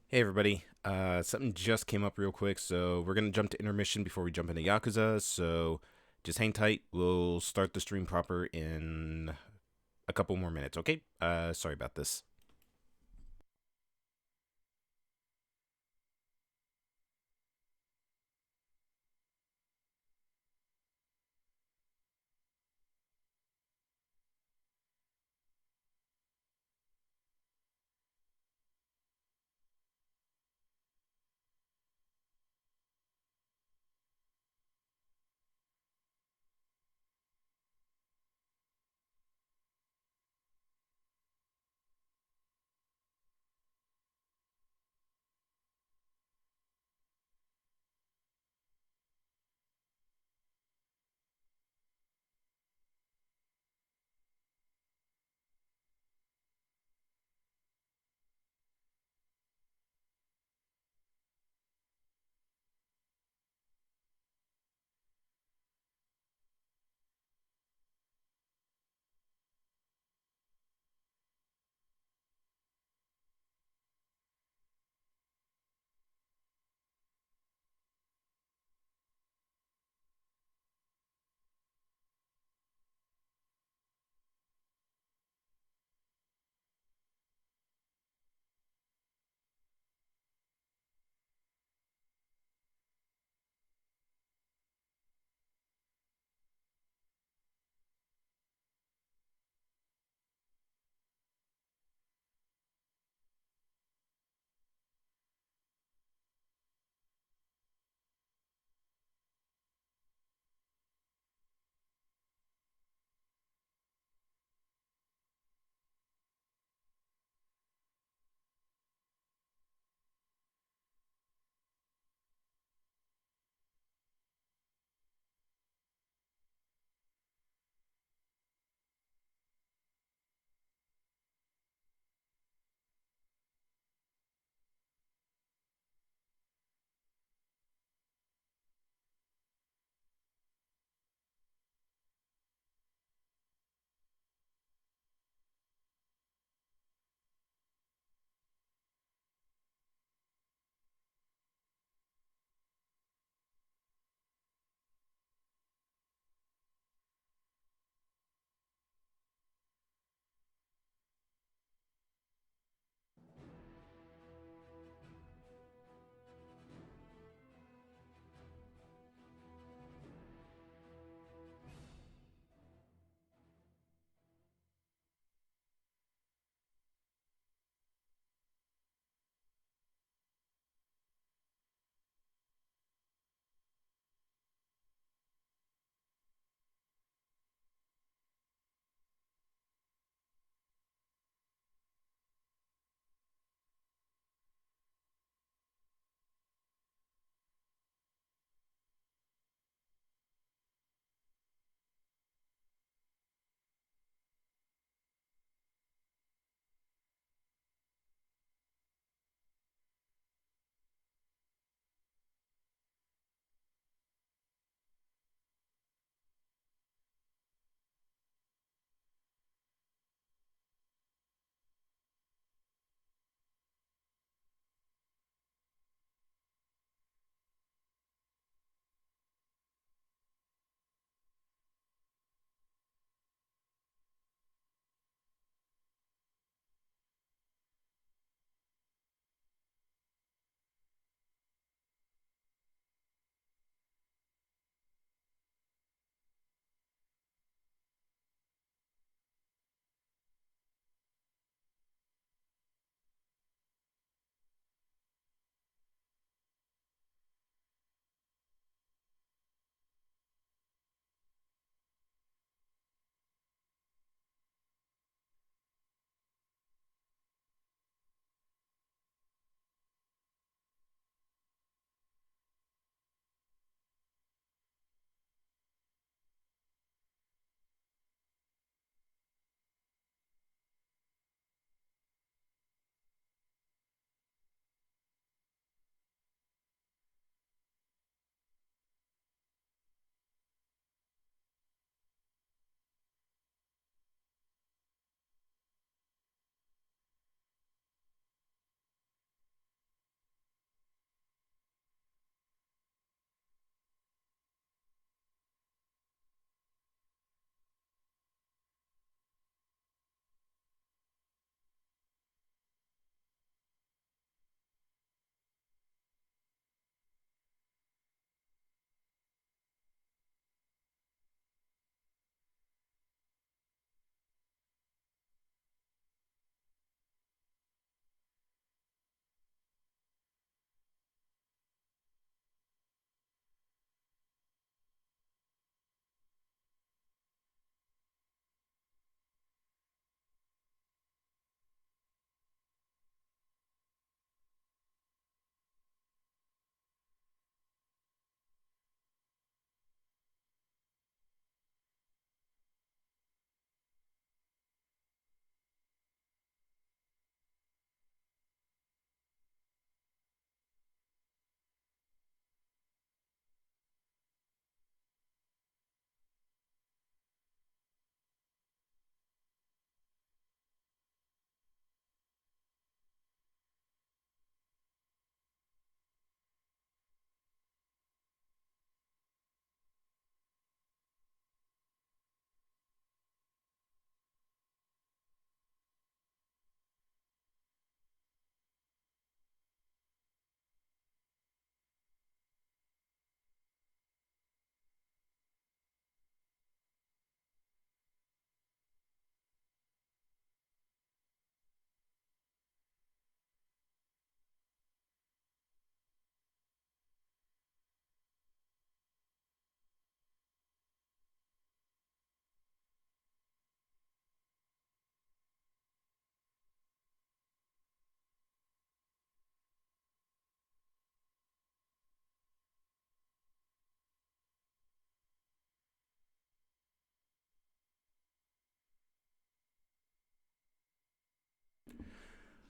Hey everybody, something just came up real quick, so we're gonna jump to intermission before we jump into Yakuza, so just hang tight. We'll start the stream proper in a couple more minutes, okay? Sorry about this.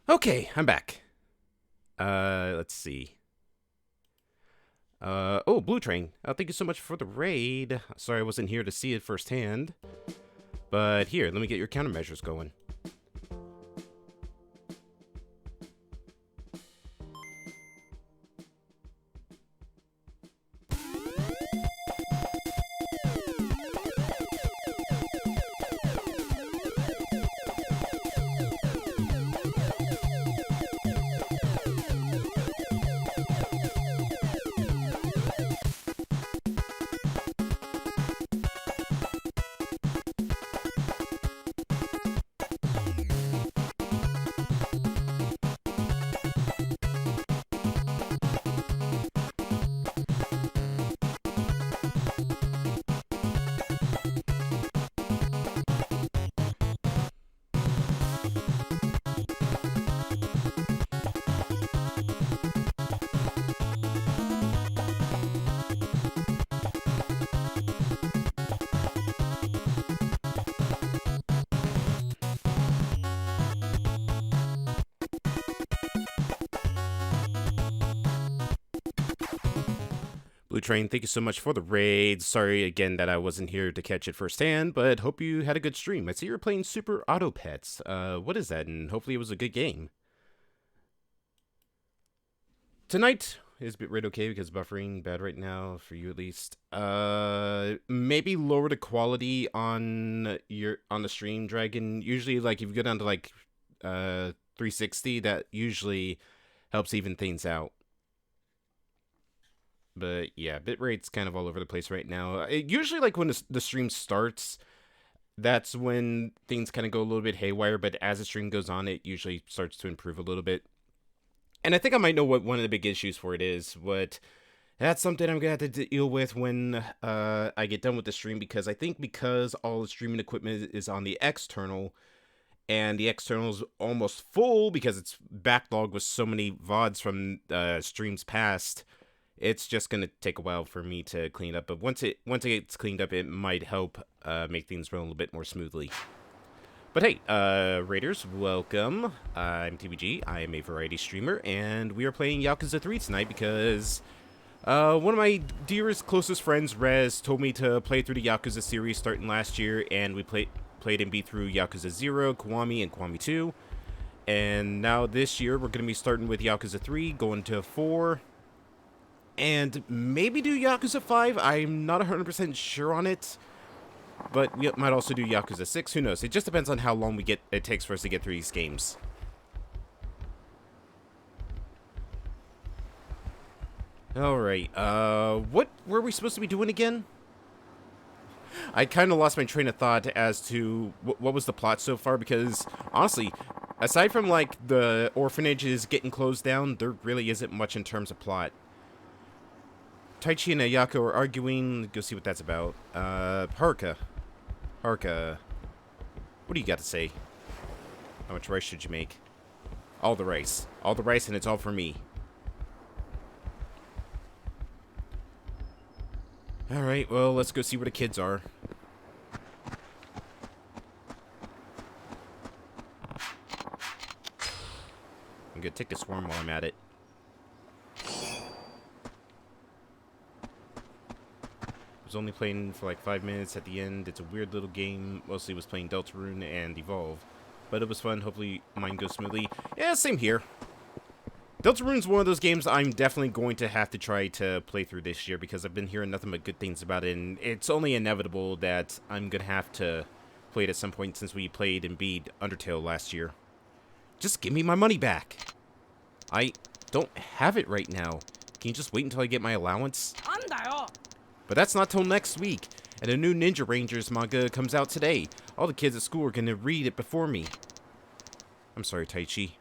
Okay, I'm back. Let's see. Oh, Blue Train. Thank you so much for the raid. Sorry I wasn't here to see it firsthand. But here, let me get your countermeasures going. Blue Train, thank you so much for the raid. Sorry again that I wasn't here to catch it firsthand, but hope you had a good stream. I see you're playing Super Auto Pets. What is that? And hopefully it was a good game. Tonight is bitrate okay because buffering bad right now for you at least. Maybe lower the quality on the stream, Dragon. Usually, like if you go down to like 360, that usually helps even things out. But yeah, bitrate's kind of all over the place right now. Usually, like when the stream starts, that's when things kind of go a little bit haywire. But as the stream goes on, it usually starts to improve a little bit. And I think I might know what one of the big issues for it is. That's something I'm gonna have to deal with when I get done with the stream, because I think because all the streaming equipment is on the external, and the external is almost full because it's backlogged with so many VODs from streams past. It's just gonna take a while for me to clean up, but once it gets cleaned up, it might help make things run a little bit more smoothly. But hey, Raiders, welcome. I'm TBG. I am a variety streamer, and we are playing Yakuza 3 tonight because one of my dearest, closest friends, Rez, told me to play through the Yakuza series starting last year, and we played and beat through Yakuza 0, Kiwami, and Kiwami 2. And now this year, we're going to be starting with Yakuza 3, going to 4, and maybe do Yakuza 5. I'm not 100% sure on it. But we might also do Yakuza 6. Who knows? It just depends on how long it takes for us to get through these games. Alright, what were we supposed to be doing again? I kind of lost my train of thought as to what was the plot so far, because, honestly, aside from, like, the orphanages getting closed down, there really isn't much in terms of plot. Taichi and Ayako are arguing. Go see what that's about. Haruka, what do you got to say? How much rice should you make? All the rice. All the rice, and it's all for me. Alright, well, let's go see where the kids are. I'm gonna take the swarm while I'm at it. Was only playing for like 5 minutes at the end. It's a weird little game. Mostly was playing Deltarune and Evolve. But it was fun. Hopefully mine goes smoothly. Yeah, same here. Deltarune's one of those games I'm definitely going to have to try to play through this year, because I've been hearing nothing but good things about it, and it's only inevitable that I'm going to have to play it at some point, since we played and beat Undertale last year. Just give me my money back. I don't have it right now. Can you just wait until I get my allowance? But that's not till next week, and a new Ninja Rangers manga comes out today. All the kids at school are going to read it before me. I'm sorry, Taichi.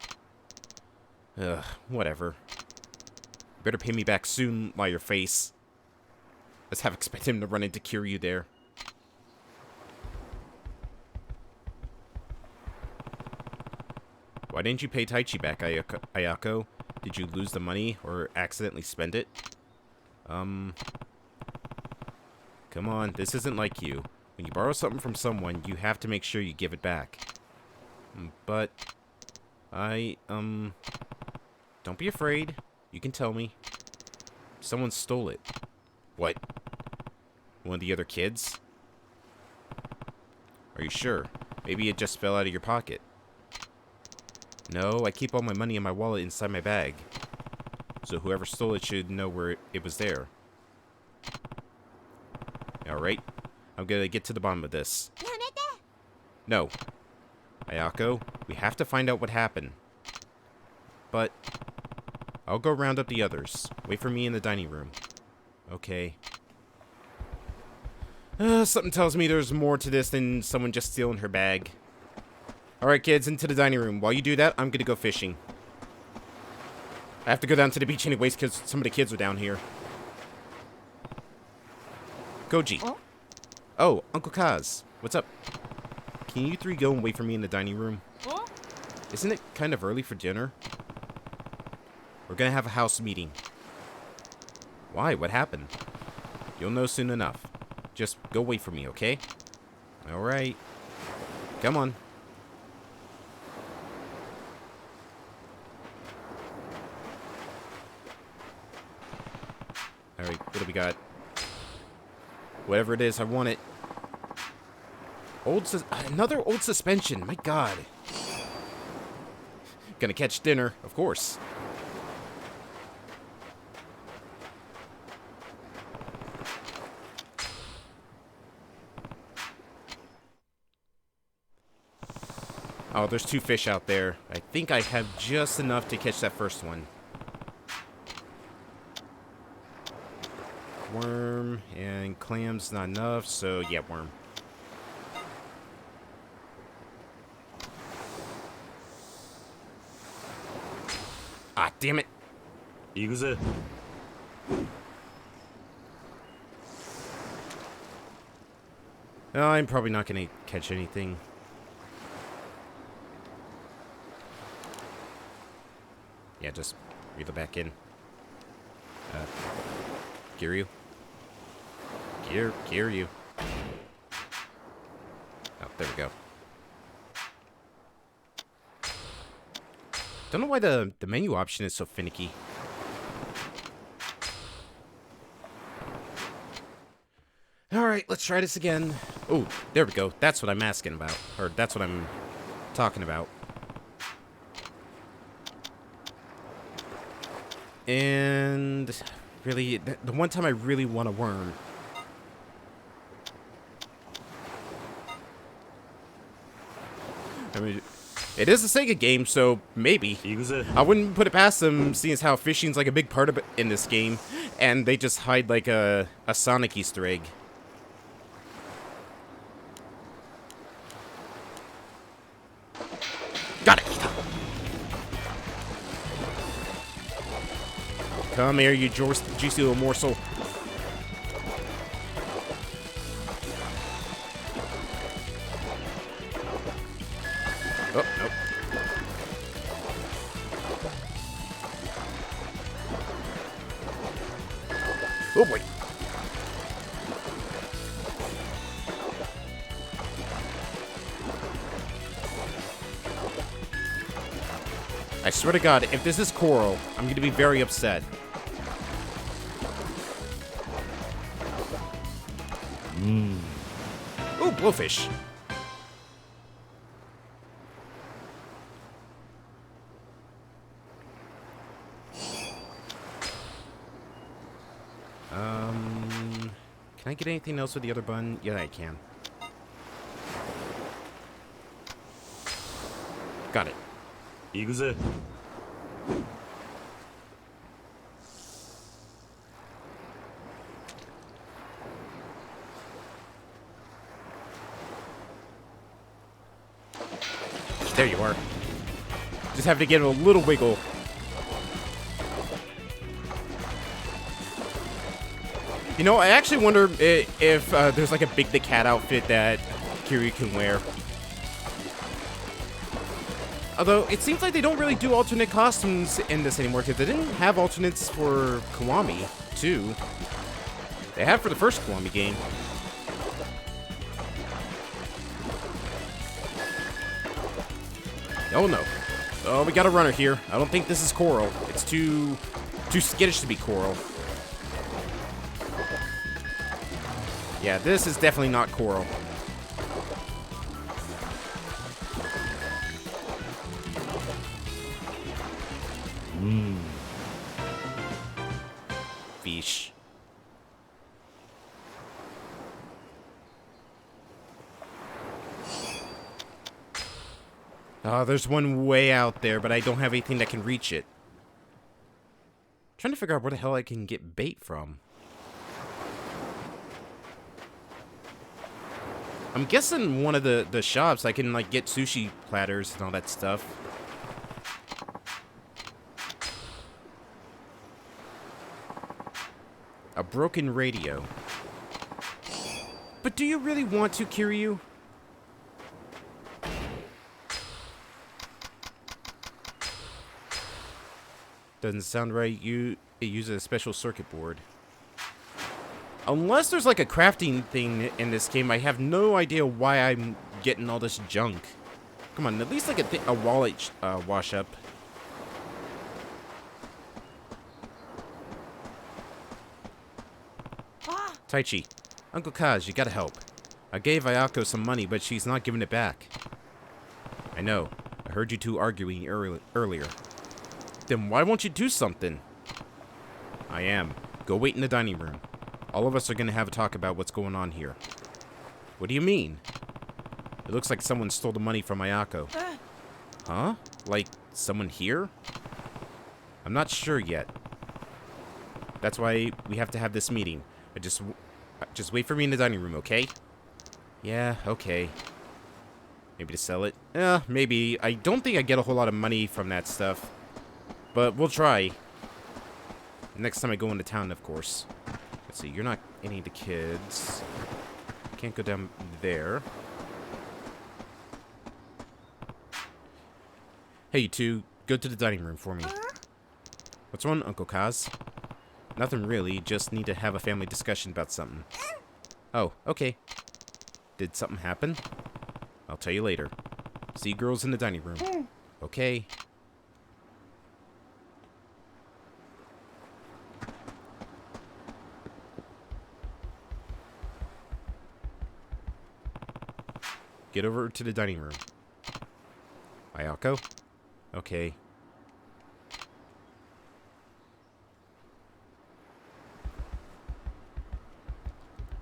Ugh, whatever. You better pay me back soon, liar face. Let's have expect him to run into Kiryu there. Why didn't you pay Taichi back, Ayako? Did you lose the money or accidentally spend it? Come on, this isn't like you. When you borrow something from someone, you have to make sure you give it back. But... Don't be afraid. You can tell me. Someone stole it. What? One of the other kids? Are you sure? Maybe it just fell out of your pocket. No, I keep all my money in my wallet inside my bag. So whoever stole it should know where it was there. Alright. I'm gonna get to the bottom of this. No. Ayako, we have to find out what happened. But I'll go round up the others. Wait for me in the dining room. Okay. Something tells me there's more to this than someone just stealing her bag. Alright, kids, into the dining room. While you do that, I'm gonna go fishing. I have to go down to the beach anyways because some of the kids are down here. Koji. Oh, Uncle Kaz. What's up? Can you three go and wait for me in the dining room? Isn't it kind of early for dinner? We're gonna have a house meeting. Why? What happened? You'll know soon enough. Just go wait for me, okay? Alright. Come on. Alright, what do we got? Whatever it is, I want it. Another old suspension. My god. Gonna catch dinner, of course. Oh, there's two fish out there. I think I have just enough to catch that first one. Worm and clams, not enough, so yeah, worm. Ah, damn it. Yakuza. No, I'm probably not going to catch anything. Yeah, just reel it back in. Kiryu. Kiryu. Oh, there we go. Don't know why the menu option is so finicky. Alright, let's try this again. Oh, there we go. That's what I'm asking about. Or that's what I'm talking about. And really, the one time I really want a worm. I mean, it is a Sega game, so maybe. I wouldn't put it past them, seeing as how fishing's like a big part of it in this game, and they just hide like a Sonic Easter egg. Got it! Come here, you juicy little morsel. Oh, nope. Oh, boy. I swear to God, if this is coral, I'm going to be very upset. Ooh, blowfish. Can I get anything else with the other bun? Yeah, I can. Got it. Yakuza. There you are. Just have to give it a little wiggle. You know, I actually wonder if there's like a Big the Cat outfit that Kiryu can wear. Although, it seems like they don't really do alternate costumes in this anymore, because they didn't have alternates for Kiwami, too. They had for the first Kiwami game. Oh no. Oh, we got a runner here. I don't think this is Coral. It's too skittish to be Coral. Yeah, this is definitely not Coral. Fish. Oh, there's one way out there, but I don't have anything that can reach it. Trying to figure out where the hell I can get bait from. I'm guessing one of the shops I can like get sushi platters and all that stuff. A broken radio. But do you really want to, Kiryu? Doesn't sound right. It uses a special circuit board. Unless there's like a crafting thing in this game, I have no idea why I'm getting all this junk. Come on, at least like a wallet wash up. Taichi, Uncle Kaz, you gotta help. I gave Ayako some money, but she's not giving it back. I know. I heard you two arguing earlier. Then why won't you do something? I am. Go wait in the dining room. All of us are gonna have a talk about what's going on here. What do you mean? It looks like someone stole the money from Ayako. Huh? Like, someone here? I'm not sure yet. That's why we have to have this meeting. Just wait for me in the dining room, okay? Yeah, okay. Maybe to sell it? Maybe. I don't think I get a whole lot of money from that stuff. But we'll try. Next time I go into town, of course. Let's see, you're not any of the kids. Can't go down there. Hey, you two, go to the dining room for me. What's wrong, Uncle Kaz? Nothing really, just need to have a family discussion about something. Oh, okay. Did something happen? I'll tell you later. See you girls in the dining room. Okay. Get over to the dining room. Ayako? Okay.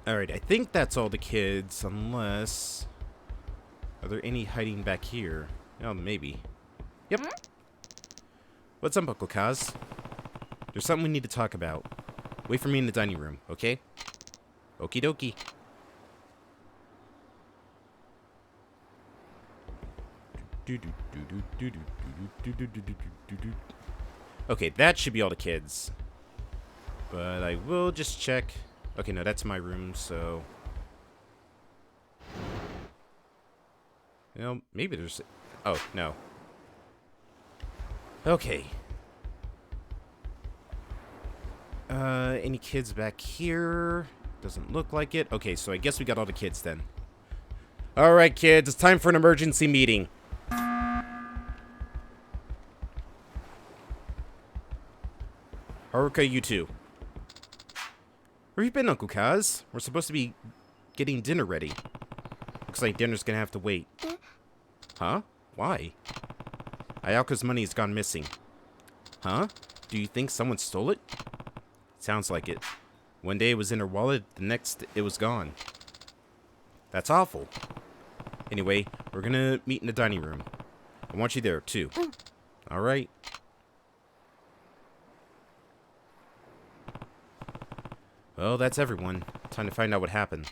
Alright, I think that's all the kids, unless... Are there any hiding back here? Oh, maybe. Yep. What's up, Uncle Kaz? There's something we need to talk about. Wait for me in the dining room, okay? Okie dokie. Okay, that should be all the kids. But I will just check. Okay, no, that's my room, so... You know, maybe there's... Oh, no. Okay. Any kids back here? Doesn't look like it. Okay, so I guess we got all the kids then. Alright, kids, it's time for an emergency meeting. Haruka, you too. Where you been, Uncle Kaz? We're supposed to be getting dinner ready. Looks like dinner's gonna have to wait. Huh? Why? Ayako's money has gone missing. Huh? Do you think someone stole it? Sounds like it. One day it was in her wallet, the next it was gone. That's awful. Anyway, we're gonna meet in the dining room. I want you there, too. Alright. Well, that's everyone. Time to find out what happened.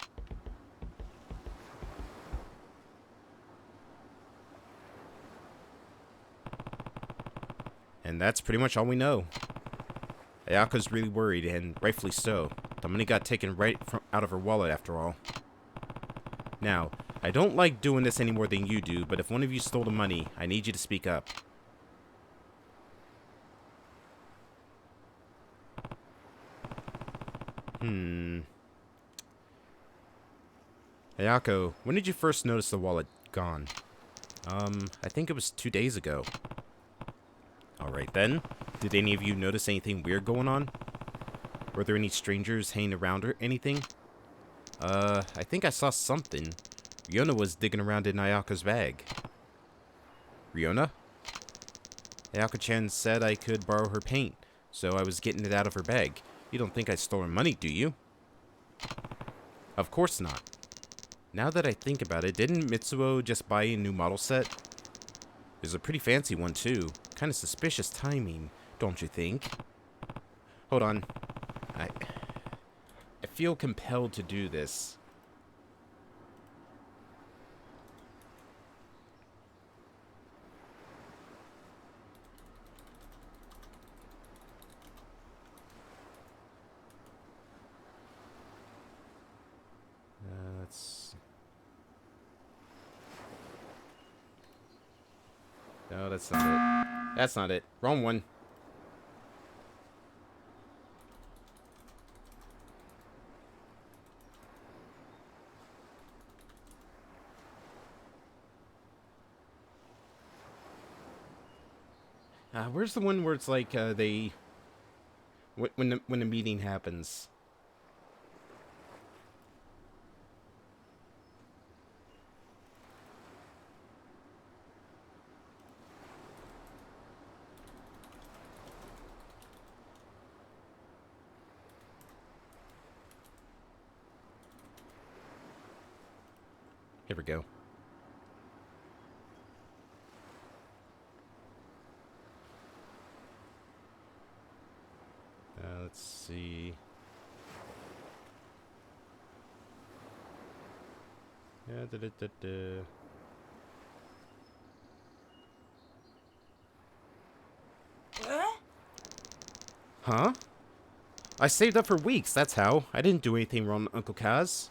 And that's pretty much all we know. Ayako's really worried, and rightfully so. The money got taken right out of her wallet after all. Now, I don't like doing this any more than you do, but if one of you stole the money, I need you to speak up. Ayako, when did you first notice the wallet gone? I think it was 2 days ago. Alright then. Did any of you notice anything weird going on? Were there any strangers hanging around or anything? I think I saw something. Ryona was digging around in Ayaka's bag. Ryona? Ayaka-chan said I could borrow her paint, so I was getting it out of her bag. You don't think I stole her money, do you? Of course not. Now that I think about it, didn't Mitsuo just buy a new model set? There's a pretty fancy one, too. Kind of suspicious timing, don't you think? Hold on. I feel compelled to do this. No, that's not it. That's not it. Wrong one. Where's the one where it's like they when the meeting happens? Here we go. Let's see. Yeah, Huh? I saved up for weeks, that's how. I didn't do anything wrong, Uncle Kaz.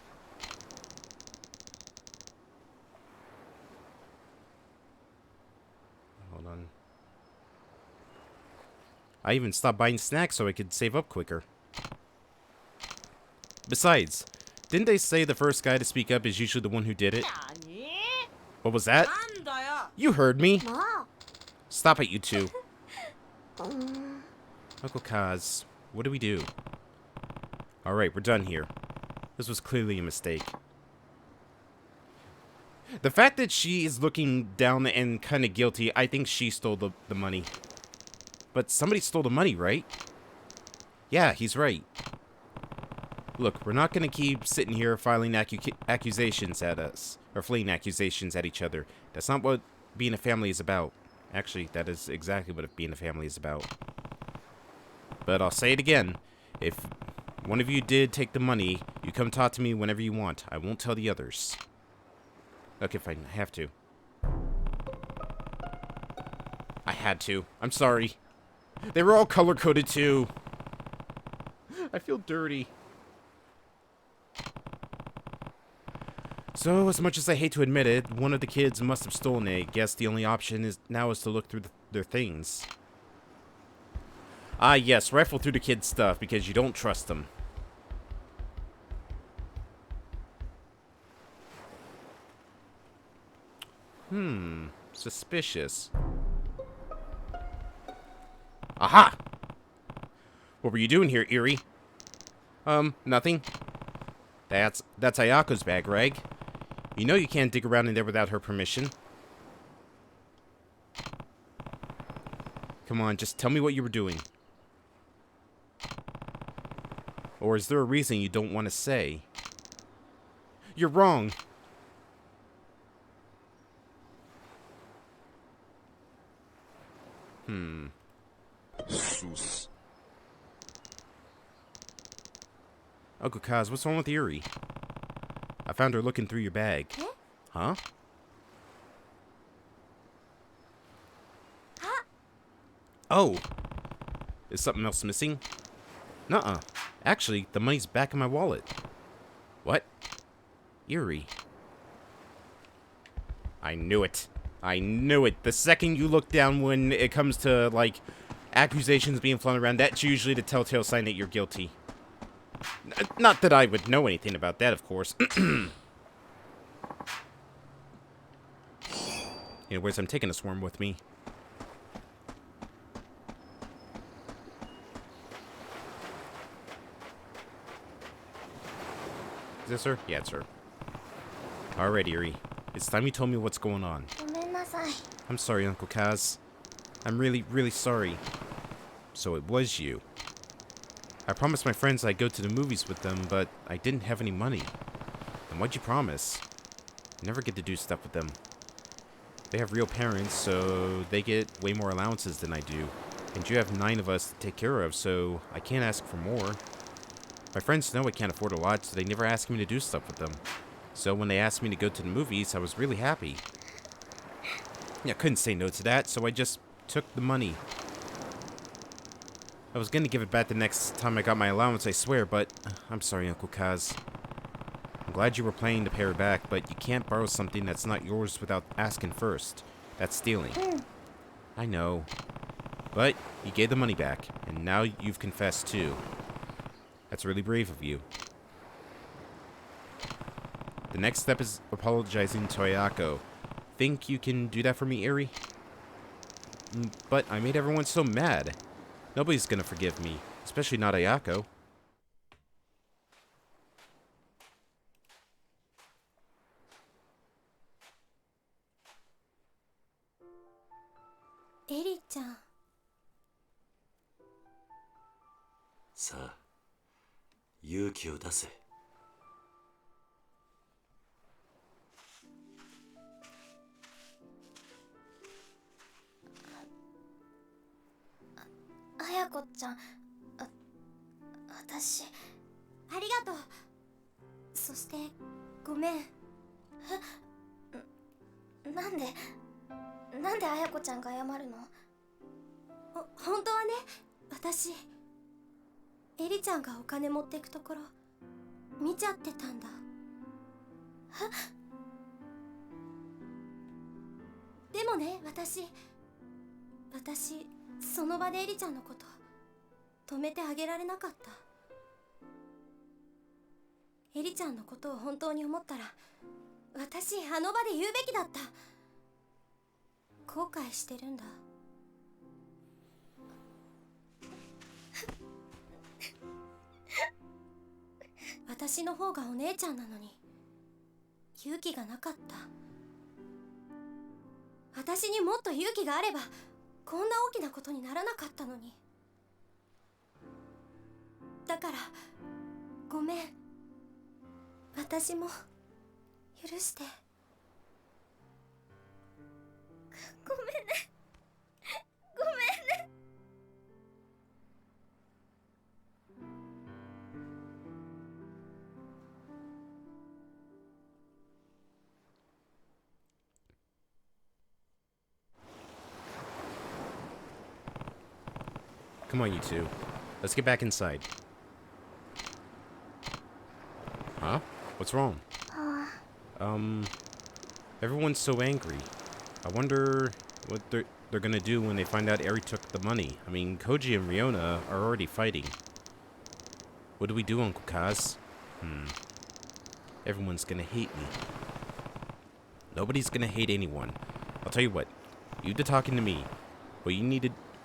Hold on. I even stopped buying snacks so I could save up quicker. Besides, didn't they say the first guy to speak up is usually the one who did it? What was that? You heard me. Stop it, you two. Uncle Kaz, what do we do? Alright, we're done here. This was clearly a mistake. The fact that she is looking down and kind of guilty, I think she stole the money. But somebody stole the money, right? Yeah, he's right. Look, we're not going to keep sitting here filing accusations at us. Or fleeing accusations at each other. That's not what being a family is about. Actually, that is exactly what being a family is about. But I'll say it again. If one of you did take the money, you come talk to me whenever you want. I won't tell the others. Okay, fine. I have to. I had to. I'm sorry. They were all color-coded, too. I feel dirty. So, as much as I hate to admit it, one of the kids must have stolen it. I guess the only option now is to look through their things. Ah, yes, rifle through the kids' stuff, because you don't trust them. Suspicious. Aha! What were you doing here, Eerie? Nothing. That's Ayaka's bag, right? You know you can't dig around in there without her permission. Come on, just tell me what you were doing. Or is there a reason you don't want to say? You're wrong. Sus. Uncle Kaz, what's wrong with Eerie? I found her looking through your bag. Huh? Oh! Is something else missing? Nuh-uh. Actually, the money's back in my wallet. What? Eerie. I knew it. I knew it. The second you look down when it comes to, like, accusations being flown around, that's usually the telltale sign that you're guilty. Not that I would know anything about that, of course. Anyways, I'm taking a swarm with me. this her? Yeah, it's her. Alright, Eri. It's time you told me what's going on. ごめんなさい。 I'm sorry, Uncle Kaz. I'm really, really sorry. So it was you. I promised my friends I'd go to the movies with them, but I didn't have any money. And what'd you promise? I never get to do stuff with them. They have real parents, so they get way more allowances than I do. And you have 9 of us to take care of, so I can't ask for more. My friends know I can't afford a lot, so they never ask me to do stuff with them. So when they asked me to go to the movies, I was really happy. Yeah, I couldn't say no to that, so I just took the money. I was gonna give it back the next time I got my allowance, I swear, but I'm sorry, Uncle Kaz. I'm glad you were planning to pay her back, but you can't borrow something that's not yours without asking first. That's stealing. I know. But you gave the money back, and now you've confessed too. That's really brave of you. The next step is apologizing to Ayako. Think you can do that for me, Eri? But I made everyone so mad. Nobody's gonna forgive me, especially not Ayako. エリちゃん。さあ、勇気を出せ。綾子ちゃん、私ありがとう。そしてごめん。なんで綾子ちゃんが謝るの？本当はね、私エリちゃんがお金持ってくところ見ちゃってたんだ。でもね、私その場でエリちゃんのこと止めてあげられなかった。エリちゃんのことを本当に思ったら、私あの場で言うべきだった。後悔してるんだ。私の方がお姉ちゃんなのに勇気がなかった。私にもっと勇気があればこんな大きなことにならなかったのに。だからごめん。私も許して。ごめんね。ごめんね。Come on, you two. Let's get back inside. Huh? What's wrong? Everyone's so angry. I wonder what they're gonna do when they find out Eri took the money. I mean, Koji and Riona are already fighting. What do we do, Uncle Kaz? Everyone's gonna hate me. Nobody's gonna hate anyone. I'll tell you what. You do talking to me. What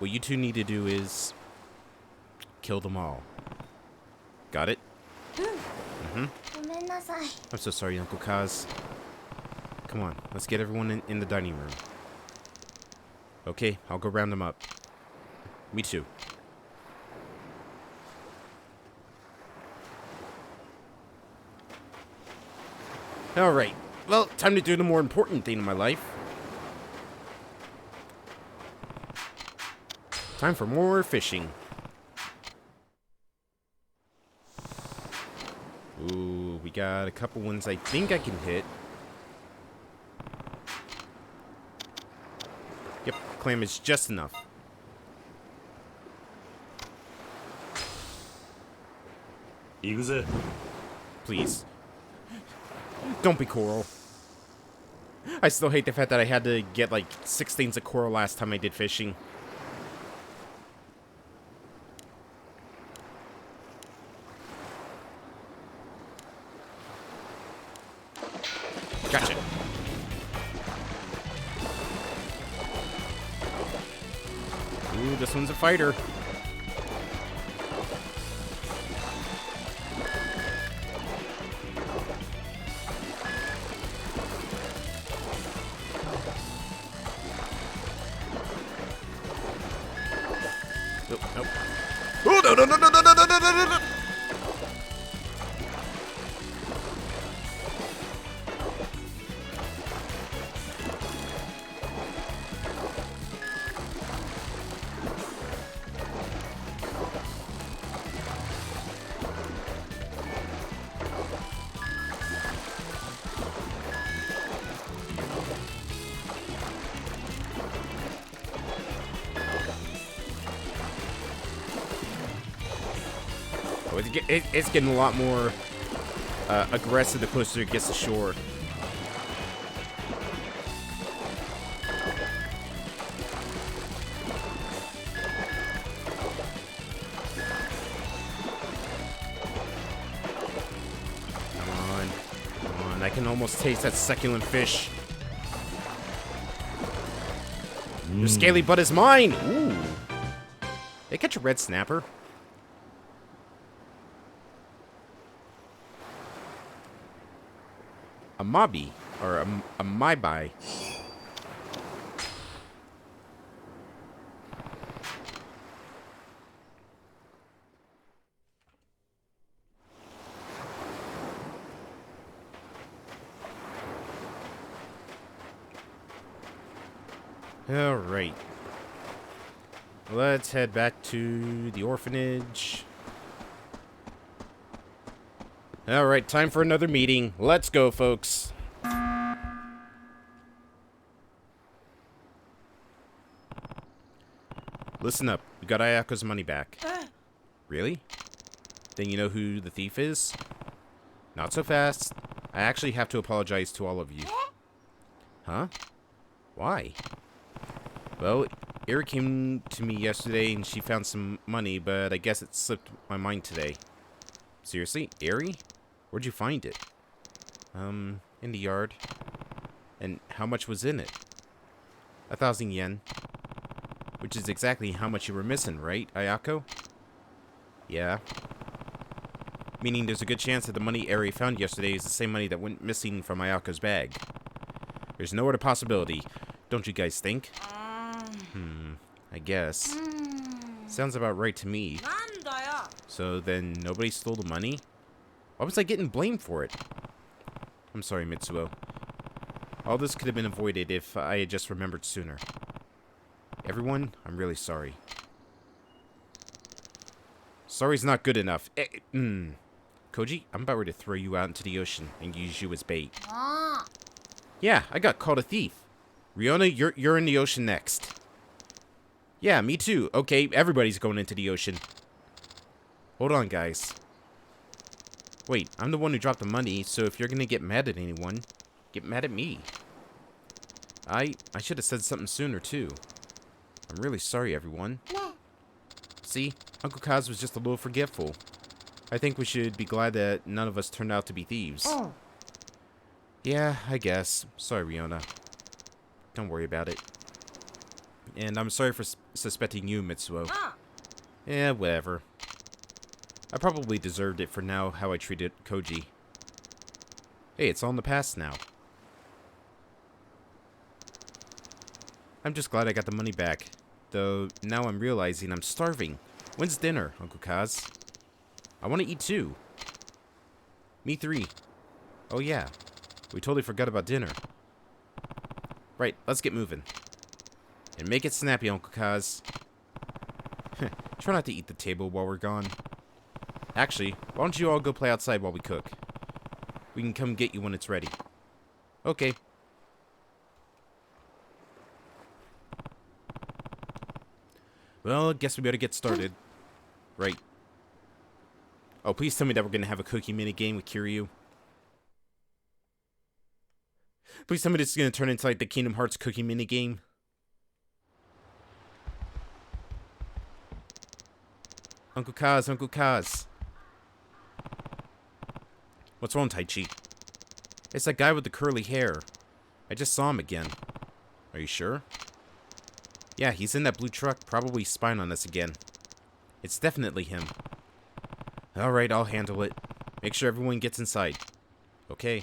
you two need to do is kill them all. Got it? I'm so sorry, Uncle Kaz. Come on, let's get everyone in the dining room. Okay, I'll go round them up. Me too. Alright, well, time to do the more important thing in my life. Time for more fishing. Ooh, we got a couple ones I think I can hit. Yep, clam is just enough. Yakuza. Please. Don't be coral. I still hate the fact that I had to get like 6 things of coral last time I did fishing. Gotcha. Ooh, this one's a fighter. no, no, no, no, no, no, no, no, no, no. Oh, it's getting a lot more aggressive the closer it gets to shore. Come on, I can almost taste that succulent fish. Your scaly butt is mine! Ooh. They catch a red snapper. A mobby, or a maibai. Alright. Let's head back to the orphanage. Alright, time for another meeting. Let's go, folks. Listen up. We got Ayako's money back. Really? Then you know who the thief is? Not so fast. I actually have to apologize to all of you. Huh? Why? Well, Eri came to me yesterday and she found some money, but I guess it slipped my mind today. Seriously? Eri? Where'd you find it? In the yard. And how much was in it? 1,000 yen. Which is exactly how much you were missing, right, Ayako? Yeah. Meaning there's a good chance that the money Eri found yesterday is the same money that went missing from Ayako's bag. There's no other possibility, don't you guys think? I guess. Sounds about right to me. So then nobody stole the money? Why was I getting blamed for it? I'm sorry, Mitsuo. All this could have been avoided if I had just remembered sooner. Everyone, I'm really sorry. Sorry's not good enough. Koji, I'm about ready to throw you out into the ocean and use you as bait. Yeah, I got called a thief. Riona, you're in the ocean next. Yeah, me too. Okay, everybody's going into the ocean. Hold on, guys. Wait, I'm the one who dropped the money, so if you're gonna get mad at anyone, get mad at me. I should have said something sooner, too. I'm really sorry, everyone. See, Uncle Kaz was just a little forgetful. I think we should be glad that none of us turned out to be thieves. Yeah, I guess. Sorry, Riona. Don't worry about it. And I'm sorry for suspecting you, Mitsuo. Yeah, whatever. I probably deserved it for now how I treated Koji. Hey, it's all in the past now. I'm just glad I got the money back. Though, now I'm realizing I'm starving. When's dinner, Uncle Kaz? I want to eat too. Me three. Oh yeah. We totally forgot about dinner. Right, let's get moving. And make it snappy, Uncle Kaz. Try not to eat the table while we're gone. Actually, why don't you all go play outside while we cook? We can come get you when it's ready. Okay. Well, I guess we better get started. Right. Oh, please tell me that we're gonna have a cookie minigame with Kiryu. Please tell me this is gonna turn into like the Kingdom Hearts cookie minigame. Uncle Kaz, Uncle Kaz. What's wrong, Taichi? It's that guy with the curly hair. I just saw him again. Are you sure? Yeah, he's in that blue truck, probably spying on us again. It's definitely him. Alright, I'll handle it. Make sure everyone gets inside. Okay.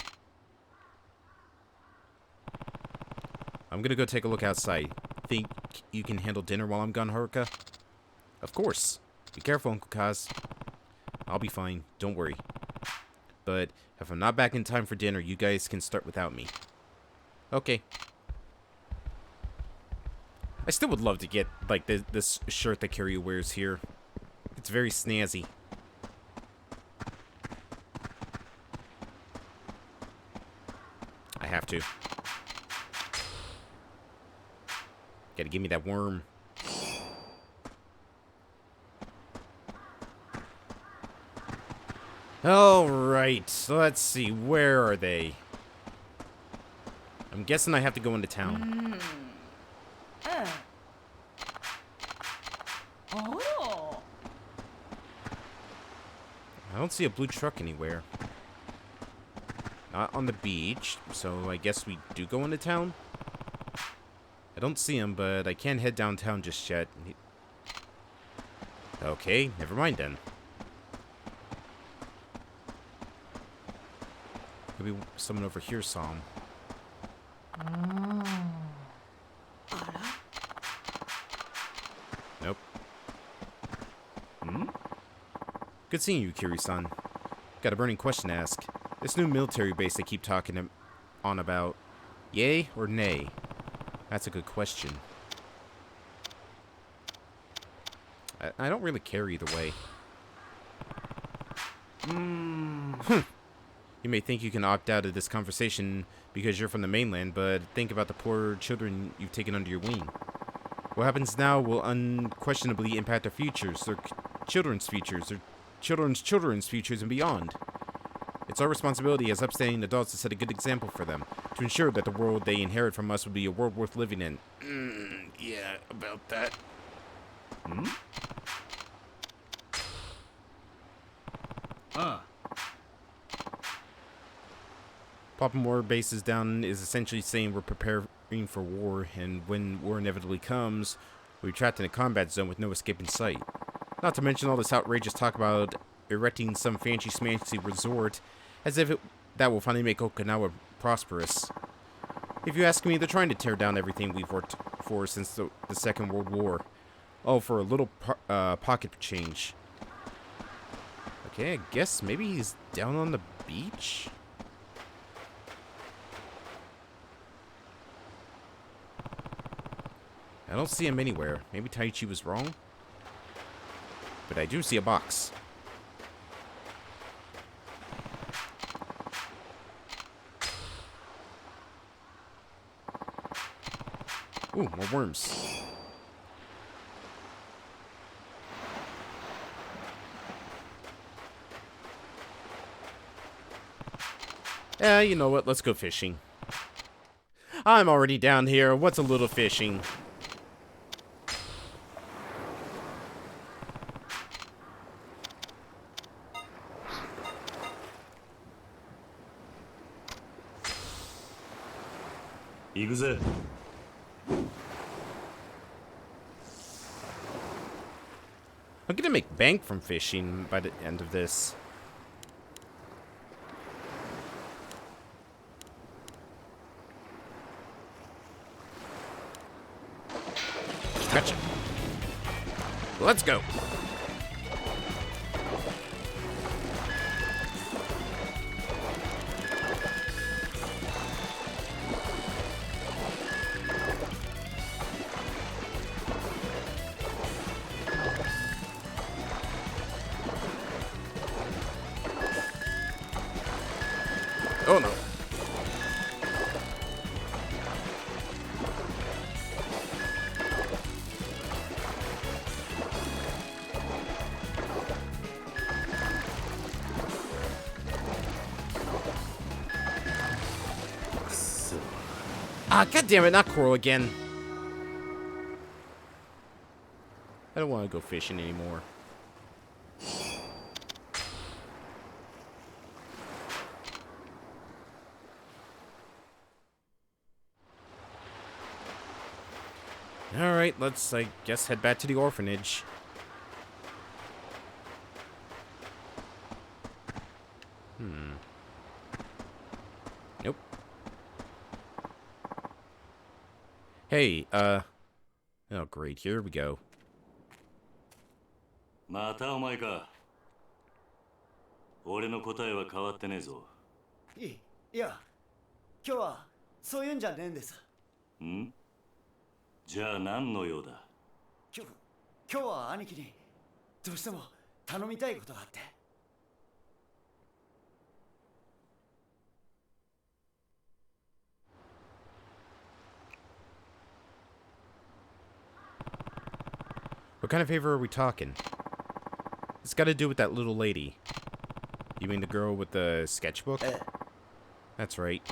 I'm gonna go take a look outside. Think you can handle dinner while I'm gone, Haruka? Of course. Be careful, Uncle Kaz. I'll be fine. Don't worry. But if I'm not back in time for dinner, you guys can start without me. Okay. I still would love to get, like, this shirt that Kiryu wears here. It's very snazzy. I have to. Gotta give me that worm. Alright, so let's see. Where are they? I'm guessing I have to go into town. I don't see a blue truck anywhere. Not on the beach, so I guess we do go into town? I don't see him, but I can't head downtown just yet. Okay, never mind then. Maybe someone over here saw him. Nope. Good seeing you, Kiri-san. Got a burning question to ask. This new military base they keep talking on about. Yay or nay? That's a good question. I don't really care either way. You may think you can opt out of this conversation because you're from the mainland, but think about the poor children you've taken under your wing. What happens now will unquestionably impact their futures, their children's futures, their children's futures, and beyond. It's our responsibility as upstanding adults to set a good example for them, to ensure that the world they inherit from us will be a world worth living in. Yeah, about that. Popping more bases down is essentially saying we're preparing for war, and when war inevitably comes, we're trapped in a combat zone with no escape in sight. Not to mention all this outrageous talk about erecting some fancy-smancy resort, as if that will finally make Okinawa prosperous. If you ask me, they're trying to tear down everything we've worked for since the Second World War. Oh, for a little pocket change. Okay, I guess maybe he's down on the beach? I don't see him anywhere. Maybe Taichi was wrong? But I do see a box. Ooh, more worms. You know what? Let's go fishing. I'm already down here. What's a little fishing? Yakuza. I'm gonna make bank from fishing by the end of this. Gotcha. Let's go. Oh no. Ah, god damn it, not Coral again. I don't want to go fishing anymore. Alright, let's, I guess, head back to the orphanage. Nope. Hey, oh great, here we go. またお前か。俺の答えは変わってねえぞ。いや、今日はそういうんじゃねえんです。ん？じゃあ何の用だ？今日は兄貴にどうしても頼みたいことがあって。What kind of favor are we talking? It's got to do with that little lady. You mean the girl with the sketchbook? That's right.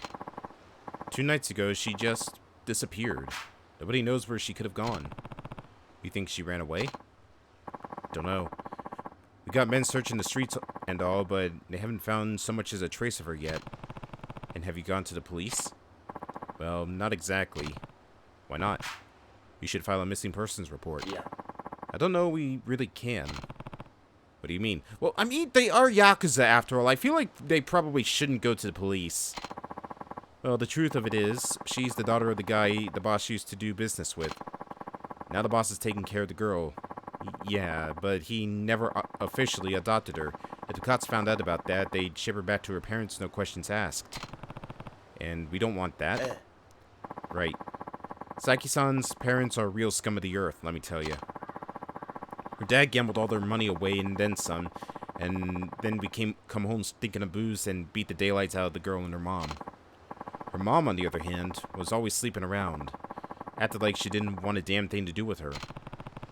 2 nights ago, she just disappeared. Nobody knows where she could have gone. You think she ran away? Don't know. We got men searching the streets and all, but they haven't found so much as a trace of her yet. And have you gone to the police? Well, not exactly. Why not? You should file a missing persons report. Yeah. I don't know we really can. What do you mean? Well, I mean, they are Yakuza after all. I feel like they probably shouldn't go to the police. Well, the truth of it is, she's the daughter of the guy the boss used to do business with. Now the boss is taking care of the girl. Yeah, but he never officially adopted her. If the cops found out about that, they'd ship her back to her parents, no questions asked. And we don't want that. Right. Saiki-san's parents are real scum of the earth, let me tell you. Her dad gambled all their money away and then some, and then we come home stinking of booze and beat the daylights out of the girl and her mom. Her mom, on the other hand, was always sleeping around. Acted like she didn't want a damn thing to do with her.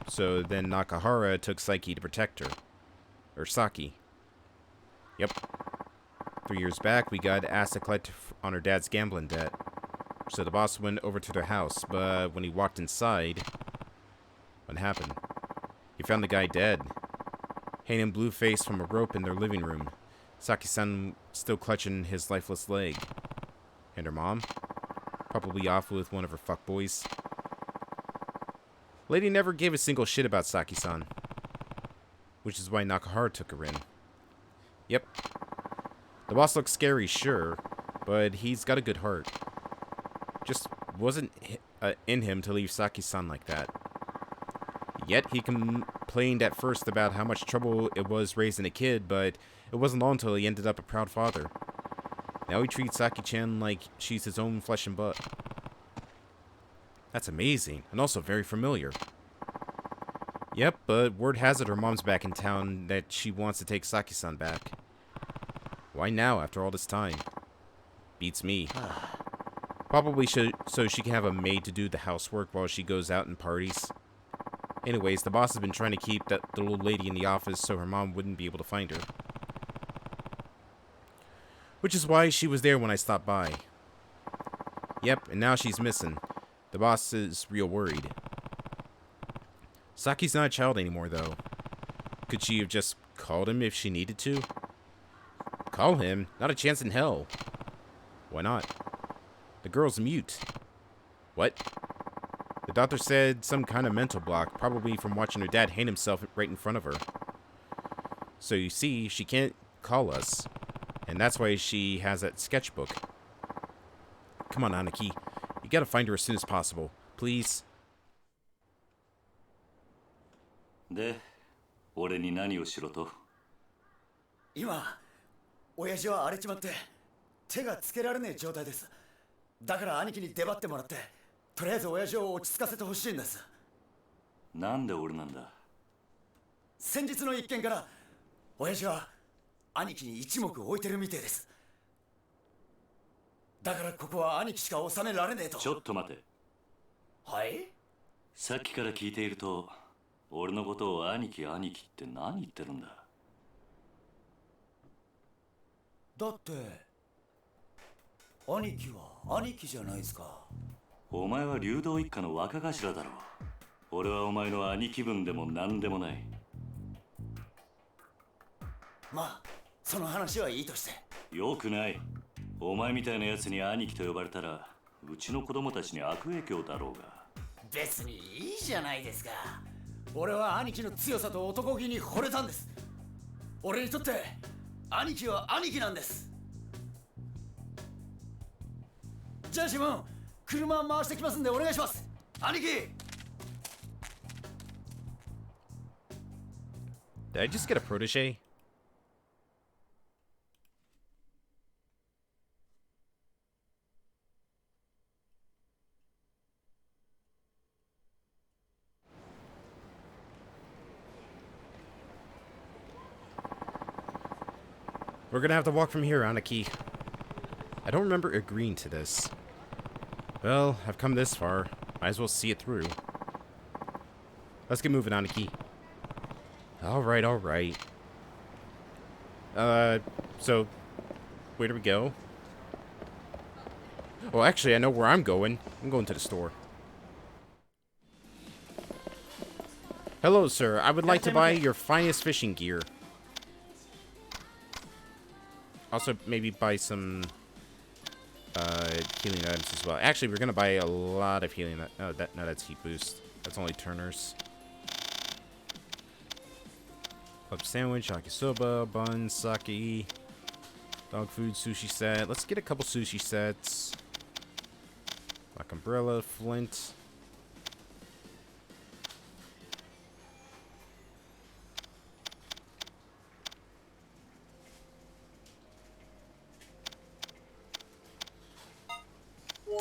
So then Nakahara took Saiki to protect her. Or Saki. Yep. 3 years back, we got asked to collect on her dad's gambling debt. So the boss went over to their house, but when he walked inside, what happened? He found the guy dead. Hanging blue face from a rope in their living room. Saki-san still clutching his lifeless leg. And her mom? Probably off with one of her fuckboys. Lady never gave a single shit about Saki-san. Which is why Nakahara took her in. Yep. The boss looks scary, sure, but he's got a good heart. Just wasn't in him to leave Saki-san like that. Yet he complained at first about how much trouble it was raising a kid, but it wasn't long until he ended up a proud father. Now he treats Saki-chan like she's his own flesh and blood. That's amazing, and also very familiar. Yep, but word has it her mom's back in town that she wants to take Saki-san back. Why now, after all this time? Beats me. Probably so she can have a maid to do the housework while she goes out and parties. Anyways, the boss has been trying to keep the little lady in the office so her mom wouldn't be able to find her. Which is why she was there when I stopped by. Yep, and now she's missing. The boss is real worried. Saki's not a child anymore, though. Could she have just called him if she needed to? Call him? Not a chance in hell. Why not? The girl's mute. What? The doctor said some kind of mental block, probably from watching her dad hang himself right in front of her. So you see, she can't call us. And that's why she has that sketchbook. Come on, Aniki. You gotta find her as soon as possible. Please. で、俺に何をしろと？今、親父は荒れちまって手がつけられねえ状態です。だから兄貴に出張ってもらって、とりあえず親父を落ち着かせてほしいんです。なんで俺なんだ？先日の一件から親父は兄貴に一目置いてるみてえです。だからここは兄貴しか収められねえと。ちょっと待て。はい？さっきから聞いていると、俺のことを兄貴兄貴って何言ってるんだ？だって兄貴は兄貴じゃないですか。お前は流動一家の若頭だろう。俺はお前の兄貴分でも何でもない。まあその話はいいとして。よくない。お前みたいなやつに兄貴と呼ばれたら、うちの子供たちに悪影響だろうが。別にいいじゃないですか。俺は兄貴の強さと男気に惚れたんです。俺にとって兄貴は兄貴なんです。じゃあ自分車回してきますんでお願いします。兄貴。Did I just get a protege? We're gonna have to walk from here, Aniki. I don't remember agreeing to this. Well, I've come this far. Might as well see it through. Let's get moving, Aniki. Alright, alright. So, where do we go? Well, actually, I know where I'm going. I'm going to the store. Hello, sir. I would like to buy your finest fishing gear. Also, maybe buy some healing items as well. Actually, we're gonna buy a lot of healing. No, that's heat boost. That's only turners. Club sandwich, yakisoba, bun, sake, dog food, sushi set. Let's get a couple sushi sets. Black umbrella, flint.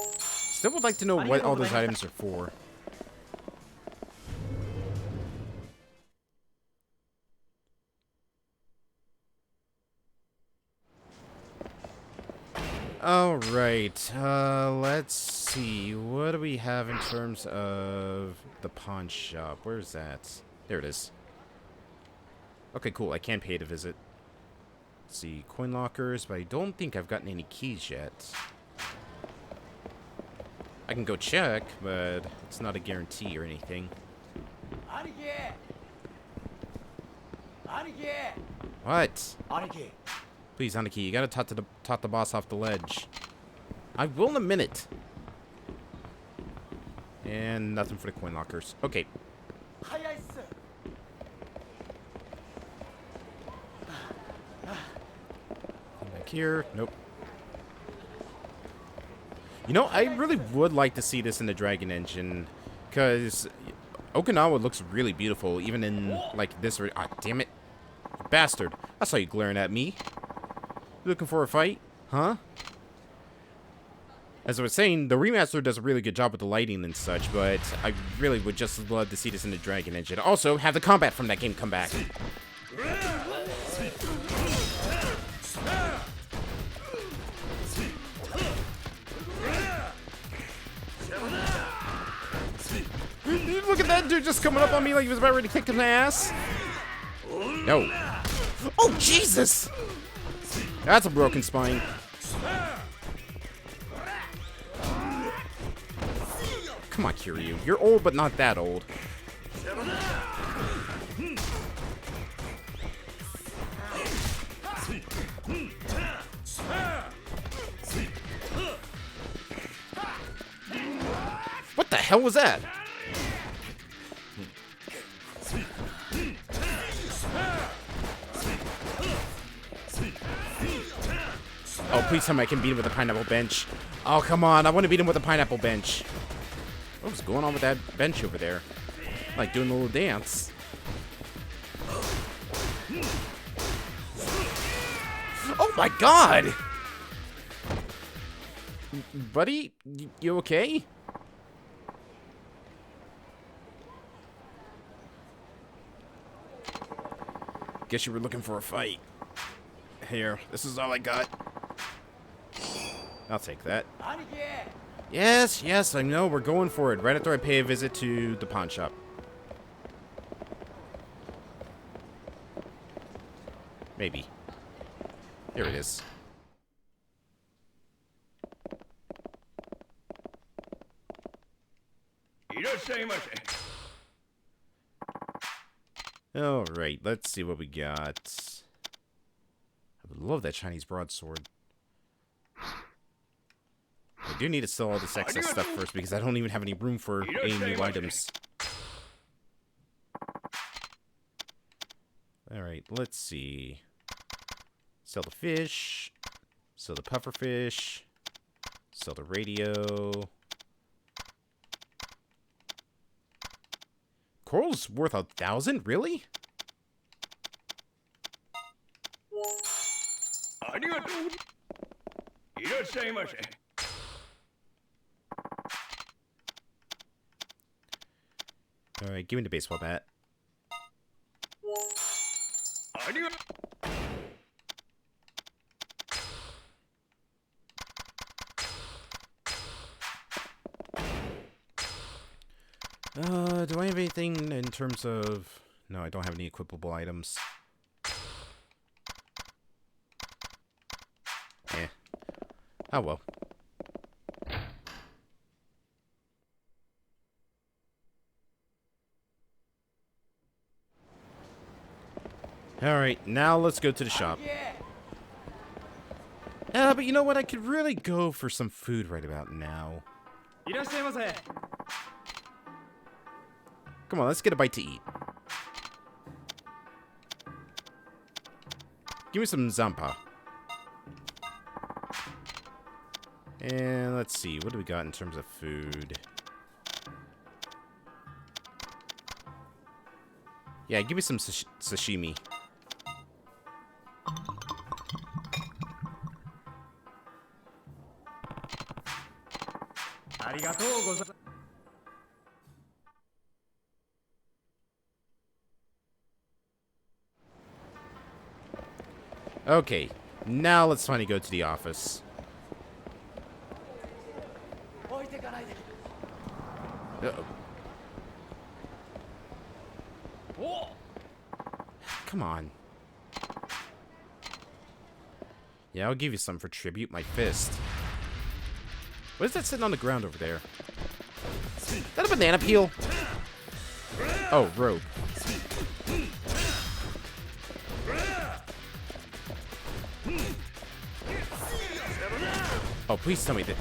Still would like to know what all those items are for. Alright, let's see. What do we have in terms of the pawn shop? Where's that? There it is. Okay, cool. I can pay to visit. Let's see. Coin lockers, but I don't think I've gotten any keys yet. I can go check, but it's not a guarantee or anything. What? Please, Aniki, you gotta top the boss off the ledge. I will in a minute. And nothing for the coin lockers. Okay. Back here. Nope. You know, I really would like to see this in the Dragon Engine, because Okinawa looks really beautiful, even in, like, this... Ah, damn it. Bastard. I saw you glaring at me. You looking for a fight? Huh? As I was saying, the remaster does a really good job with the lighting and such, but I really would just love to see this in the Dragon Engine. Also, have the combat from that game come back. Look at that dude just coming up on me like he was about ready to kick his ass. No. Oh, Jesus! That's a broken spine. Come on, Kiryu. You're old, but not that old. What the hell was that? Oh, please tell me I can beat him with a pineapple bench. Oh, come on. I want to beat him with a pineapple bench. What's going on with that bench over there? Like doing a little dance. Oh my god! Buddy, you okay? Guess you were looking for a fight. Here, this is all I got. I'll take that. Yes, yes, I know. We're going for it. Right after I pay a visit to the pawn shop. Maybe. Here it is. Alright, let's see what we got. I would love that Chinese broadsword. I do need to sell all this excess stuff first because I don't even have any room for any new items. Alright, let's see. Sell the fish. Sell the puffer fish. Sell the radio. Coral's worth 1,000? Really? ありがとう。いらっしゃいませ。Alright, give me the baseball bat. ありがとう。Do I have anything in terms of... No, I don't have any equipable items. Eh. Oh well. Alright, now let's go to the shop. But you know what? I could really go for some food right about now. Come on, let's get a bite to eat. Give me some Zampa. And let's see, what do we got in terms of food? Yeah, give me some sashimi. Okay, now let's finally go to the office. Uh-oh. Come on. Yeah, I'll give you some for tribute, my fist. What is that sitting on the ground over there? Is that a banana peel? Oh, rope. Oh, please tell me that.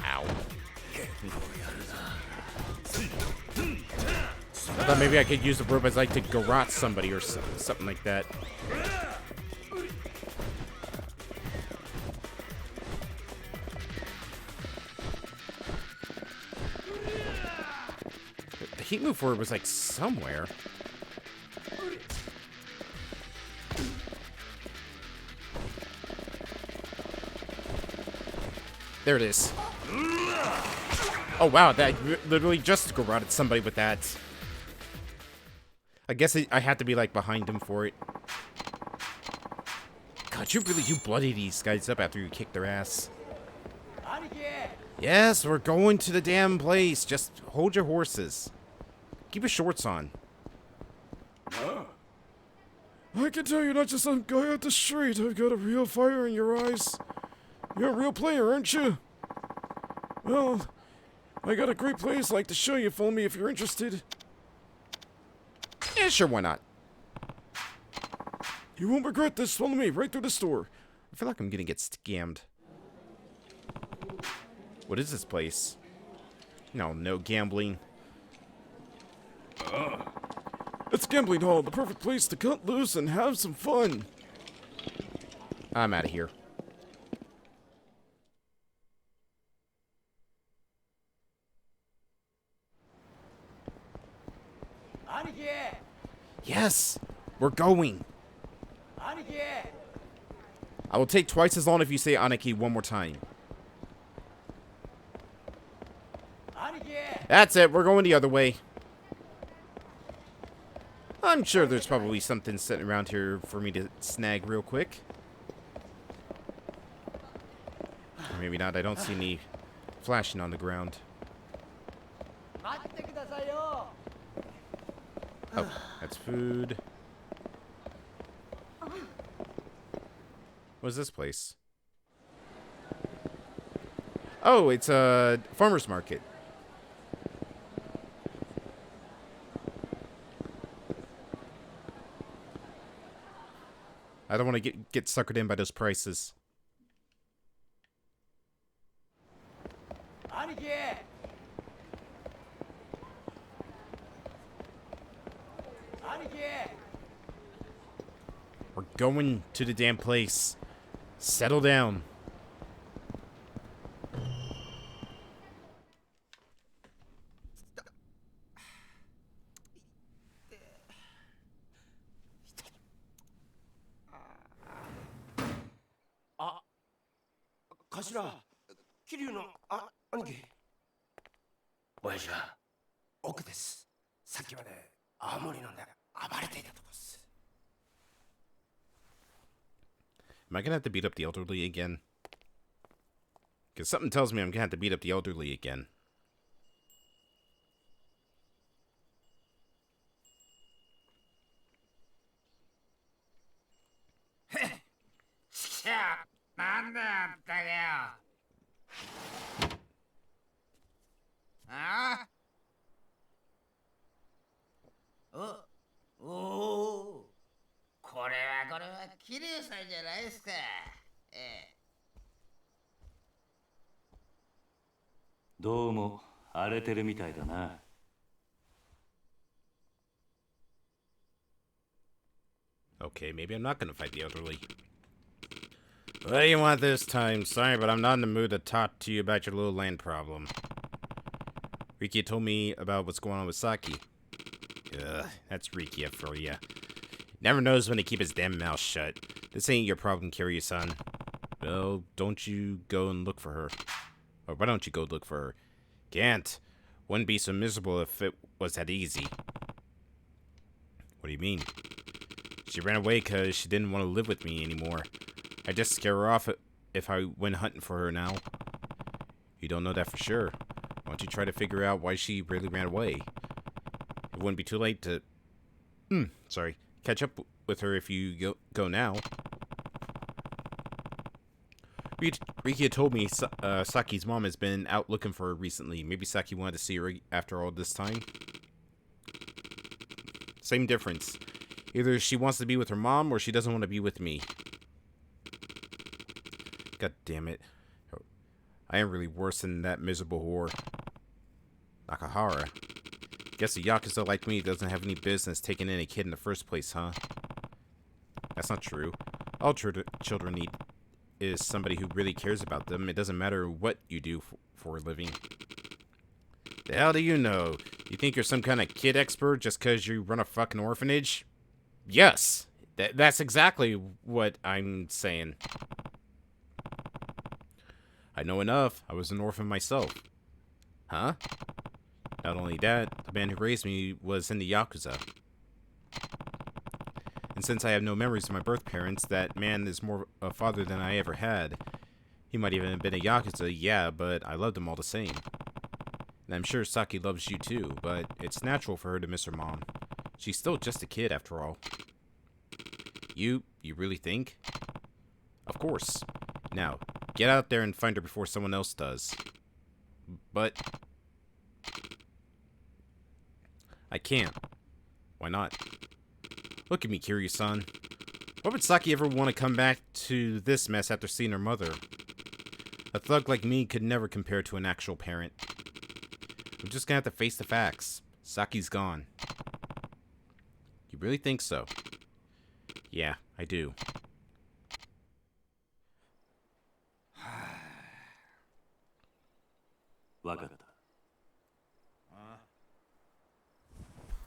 Ow. I thought maybe I could use the rope as like to garrote somebody or something like that. The heat move for it was like somewhere. There it is. Oh wow, that literally just garroted somebody with that. I guess I had to be like behind him for it. God, you really do bloody these guys up after you kick their ass. Yes, we're going to the damn place. Just hold your horses. Keep your shorts on. I can tell you're not just some guy at the street. I've got a real fire in your eyes. You're a real player, aren't you? Well, I got a great place I'd like to show you. Follow me if you're interested. Yeah, sure, why not? You won't regret this. Follow me right through the store. I feel like I'm gonna get scammed. What is this place? No gambling. It's Gambling Hall, the perfect place to cut loose and have some fun. I'm out of here. Yes, we're going. I will take twice as long if you say Aniki one more time. That's it, we're going the other way. I'm sure there's probably something sitting around here for me to snag real quick. Or maybe not, I don't see any flashing on the ground. Oh, that's food. What's this place? Oh, it's a farmer's market. I don't want to get suckered in by those prices. We're going to the damn place. Settle down. 頭桐生の兄貴親父は奥です。さっきまで青森飲んで暴れていたとこです。 Am I gonna have to beat up the elderly again? Because something tells me I'm gonna have to beat up the elderly again. Oh, これは綺麗さんじゃないですか。どうも荒れてるみたいだな。Okay, maybe I'm not gonna fight the elderly. What do you want this time? Sorry, but I'm not in the mood to talk to you about your little land problem. Riki told me about what's going on with Saki. Ugh, that's Riki for ya. Never knows when to keep his damn mouth shut. This ain't your problem, Kiryu-san. Well, don't you go and look for her. Or why don't you go look for her? Can't. Wouldn't be so miserable if it was that easy. What do you mean? She ran away because she didn't want to live with me anymore. I just scare her off if I went hunting for her now. You don't know that for sure. Why don't you try to figure out why she really ran away? It wouldn't be too late to... sorry. Catch up with her if you go now. Riki had told me Saki's mom has been out looking for her recently. Maybe Saki wanted to see her after all this time. Same difference. Either she wants to be with her mom or she doesn't want to be with me. God damn it. I am really worse than that miserable whore. Nakahara. Guess a Yakuza like me doesn't have any business taking in a kid in the first place, huh? That's not true. All children need is somebody who really cares about them. It doesn't matter what you do for a living. The hell do you know? You think you're some kind of kid expert just because you run a fucking orphanage? Yes! That's exactly what I'm saying. I know enough. I was an orphan myself. Huh? Not only that, the man who raised me was in the Yakuza. And since I have no memories of my birth parents, that man is more a father than I ever had. He might even have been a Yakuza, yeah, but I loved him all the same. And I'm sure Saki loves you too, but it's natural for her to miss her mom. She's still just a kid, after all. You really think? Of course. Now, get out there and find her before someone else does. But... I can't. Why not? Look at me, Kiryu-san. Why would Saki ever want to come back to this mess after seeing her mother? A thug like me could never compare to an actual parent. I'm just gonna have to face the facts. Saki's gone. You really think so? Yeah, I do. Wakata.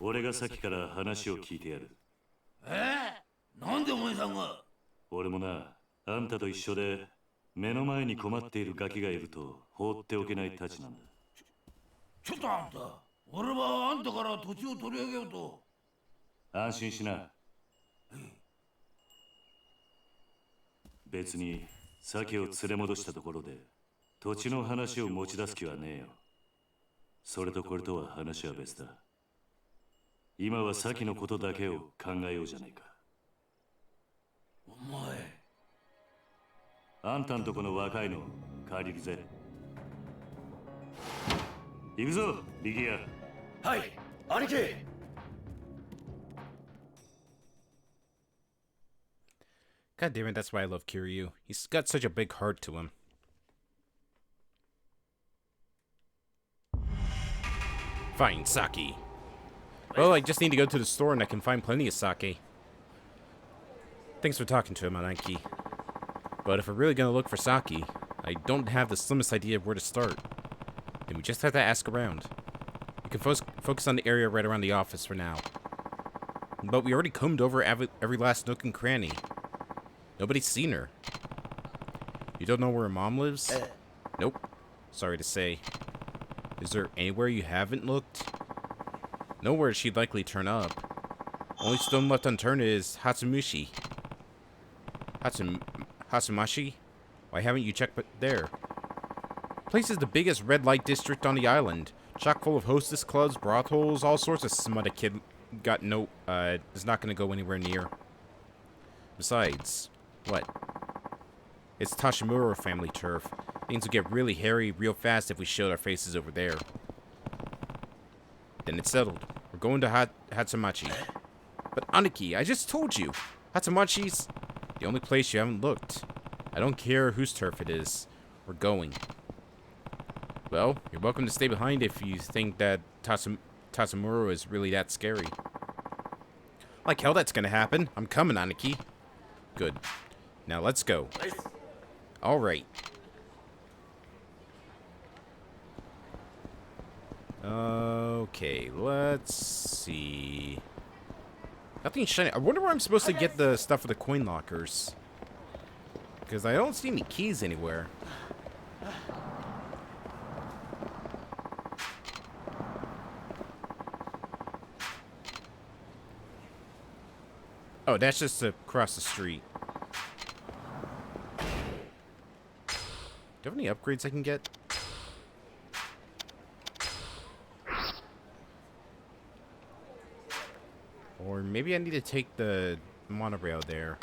俺がさっきから話を聞いてやる。なんでお前さんが？俺もな、あんたと一緒で目の前に困っているガキがいると放っておけないたちなんだ。ちょっとあんた、俺はあんたから土地を取り上げようと。安心しな。別に鮭を連れ戻したところで土地の話を持ち出す気はねえよ。それとこれとは話は別だ。今は鮭のことだけを考えようじゃないか。お前。あんたんとこの若いの借りるぜ。行くぞ、力也。はい、兄貴。God damn it, that's why I love Kiryu. He's got such a big heart to him. Fine, sake. Well, I just need to go to the store and I can find plenty of sake. Thanks for talking to him, Anaki. But if we're really gonna look for sake, I don't have the slimmest idea of where to start. And we just have to ask around. We can focus on the area right around the office for now. But we already combed over every last nook and cranny. Nobody's seen her. You don't know where her mom lives? Nope. Sorry to say. Is there anywhere you haven't looked? Nowhere she'd likely turn up. Only stone left unturned is Hatsumushi. Hatsumashi? Why haven't you checked there? Place is the biggest red light district on the island. Chock full of hostess clubs, brothels, all sorts of smut a kid got is not gonna go anywhere near. Besides, what? It's Tashimura family turf. Things will get really hairy real fast if we showed our faces over there. Then it's settled. We're going to Hatsumachi. But Aniki, I just told you. Hatsumachi's the only place you haven't looked. I don't care whose turf it is. We're going. Well, you're welcome to stay behind if you think that Tatsumura is really that scary. Like hell that's gonna happen. I'm coming, Aniki. Good. Now let's go. Alright. Okay, let's see. Nothing's shiny. I wonder where I'm supposed to get the stuff for the coin lockers. Because I don't see any keys anywhere. Oh, that's just across the street. Do you have any upgrades I can get? Or maybe I need to take the monorail there.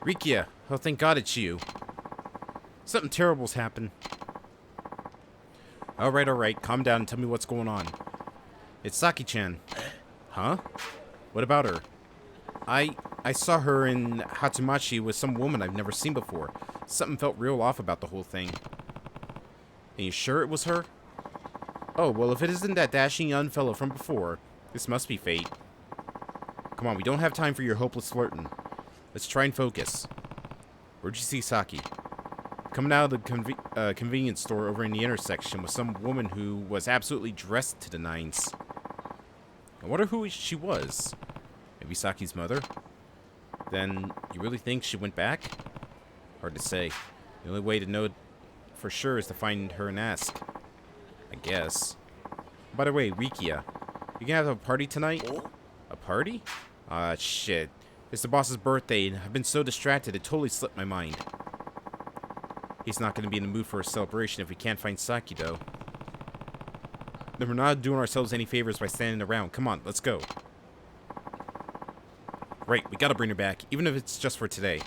Rikia, oh thank God it's you. Something terrible's happened. Alright, calm down and tell me what's going on. It's Saki-chan. Huh? What about her? I saw her in Hatsumachi with some woman I've never seen before. Something felt real off about the whole thing. And you sure it was her? Oh, well if it isn't that dashing young fellow from before, this must be fate. Come on, we don't have time for your hopeless flirting. Let's try and focus. Where'd you see Saki? Coming out of the convenience store over in the intersection with some woman who was absolutely dressed to the nines. I wonder who she was. Maybe Saki's mother? Then, you really think she went back? Hard to say. The only way to know for sure is to find her and ask. I guess. By the way, Rikia, you gonna have a party tonight? A party? Shit. It's the boss's birthday, and I've been so distracted it totally slipped my mind. He's not going to be in the mood for a celebration if we can't find Saki, though. Then we're not doing ourselves any favors by standing around. Come on, let's go. Right, we gotta bring her back, even if it's just for today.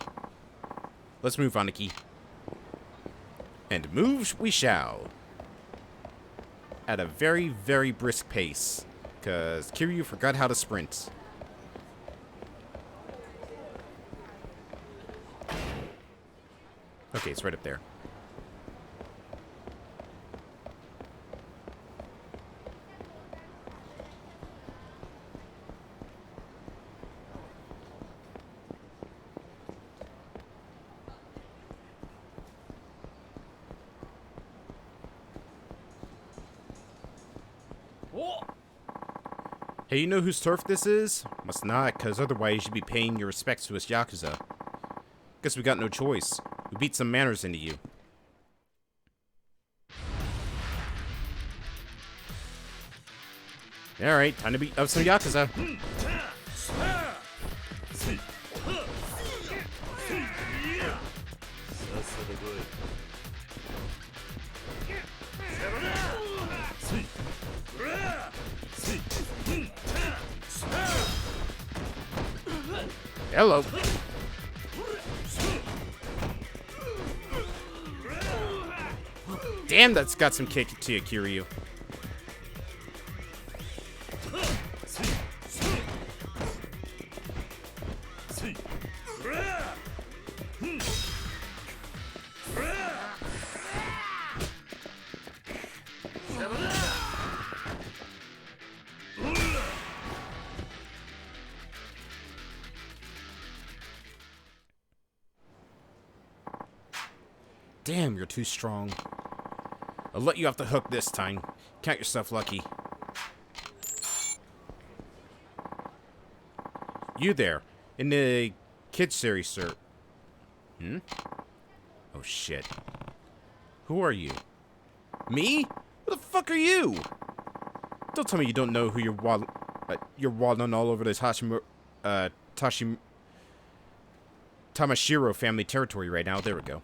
Let's move, Aniki. And move we shall. At a very, very brisk pace. Because Kiryu forgot how to sprint. Okay, it's right up there. Hey, you know whose turf this is? Must not, because otherwise you'd be paying your respects to us Yakuza. Guess we got no choice. We beat some manners into you. Alright, time to beat up some Yakuza. Hello. Damn, that's got some kick to you, Kiryu. Damn, you're too strong. I'll let you off the hook this time. Count yourself lucky. You there, in the kids series, sir. Hmm? Oh, shit. Who are you? Me? Who the fuck are you? Don't tell me you don't know who you're waddling all over this Tamashiro family territory right now. There we go.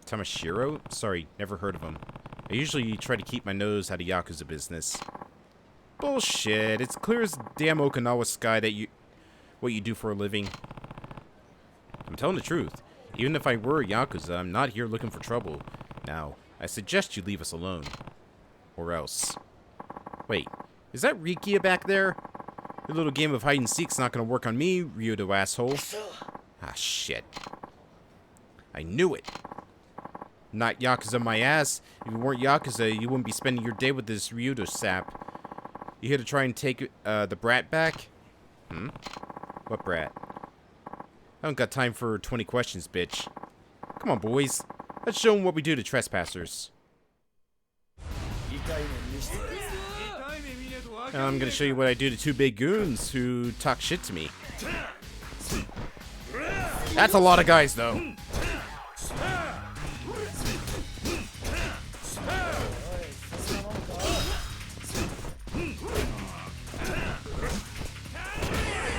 Tamashiro? Sorry, never heard of him. I usually try to keep my nose out of Yakuza business. Bullshit. It's clear as damn Okinawa sky that what you do for a living. I'm telling the truth. Even if I were a Yakuza, I'm not here looking for trouble. Now, I suggest you leave us alone. Or else. Wait, is that Rikia back there? Your little game of hide-and-seek's not gonna work on me, Ryudo asshole. Ah, shit. I knew it. Not Yakuza my ass. If you weren't Yakuza, you wouldn't be spending your day with this Ryudo sap. You here to try and take the brat back? Hmm? What brat? I don't got time for 20 questions, bitch. Come on, boys. Let's show them what we do to trespassers. Now I'm gonna show you what I do to two big goons who talk shit to me. That's a lot of guys, though.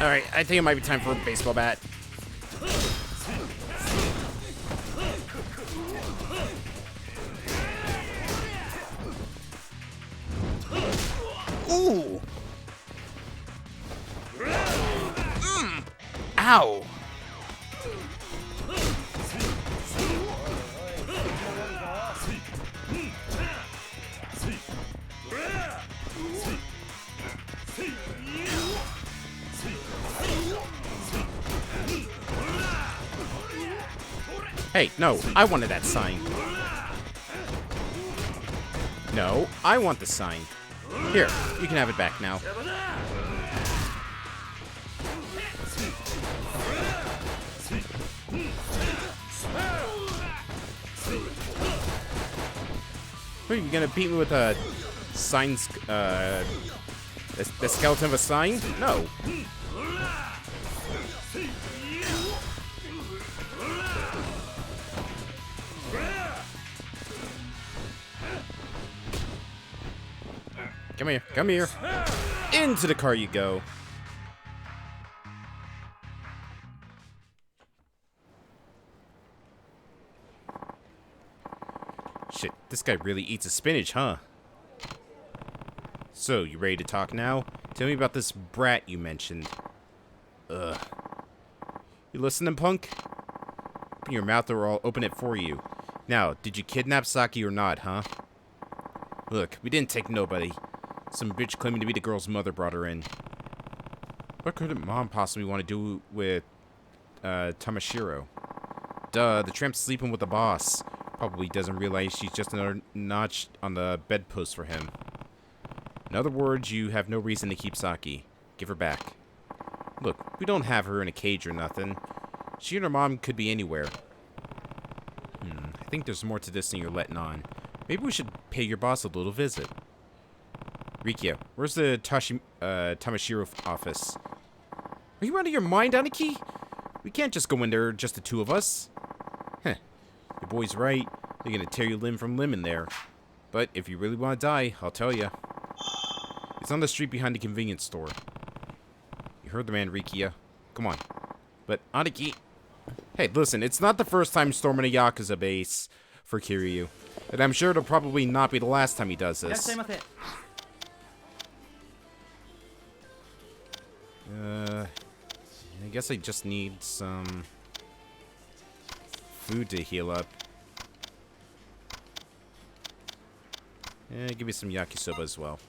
Alright, I think it might be time for a baseball bat. Ooh! Ow! Hey, no, I wanted that sign. No, I want the sign. Here, you can have it back now. What, are you gonna beat me with a sign, the skeleton of a sign? No. Come here, come here. Into the car you go. Shit, this guy really eats his spinach, huh? So, you ready to talk now? Tell me about this brat you mentioned. Ugh. You listening, punk? Open your mouth or I'll open it for you. Now, did you kidnap Saki or not, huh? Look, we didn't take nobody. Some bitch claiming to be the girl's mother brought her in. What could Mom possibly want to do with, Tamashiro? Duh, the tramp's sleeping with the boss. Probably doesn't realize she's just another notch on the bedpost for him. In other words, you have no reason to keep Saki. Give her back. Look, we don't have her in a cage or nothing. She and her mom could be anywhere. I think there's more to this than you're letting on. Maybe we should pay your boss a little visit. Rikia, where's the Tamashiro office? Are you out of your mind, Aniki? We can't just go in there, just the two of us. Heh. Your boy's right. They're gonna tear you limb from limb in there. But if you really want to die, I'll tell you. It's on the street behind the convenience store. You heard the man, Rikia. Come on. But, Aniki... Hey, listen, it's not the first time storming a Yakuza base for Kiryu. And I'm sure it'll probably not be the last time he does this. I guess I just need some food to heal up. Give me some yakisoba as well.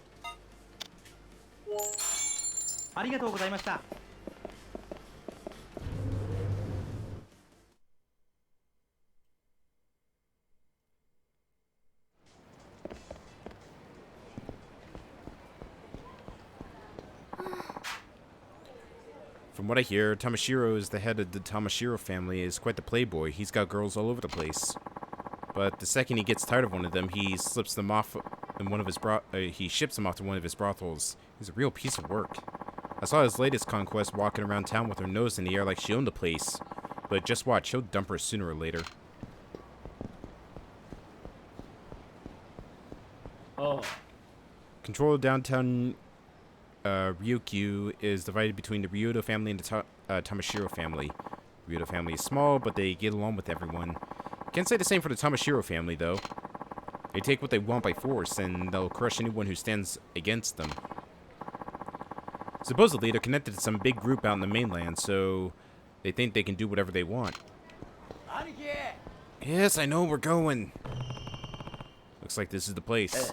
From what I hear, Tamashiro is the head of the Tamashiro family, is quite the playboy. He's got girls all over the place. But the second he gets tired of one of them, he slips them off in one of his he ships them off to one of his brothels. He's a real piece of work. I saw his latest conquest walking around town with her nose in the air like she owned the place. But just watch, he'll dump her sooner or later. Oh. Control of downtown Ryukyu is divided between the Ryudo family and the Tamashiro family. The Ryudo family is small, but they get along with everyone. Can't say the same for the Tamashiro family, though. They take what they want by force, and they'll crush anyone who stands against them. Supposedly, they're connected to some big group out in the mainland, so they think they can do whatever they want. Yes, I know, we're going. Looks like this is the place.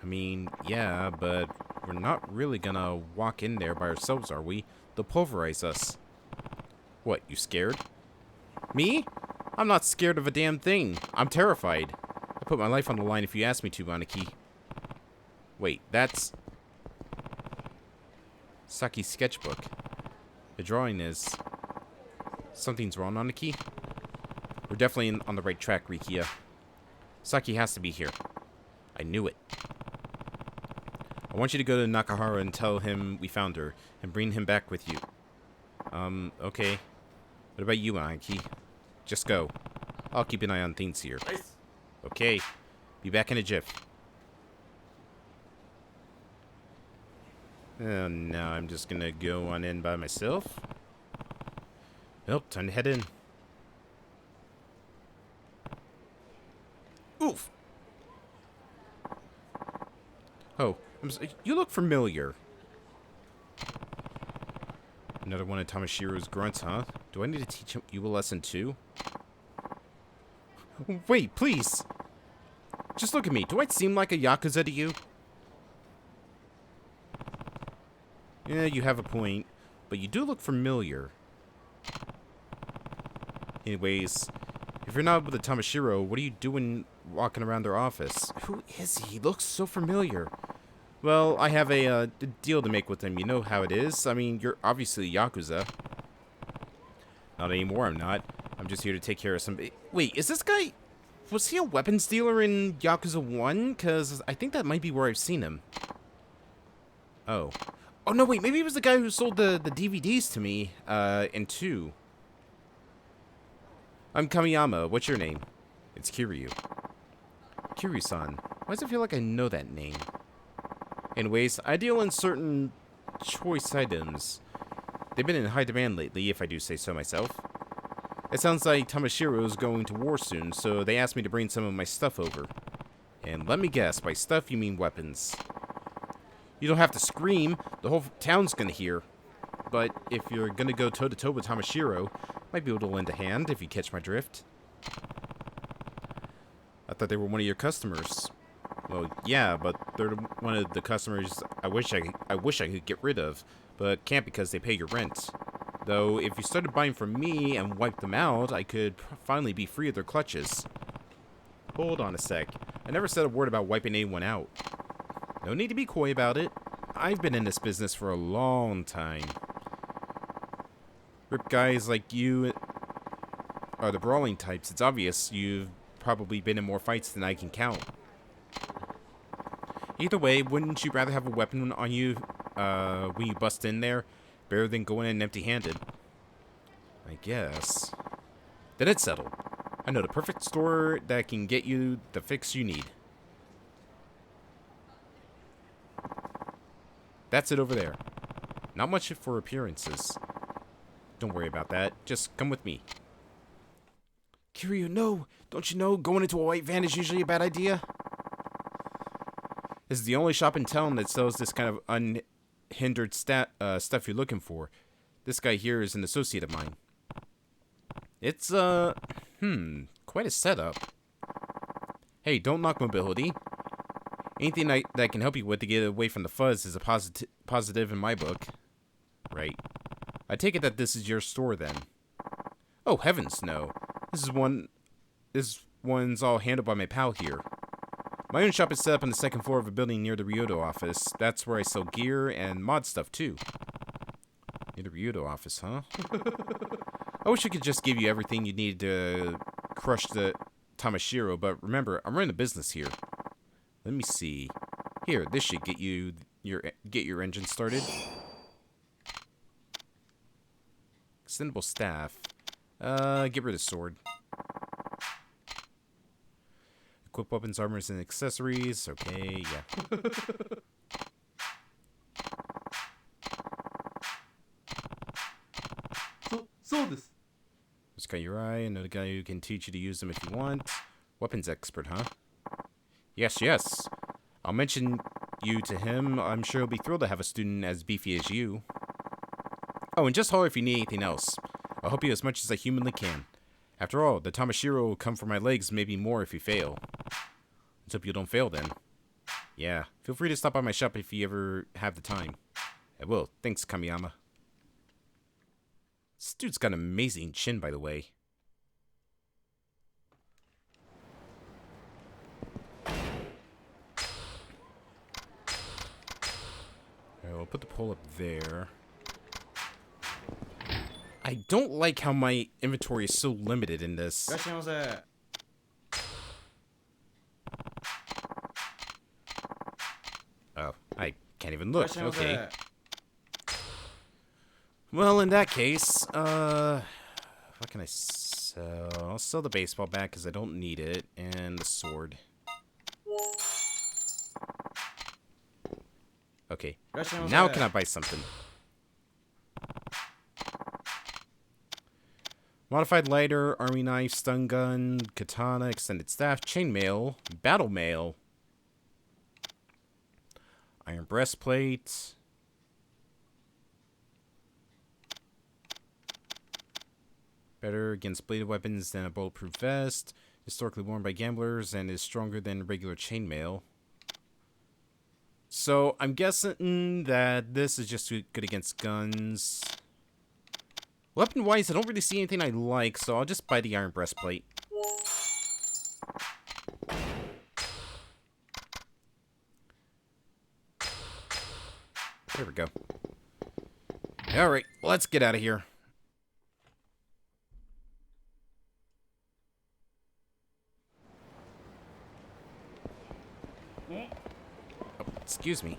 I mean, yeah, but we're not really gonna walk in there by ourselves, are we? They'll pulverize us. What, you scared? Me? I'm not scared of a damn thing. I'm terrified. I put my life on the line if you ask me to, Aniki. Wait, that's Saki's sketchbook. The drawing is... Something's wrong, Aniki? We're definitely on the right track, Rikia. Saki has to be here. I knew it. I want you to go to Nakahara and tell him we found her, and bring him back with you. Okay. What about you, Aniki? Just go. I'll keep an eye on things here. Okay. Be back in a jiff. And now I'm just gonna go on in by myself. Well, time to head in. Oof! Oh, you look familiar. Another one of Tamashiro's grunts, huh? Do I need to teach you a lesson too? Wait, please! Just look at me. Do I seem like a Yakuza to you? Yeah, you have a point. But you do look familiar. Anyways, if you're not with the Tamashiro, what are you doing walking around their office? Who is he? He looks so familiar. Well, I have a deal to make with him. You know how it is. I mean, you're obviously Yakuza. Not anymore, I'm not. I'm just here to take care of some... Wait, is this guy... Was he a weapons dealer in Yakuza 1? Because I think that might be where I've seen him. Oh. Oh, no, wait. Maybe he was the guy who sold the DVDs to me in 2. I'm Kamiyama. What's your name? It's Kiryu. Kiryu-san. Why does it feel like I know that name? Anyways, I deal in certain choice items. They've been in high demand lately, if I do say so myself. It sounds like Tamashiro's going to war soon, so they asked me to bring some of my stuff over. And let me guess, by stuff you mean weapons. You don't have to scream, the whole town's gonna hear. But if you're gonna go toe-to-toe with Tamashiro, might be able to lend a hand, if you catch my drift. I thought they were one of your customers. Well, yeah, but they're one of the customers I wish I could get rid of, but can't because they pay your rent. Though, if you started buying from me and wiped them out, I could finally be free of their clutches. Hold on a sec. I never said a word about wiping anyone out. No need to be coy about it. I've been in this business for a long time. Rip guys like you are the brawling types. It's obvious you've probably been in more fights than I can count. Either way, wouldn't you rather have a weapon on you when you bust in there? Better than going in empty-handed. I guess. Then it's settled. I know the perfect store that can get you the fix you need. That's it over there. Not much for appearances. Don't worry about that. Just come with me. Kiryu, no! Don't you know going into a white van is usually a bad idea? This is the only shop in town that sells this kind of unhindered stuff you're looking for. This guy here is an associate of mine. It's, quite a setup. Hey, don't knock mobility. Anything that can help you with to get away from the fuzz is a positive in my book. Right. I take it that this is your store, then. Oh, heavens, no. This one's all handled by my pal here. My own shop is set up on the second floor of a building near the Ryoto office. That's where I sell gear and mod stuff, too. Near the Ryoto office, huh? I wish I could just give you everything you need to crush Tamashiro, but remember, I'm running a business here. Let me see. Here, this should get your engine started. Extendable staff. Get rid of sword. Equip weapons, armors, and accessories. Okay, yeah. This guy Uri, another guy who can teach you to use them if you want. Weapons expert, huh? Yes, yes. I'll mention you to him. I'm sure he'll be thrilled to have a student as beefy as you. Oh, and just holler if you need anything else. I'll help you as much as I humanly can. After all, the Tamashiro will come for my legs, maybe more if you fail. Let's hope you don't fail then. Yeah, feel free to stop by my shop if you ever have the time. I will. Thanks, Kamiyama. This dude's got an amazing chin, by the way. Alright, we'll put the pole up there. I don't like how my inventory is so limited in this. Oh, I can't even look. Okay. Well, in that case, what can I sell? I'll sell the baseball bat because I don't need it, and the sword. Okay, now can I buy something? Modified lighter, army knife, stun gun, katana, extended staff, chainmail, battle mail, iron breastplate. Better against bladed weapons than a bulletproof vest. Historically worn by gamblers and is stronger than regular chainmail. So I'm guessing that this is just good against guns. Weapon-wise, I don't really see anything I like, so I'll just buy the iron breastplate. There we go. Alright, let's get out of here. Oh, excuse me.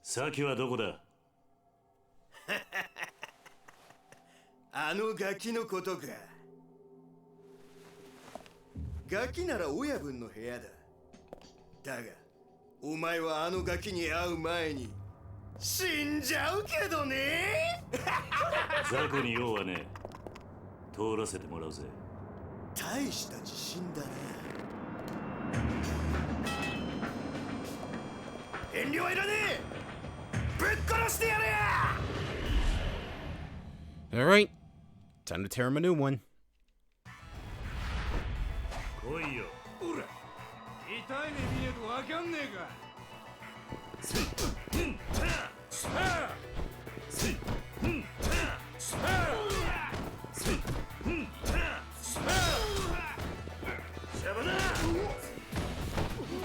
Saki はどこだ？あのガキのことか。ガキなら親分の部屋だ。だが、お前はあのガキに会う前に死んじゃうけどね。雑魚に用はねえ。通らせてもらうぜ。大した自信だな。遠慮はいらねえ。ぶっ殺してやれや。Alright, time to tear him a new one. 来いよ。ほら痛い目見ねえとわかんねえか。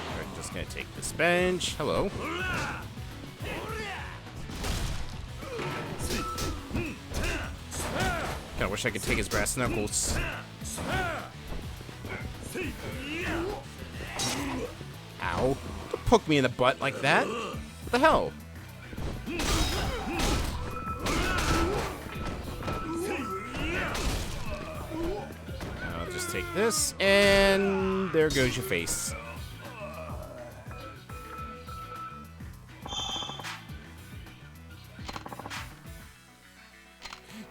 Alright, just gonna take this bench. Hello. Kinda wish I could take his brass knuckles. Ow. Don't poke me in the butt like that. What the hell? I'll just take this, and there goes your face.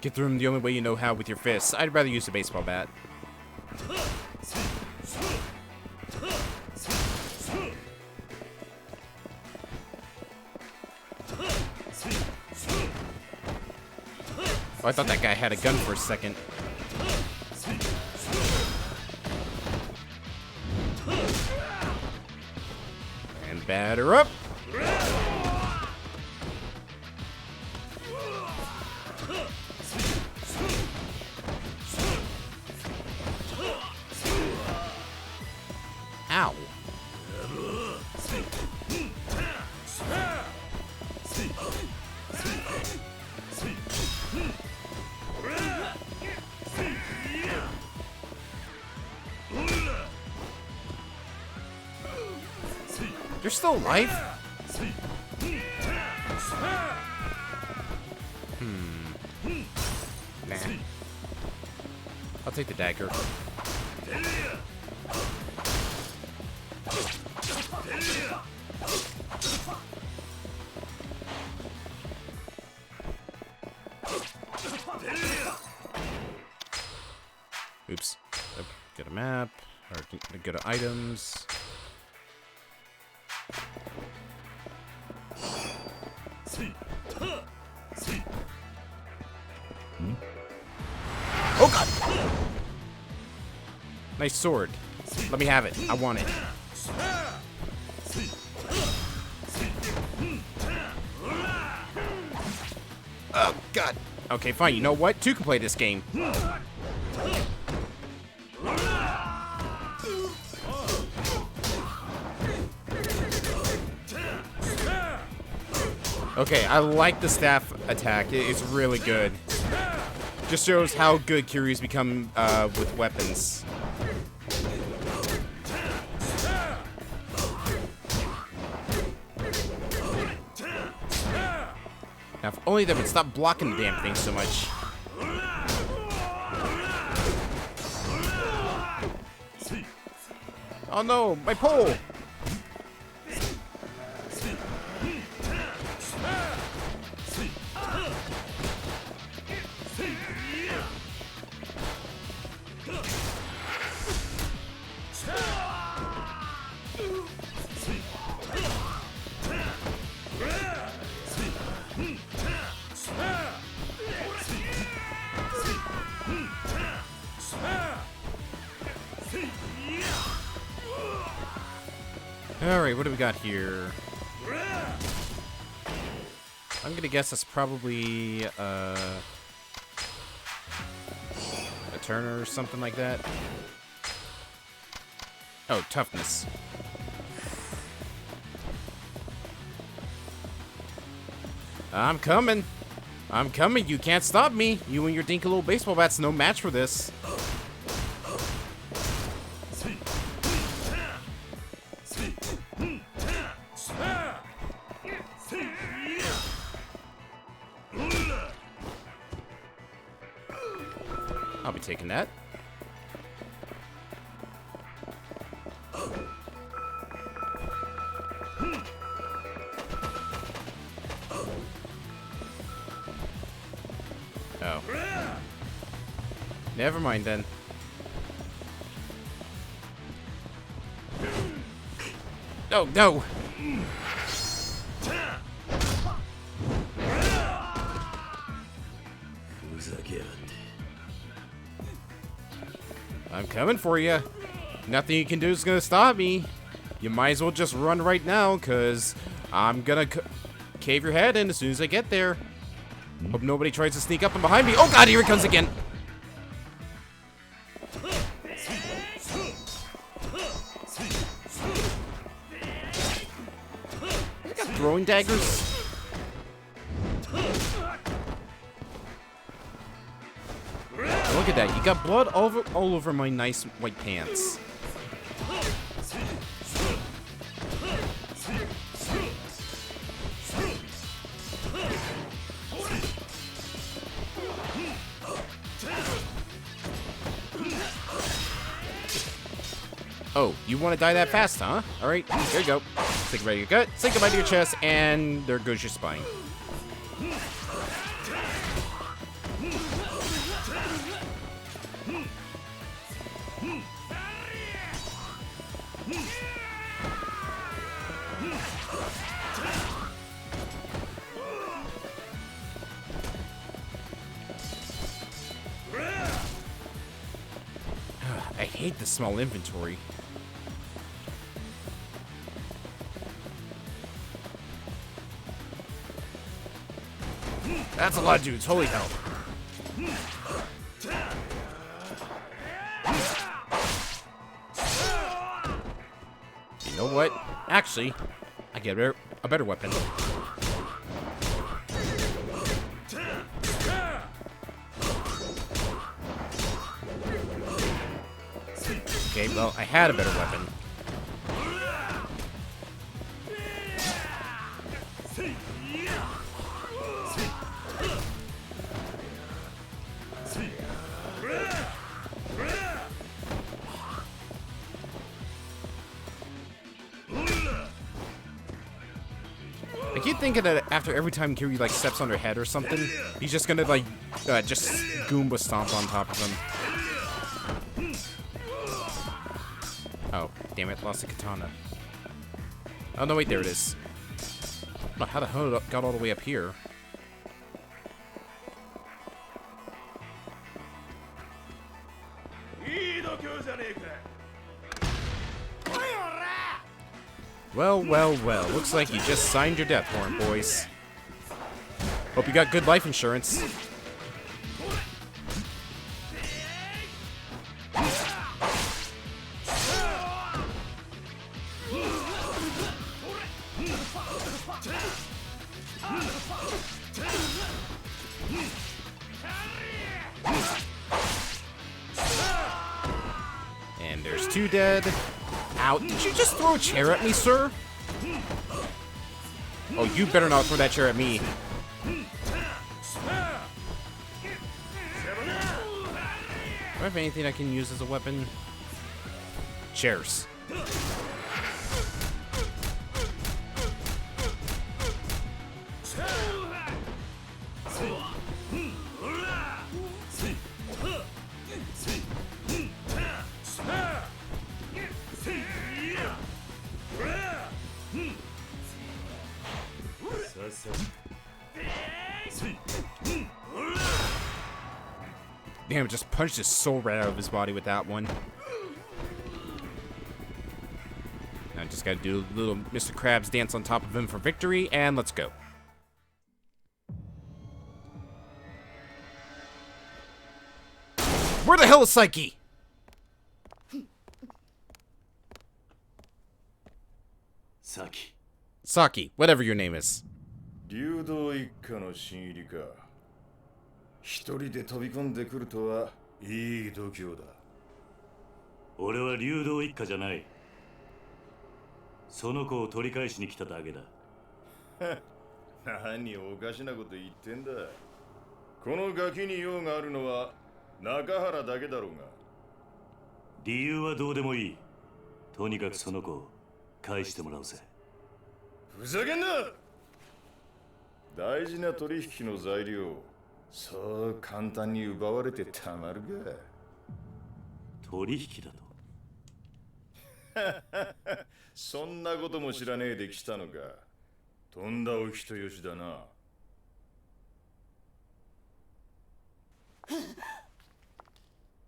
Get through him the only way you know how with your fists. I'd rather use a baseball bat. Oh, I thought that guy had a gun for a second. And batter up. Ow. You're still alive? Nah. I'll take the dagger. Oops. Get a map. Or go to items. Oh god! Nice sword. Let me have it. I want it. Oh god. Okay, fine. You know what? Two can play this game. Okay, I like the staff attack. It's really good. Just shows how good Kiryu's become with weapons. Now, if only they would stop blocking the damn thing so much. Oh no, my pole! Alright, what do we got here? I'm gonna guess that's probably a Turner or something like that. Oh, toughness. I'm coming. I'm coming. You can't stop me. You and your dinky little baseball bat's no match for this. I'll be taking that. Oh. Never mind then. Oh, no! I'm coming for you. Nothing you can do is gonna stop me. You might as well just run right now, cause I'm gonna cave your head in as soon as I get there. Hope nobody tries to sneak up and behind me. Oh god, here it comes again. I got throwing daggers. Look at that. You got blood all over my nice white pants. Oh, you want to die that fast, huh? Alright, here you go. Say goodbye to your gut, say goodbye to your chest, and there goes your spine. I hate the small inventory. That's a lot of dudes, holy hell. know what? Actually, I get a better weapon. Okay, well, I had a better weapon. I keep thinking that after every time Kiryu like steps on her head or something, he's just gonna like just Goomba stomp on top of him. Oh, damn it, lost the katana. Oh no, wait, there it is. Oh, how the hell it got all the way up here? Well, well, well. Looks like you just signed your death warrant, boys. Hope you got good life insurance. And there's two dead. Ow, did you just throw a chair at me, sir? Oh, you better not throw that chair at me. Do I have anything I can use as a weapon? Chairs. Damn, just punched his soul right out of his body with that one. Now I just gotta do a little Mr. Krabs dance on top of him for victory, and let's go. Where the hell is Psyche? Saki, whatever your name is. 流動一家の新入りか。一人で飛び込んでくるとはいい度胸だ。俺は流動一家じゃない。その子を取り返しに来ただけだ。何おかしなこと言ってんだ。このガキに用があるのは中原だけだろうが。理由はどうでもいい。とにかくその子を返してもらうぜ。ふざけんな！大事な取引の材料、そう簡単に奪われてたまるか。取引だと。そんなことも知らねえで来たのか。とんだお人よしだな。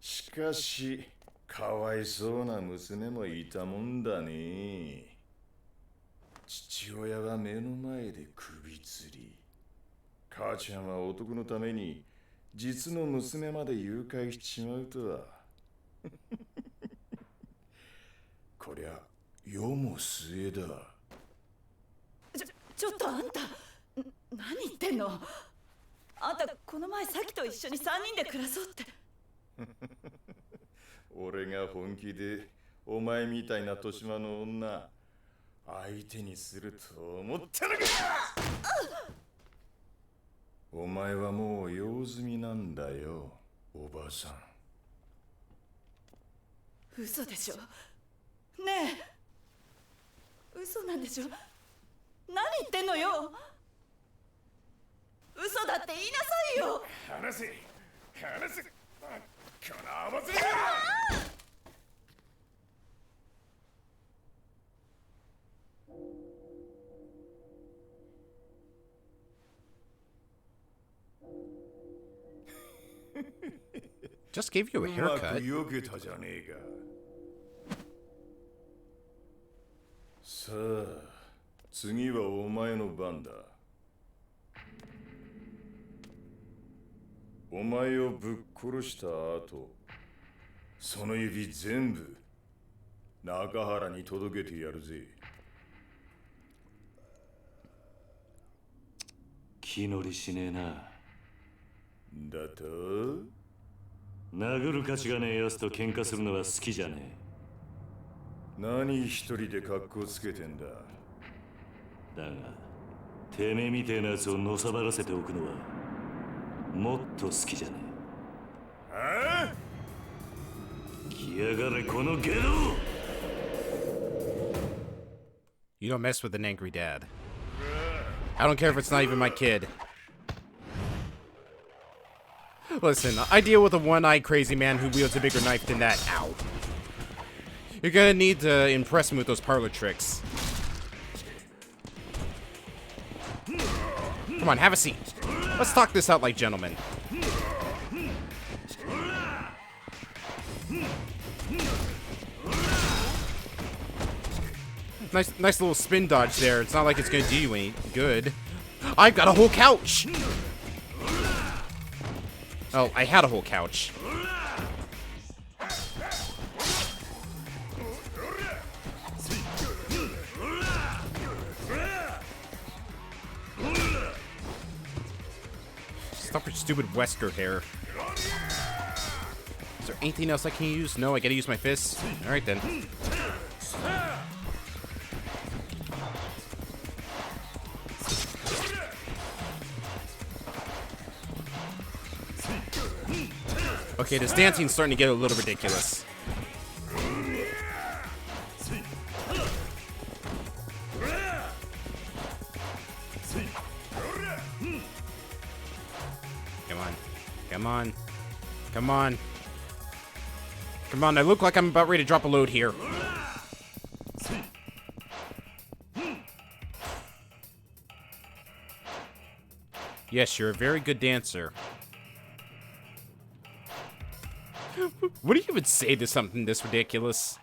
しかし、かわいそうな娘もいたもんだね。父親は目の前で首吊り、母ちゃんは男のために実の娘まで誘拐しちまうとは。こりゃ世も末だ。ちょっとあんた、何言ってんの？あんたこの前サキと一緒に3人で暮らそうって。俺が本気でお前みたいな年間の女相手にすると思ったのか。お前はもう用済みなんだよ、おばさん。嘘でしょ。ねえ、嘘なんでしょ。何言ってんのよ。嘘だって言いなさいよ。話せ、話せ。この甘せ。Just gave you a haircut. よけたじゃねえか。さあ、次はお前の番だ。お前をぶっ殺した後、その指全部中原に届けてやるぜ。気乗りしねえな。だと殴る価値がねえやつと喧嘩するのは好きじゃね何一人で格好つけてんだ。え。だが、てめえみてえなやつをのさばらせておくのはもっと好きじゃねえ。来やがれこのゲド。 You don't mess with an angry dad. I don't care if it's not even my kid. Listen, I deal with a one-eyed crazy man who wields a bigger knife than that. Ow. You're gonna need to impress me with those parlor tricks. Come on, have a seat. Let's talk this out like gentlemen. Nice little spin dodge there. It's not like it's gonna do you any good. I've got a whole couch! Oh, I had a whole couch. Stop your stupid Wesker hair. Is there anything else I can use? No, I gotta use my fists? Alright then. Okay, this dancing's starting to get a little ridiculous. Come on. Come on. Come on. Come on, I look like I'm about ready to drop a load here. Yes, you're a very good dancer. What do you even say to something this ridiculous?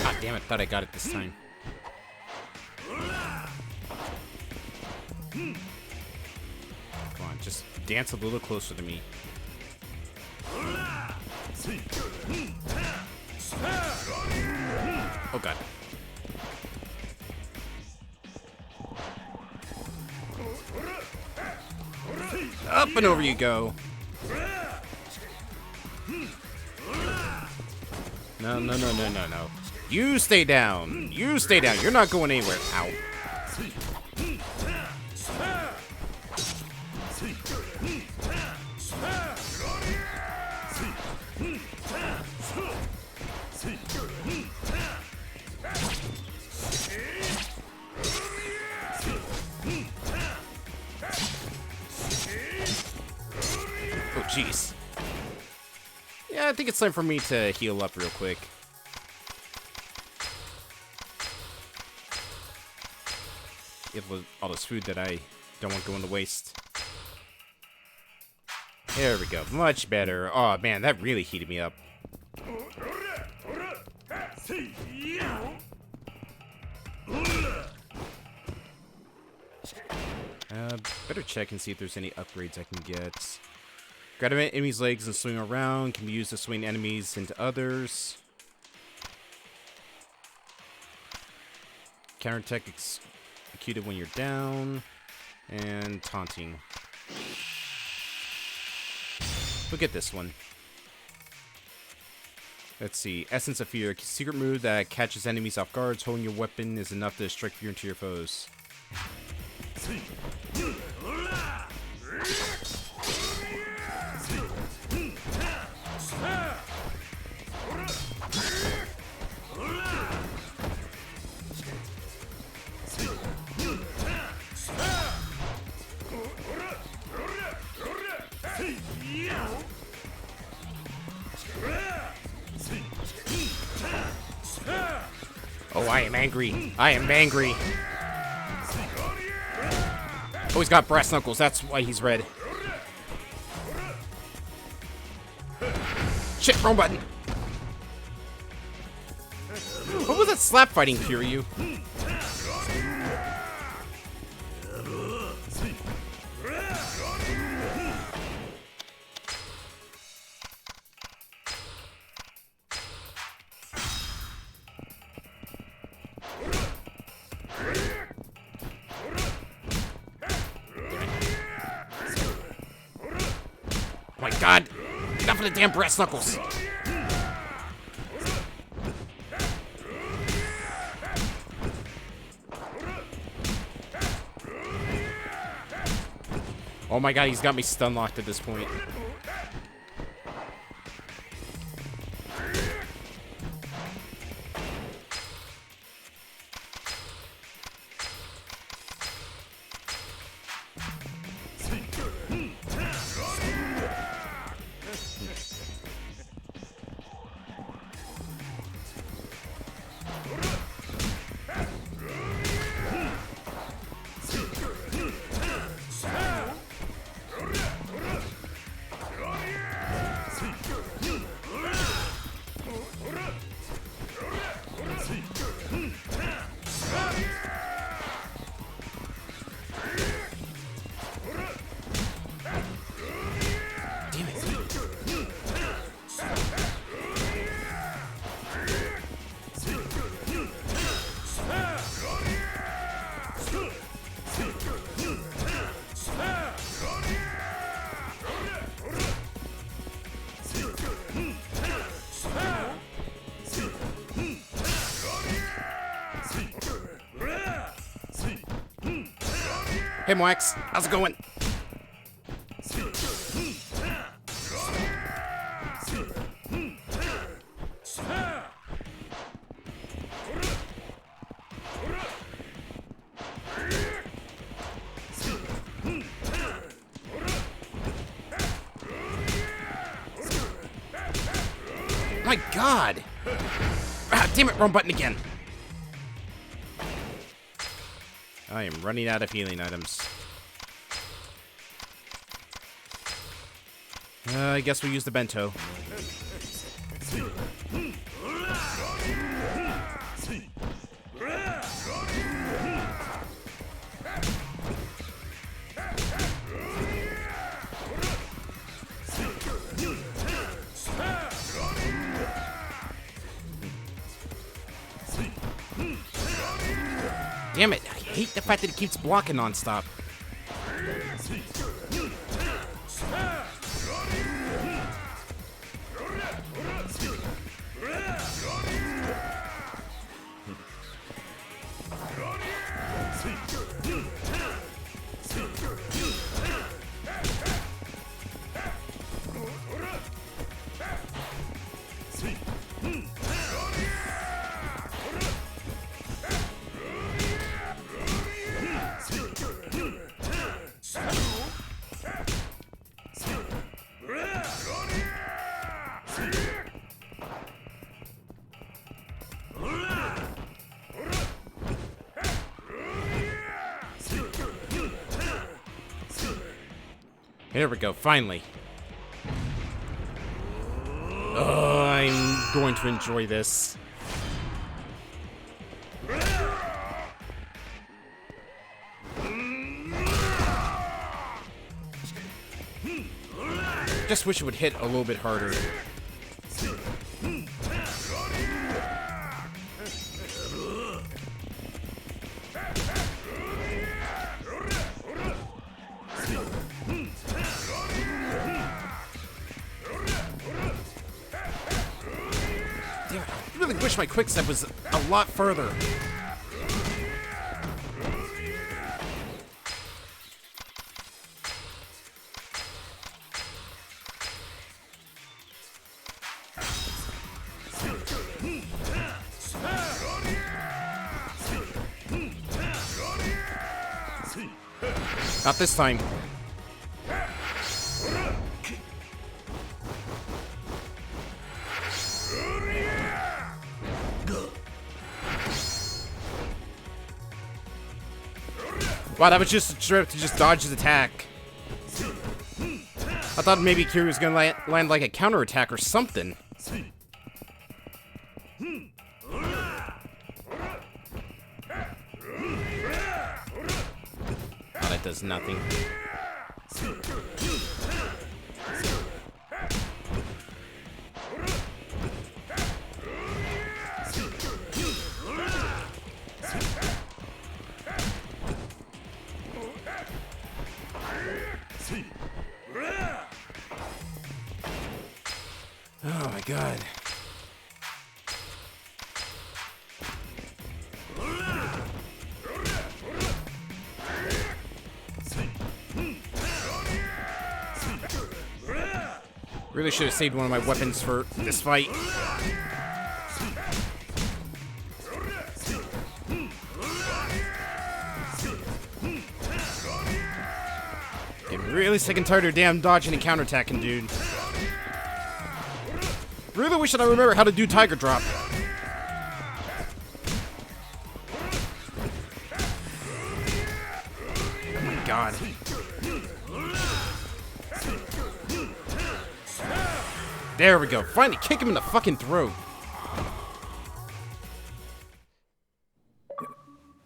God damn it, thought I got it this time. Come on, just dance a little closer to me. Oh god. Up and over you go. No, no, no, no, no, no. You stay down. You stay down. You're not going anywhere. Ow. Oh, jeez. Yeah, I think it's time for me to heal up real quick. Get all this food that I don't want going to waste. There we go. Much better. Oh, man, that really heated me up. Better check and see if there's any upgrades I can get. Grab an enemy's legs and swing around. Can be used to swing enemies into others. Counterattack executed when you're down. And taunting. Look at this one. Let's see. Essence of Fear. Secret move that catches enemies off guard. Holding your weapon is enough to strike fear into your foes. Oh, I am angry. I am angry. Oh, he's got brass knuckles. That's why he's red. Shit, wrong button. What was not slap fighting Kiryu. Oh my god! Enough of the damn brass knuckles! Oh my god, he's got me stun locked at this point. Hey, Moax, how's it going? My god! Ah, damn it, wrong button again. I am running out of healing items. I guess we'll use the bento. Damn it, I hate the fact that it keeps blocking nonstop. Here we go, finally. Oh, I'm going to enjoy this. Just wish it would hit a little bit harder. I really wish my quickstep was a lot further. Not this time. Wow, that was just a trip to just dodge his attack. I thought maybe Kiryu was gonna land like a counterattack or something. does nothing. Oh my god. Really should have saved one of my weapons for this fight. Getting really sick and tired of damn dodging and counterattacking, dude. Really wish that I remember how to do Tiger Drop. Oh my god. There we go. Finally kick him in the fucking throat.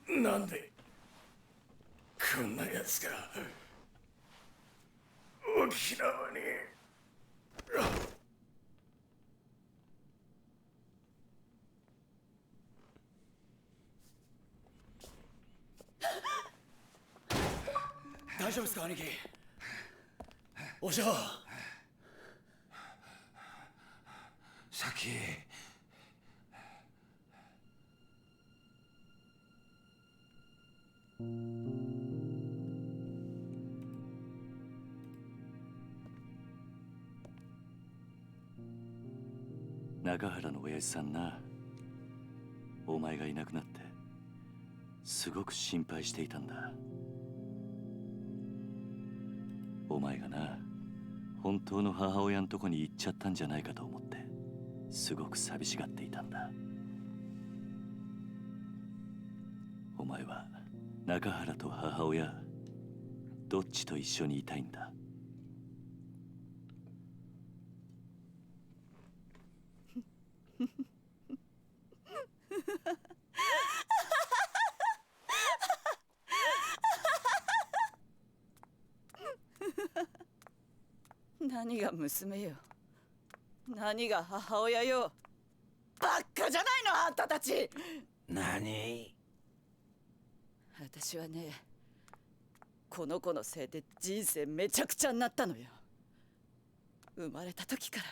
なんでこんなやつが沖縄に。大丈夫ですか兄貴。お嬢。さき。中原の親父さんな、お前がいなくなってすごく心配していたんだ。お前がな、本当の母親のとこに行っちゃったんじゃないかと思ってすごく寂しがっていたんだ。お前は中原と母親どっちと一緒にいたいんだ。何が娘よ、何が母親よ。バッカじゃないのあんたたち。何？私はね、この子のせいで人生めちゃくちゃになったのよ。生まれた時から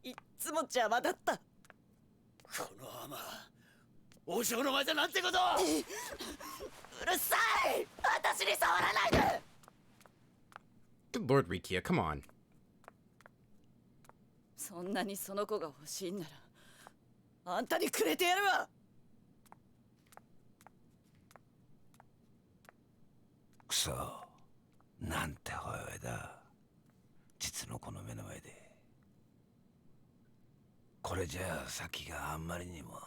いっつも邪魔だった。この甘王将の前でなんてこと。うるさい、私に触らないで。 Good Lord, Rikia, come on. そんなにその子が欲しいんならあんたにくれてやるわ。くそ、なんて母親だ。実の子の目の前で。これじゃあ先があんまりにも。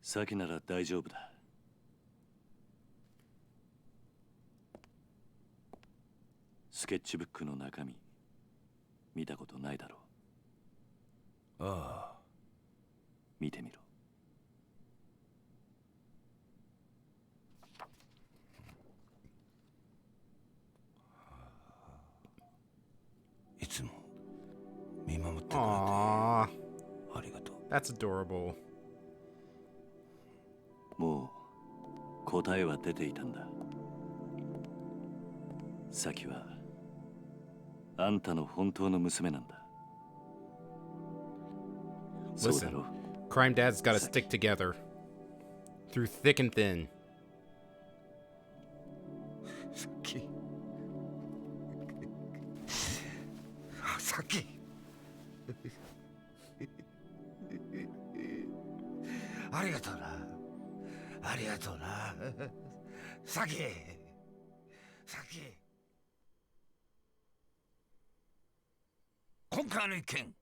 先なら大丈夫だ。スケッチブックの中身見たことないだろう。ああ、見てみろ。いつも見守ってくれて Aww, ありがとう。 that's adorable. もう答えは出ていたんだ。サキはあんたの本当の娘なんだ。そうだ Listen, ろ。 crime dads gotta stick together through thick and thin. さっきさっきありがとうな、ありがとうな、さきさき。今回の一件、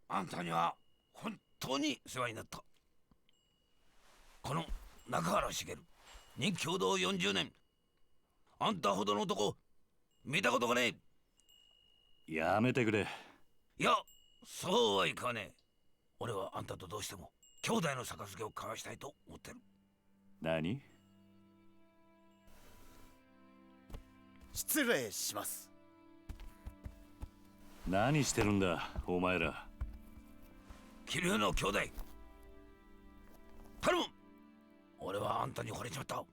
あんたには本当に世話になった。この中原茂、任共同40年、あんたほどの男見たことがねえ。やめてくれ。いや、そうはいかねえ。俺はあんたとどうしても兄弟の杯を交わしたいと思ってる。何？失礼します。何してるんだお前ら。桐生の兄弟、頼む。俺はあんたに惚れちまった。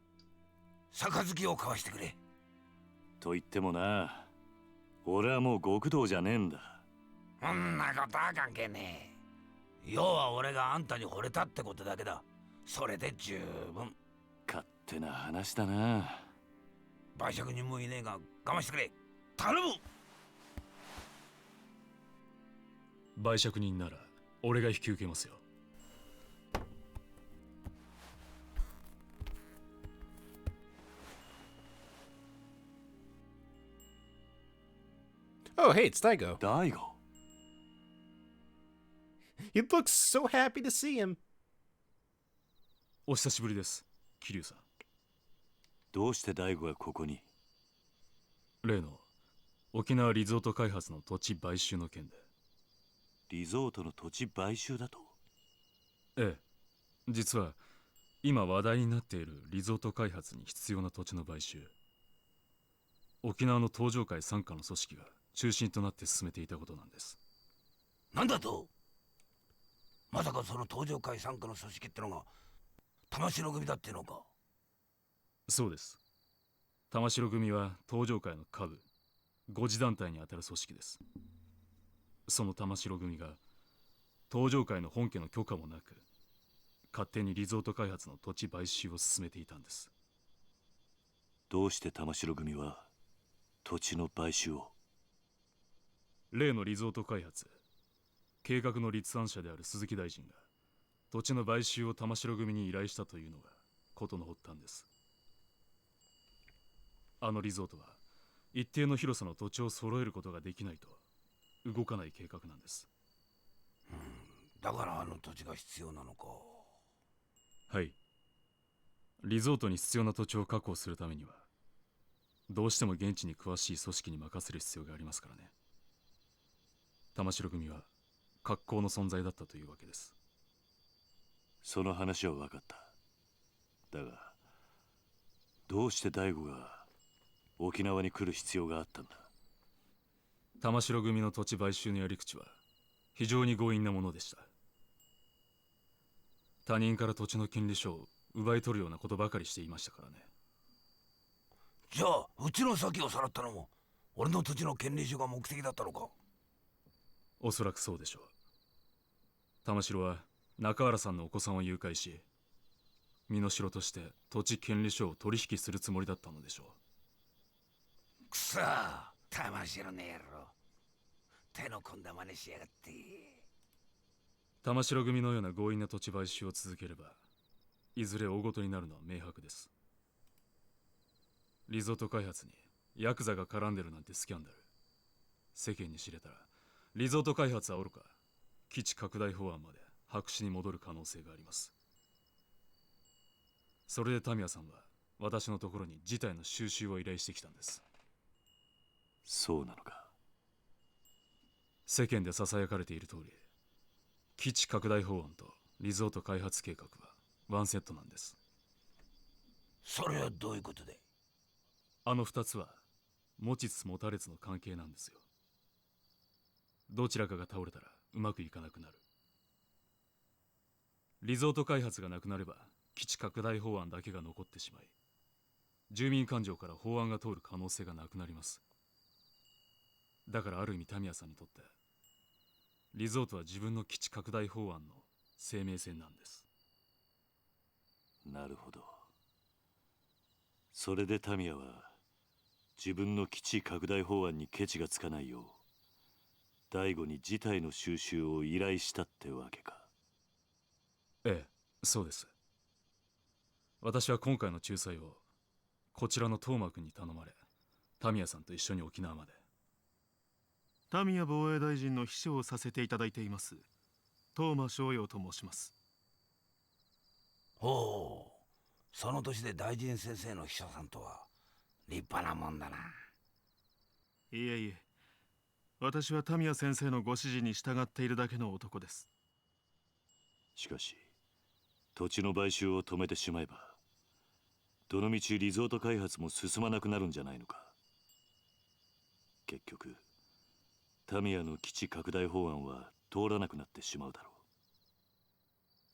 杯を交わしてくれ。と言ってもな、俺はもう極道じゃねえんだ。そんなことは関係ねえ。要は俺があんたに惚れたってことだけだ。それで十分。勝手な話だな。売借人もいねえが我慢してくれ。頼む。売借人なら俺が引き受けますよ。Oh, hey, it's Daigo. 大悟。He looks so happy to see him. お久しぶりです、桐生さん。どうして大悟がここに？例の沖縄リゾート開発の土地買収の件で。リゾートの土地買収だと？ええ、実は今話題になっているリゾート開発に必要な土地の買収、沖縄の東上会傘下の組織が中心となって進めていたことなんです。なんだと？まさかその東上会傘下の組織ってのが玉城組だってのか？そうです。玉城組は東上会の下部5次団体にあたる組織です。その玉城組が東上会の本家の許可もなく勝手にリゾート開発の土地買収を進めていたんです。どうして玉城組は土地の買収を？例のリゾート開発計画の立案者である鈴木大臣が土地の買収を玉城組に依頼したというのが事の発端です。あのリゾートは一定の広さの土地を揃えることができないと動かない計画なんです。だからあの土地が必要なのか。はい。リゾートに必要な土地を確保するためにはどうしても現地に詳しい組織に任せる必要がありますからね。玉城組は格好の存在だったというわけです。その話は分かった。だがどうして大悟が沖縄に来る必要があったんだ？玉城組の土地買収のやり口は非常に強引なものでした。他人から土地の権利書を奪い取るようなことばかりしていましたからね。じゃあうちの先をさらったのも俺の土地の権利書が目的だったのか？おそらくそうでしょう。玉城は中原さんのお子さんを誘拐し身代として土地権利書を取引するつもりだったのでしょう。くそ、玉城の野郎、手の込んだ真似しやがって。玉城組のような強引な土地買収を続ければいずれ大ごとになるのは明白です。リゾート開発にヤクザが絡んでるなんてスキャンダル世間に知れたらリゾート開発はおろか基地拡大法案まで白紙に戻る可能性があります。それでタミヤさんは私のところに事態の収拾を依頼してきたんです。そうなのか。世間でささやかれている通り基地拡大法案とリゾート開発計画はワンセットなんです。それはどういうことで？あの2つは持ちつ持たれつの関係なんですよ。どちらかが倒れたらうまくいかなくなる。リゾート開発がなくなれば基地拡大法案だけが残ってしまい住民感情から法案が通る可能性がなくなります。だからある意味タミヤさんにとってリゾートは自分の基地拡大法案の生命線なんです。なるほど。それでタミヤは自分の基地拡大法案にケチがつかないよう大悟に事態の収拾を依頼したってわけか。ええ、そうです。私は今回の仲裁をこちらの東間君に頼まれタミヤさんと一緒に沖縄まで。タミヤ防衛大臣の秘書をさせていただいています東間翔陽と申します。おお、その年で大臣先生の秘書さんとは立派なもんだな。いえいえ、私はタミヤ先生のご指示に従っているだけの男です。しかし土地の買収を止めてしまえばどのみちリゾート開発も進まなくなるんじゃないのか。結局タミヤの基地拡大法案は通らなくなってしまうだろう。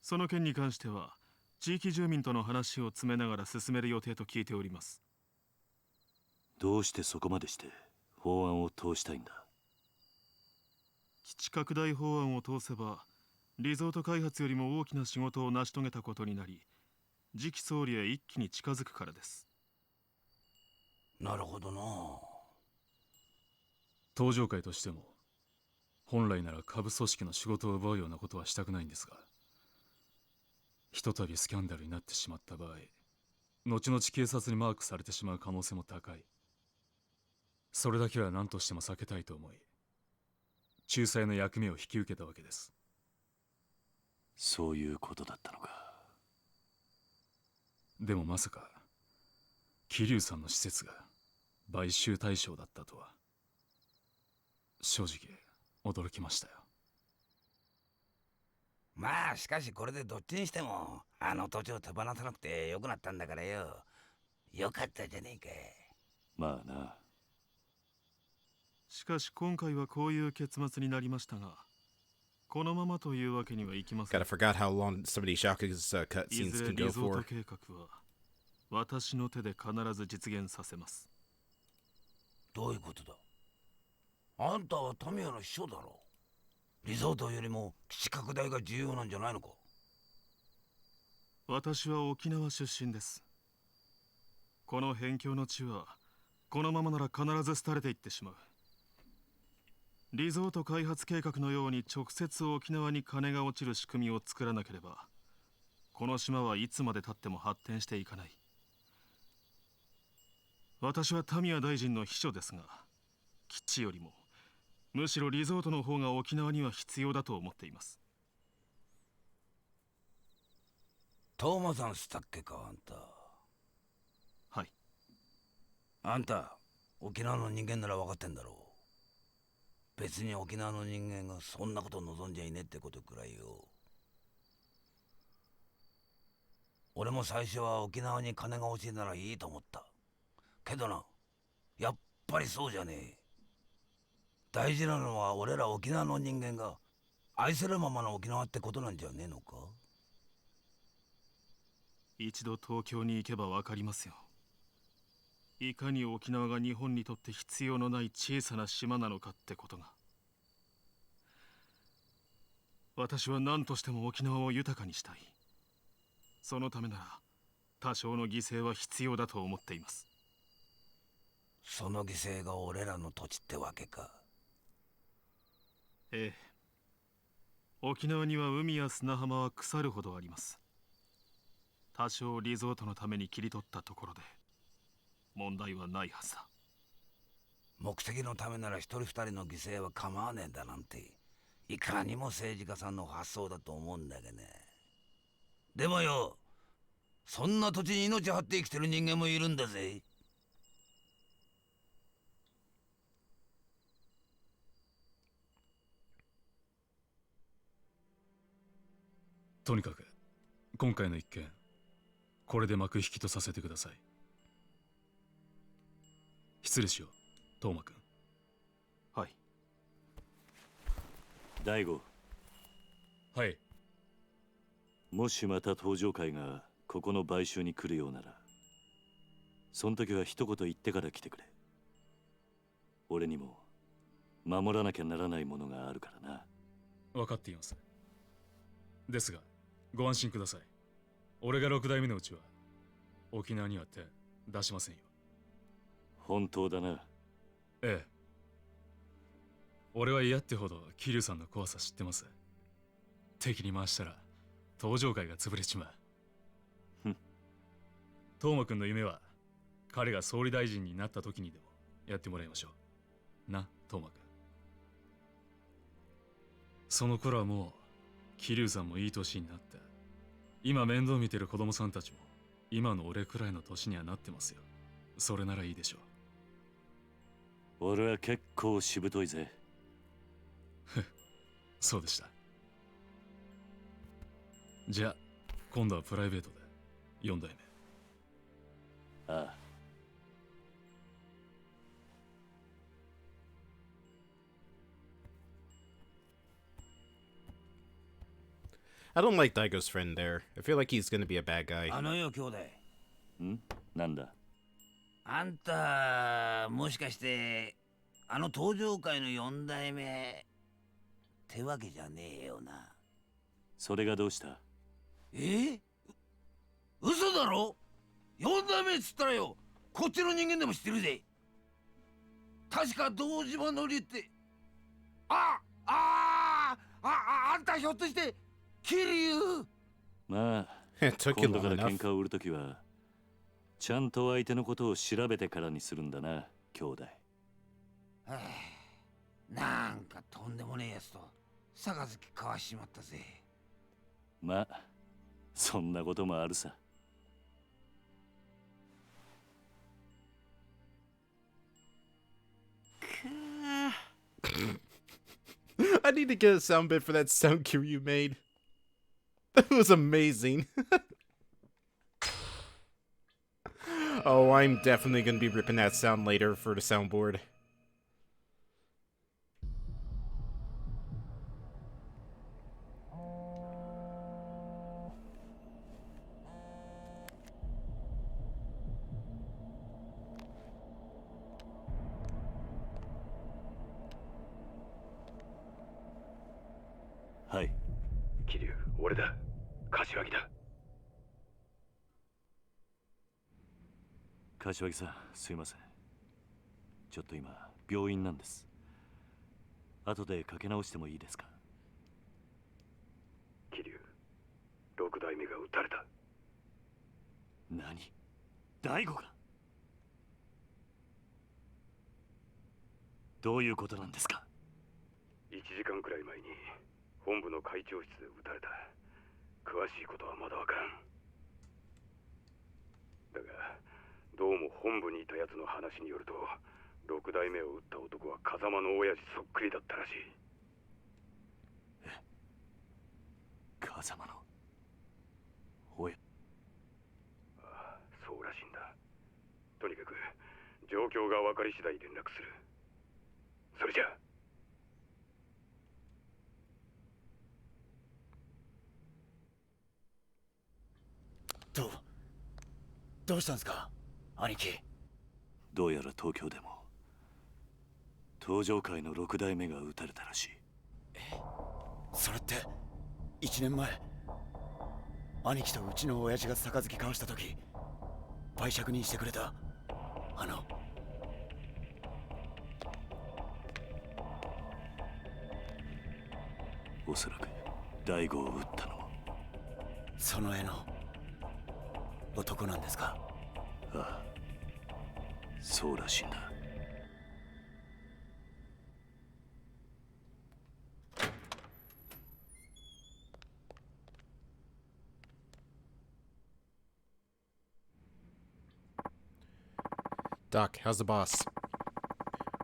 その件に関しては地域住民との話を詰めながら進める予定と聞いております。どうしてそこまでして法案を通したいんだ。基地拡大法案を通せばリゾート開発よりも大きな仕事を成し遂げたことになり、次期総理へ一気に近づくからです。なるほどな。登場会としても本来なら下部組織の仕事を奪うようなことはしたくないんですが、ひとたびスキャンダルになってしまった場合、後々警察にマークされてしまう可能性も高い。それだけは何としても避けたいと思い、仲裁の役目を引き受けたわけです。そういうことだったのか。でもまさか桐生さんの施設が買収対象だったとは、正直驚きましたよ。まあしかしこれでどっちにしてもあの土地を手放さなくてよくなったんだからよ。よかったじゃねえか。まあな。しかし今回はこういう結末になりましたが、このままというわけにはいきません。 Gotta forgot how long some of these Yakuza い cutscenes ずれ can リ go ゾー for. ト計画は私の手で必ず実現させます。どういうことだ。あんたはタミヤの秘書だろ。リゾートよりも基地拡大が重要なんじゃないのか。私は沖縄出身です。この辺境の地はこのままなら必ず廃れていってしまう。リゾート開発計画のように直接沖縄に金が落ちる仕組みを作らなければ、この島はいつまでたっても発展していかない。私はタミヤ大臣の秘書ですが、基地よりもむしろリゾートの方が沖縄には必要だと思っています。トーマさんしたっけか、あんた。はい。あんた沖縄の人間なら分かってんだろう。別に沖縄の人間がそんなこと望んじゃいねえってことくらいよ。俺も最初は沖縄に金が欲しいならいいと思った。けどな、やっぱりそうじゃねえ。大事なのは俺ら沖縄の人間が愛せるままの沖縄ってことなんじゃねえのか。一度東京に行けば分かりますよ。いかに沖縄が日本にとって必要のない小さな島なのかってことが。私は何としても沖縄を豊かにしたい。そのためなら多少の犠牲は必要だと思っています。その犠牲が俺らの土地ってわけか。ええ。沖縄には海や砂浜は腐るほどあります。多少リゾートのために切り取ったところで問題はないはずだ。目的のためなら一人二人の犠牲は構わねえんだなんて、いかにも政治家さんの発想だと思うんだけどね。でもよ、そんな土地に命張って生きてる人間もいるんだぜ。とにかく今回の一件、これで幕引きとさせてください。失礼しよう、トーマくん。はい。大悟。はい。もしまた登場会がここの買収に来るようなら、その時は一言言ってから来てくれ。俺にも守らなきゃならないものがあるからな。分かっています。ですがご安心ください。俺が6代目のうちは沖縄には手出しませんよ。本当だな。ええ。俺は嫌ってほど桐生さんの怖さ知ってます。敵に回したら登場会が潰れちまう。トーマくんの夢は彼が総理大臣になった時にでもやってもらいましょうな、トーマくん。その頃はもう桐生さんもいい年になって、今面倒見てる子供さんたちも今の俺くらいの年にはなってますよ。それならいいでしょう。俺は結構しぶといぜ。そうでした。じゃあ今度はプライベートで4代目。ああ。I don't like Daigo's friend there. I feel like he's gonna be a bad guy. あのよ兄弟。んなんだあんたもしかしてあの登場界の4代目ってわけじゃねえよな。それがどうした？嘘だろ？ 4 代目っつったらよ、こっちの人間でも知ってるぜ。確か堂島のりって。あんたひょっとして桐生？まあ今度から喧嘩を売るときはちゃんと相手のことを調べてからにするんだな、兄弟。なんかとんでもねえやつと杯交わしちまったぜ。まあそんなこともあるさ。I need to get a sound bit for that sound cue you made. That was amazing. Oh, I'm definitely gonna be ripping that sound later for the soundboard. Hi. 桐生、俺だ。柏木だ。柏木さん、すいません。ちょっと今病院なんです。後でかけ直してもいいですか？桐生、6代目が撃たれた。何？大悟が？どういうことなんですか？1時間くらい前に本部の会長室で撃たれた。詳しいことはまだわからん。だがどうも本部にいた奴の話によると、6代目を撃った男は風間の親父そっくりだったらしい。風間の親？ああ、そうらしいんだ。とにかく状況が分かり次第連絡する。それじゃあ。どうしたんですか、兄貴？どうやら東京でも登場界の6代目が撃たれたらしい。それって1年前、兄貴とうちの親父が杯交わした時売借人してくれたおそらく大悟を撃ったのもその絵の男なんですか？ああ、そうらしいんだ。Doc, how's the boss?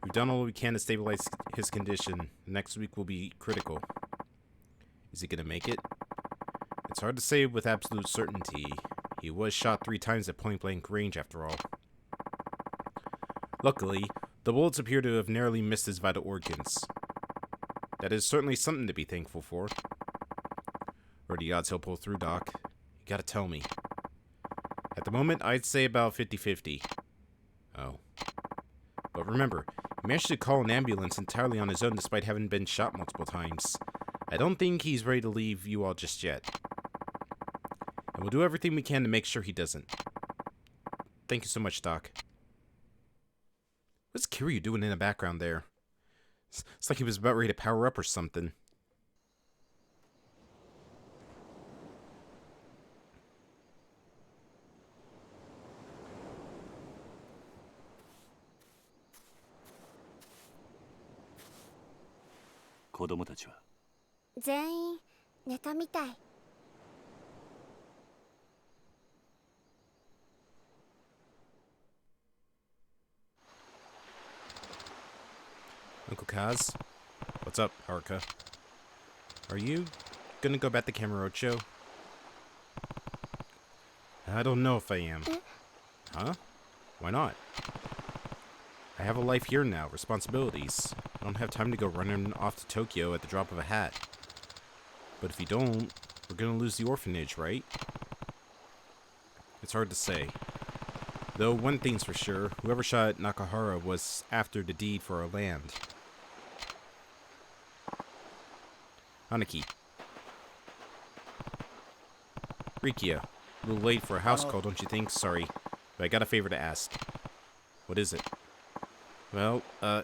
We've done all we can to stabilize his condition. Next week will be critical. Is he gonna make it? It's hard to say with absolute certainty. He was shot 3 times at point-blank range after all. Luckily, the bullets appear to have narrowly missed his vital organs. That is certainly something to be thankful for. Or the odds he'll pull through, Doc? You gotta tell me. At the moment, I'd say about 50-50. Oh. But remember, he managed to call an ambulance entirely on his own despite having been shot multiple times. I don't think he's ready to leave you all just yet. And we'll do everything we can to make sure he doesn't. Thank you so much, Doc. What's Kiryu doing in the background there? It's like he was about ready to power up or something. Kodomoたちは全員寝たみたい。Uncle Kaz? What's up, Haruka? Are you gonna go back to Kamurocho? I don't know if I am. Huh? Why not? I have a life here now, responsibilities. I don't have time to go running off to Tokyo at the drop of a hat. But if you don't we're gonna lose the orphanage, right? It's hard to say. Though one thing's for sure, whoever shot Nakahara was after the deed for our land. Hanaki. Rikia. A little late for a house call, don't you think? Sorry. But I got a favor to ask. What is it? Well, I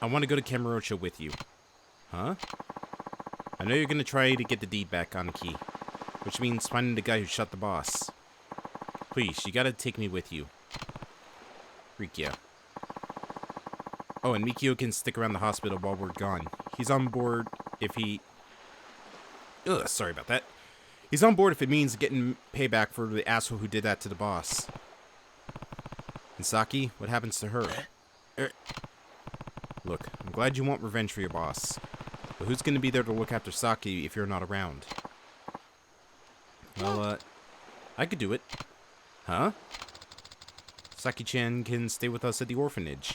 want to go to Kamurocho with you. Huh? I know you're gonna try to get the deed back, Aniki. Which means finding the guy who shot the boss. Please, you gotta take me with you. Rikia. Oh, and Mikio can stick around the hospital while we're gone. He's on board if he... Ugh, sorry about that. He's on board if it means getting payback for the asshole who did that to the boss. And Saki, what happens to her? Look, I'm glad you want revenge for your boss. But who's gonna be there to look after Saki if you're not around? Well, I could do it. Huh? Saki-chan can stay with us at the orphanage.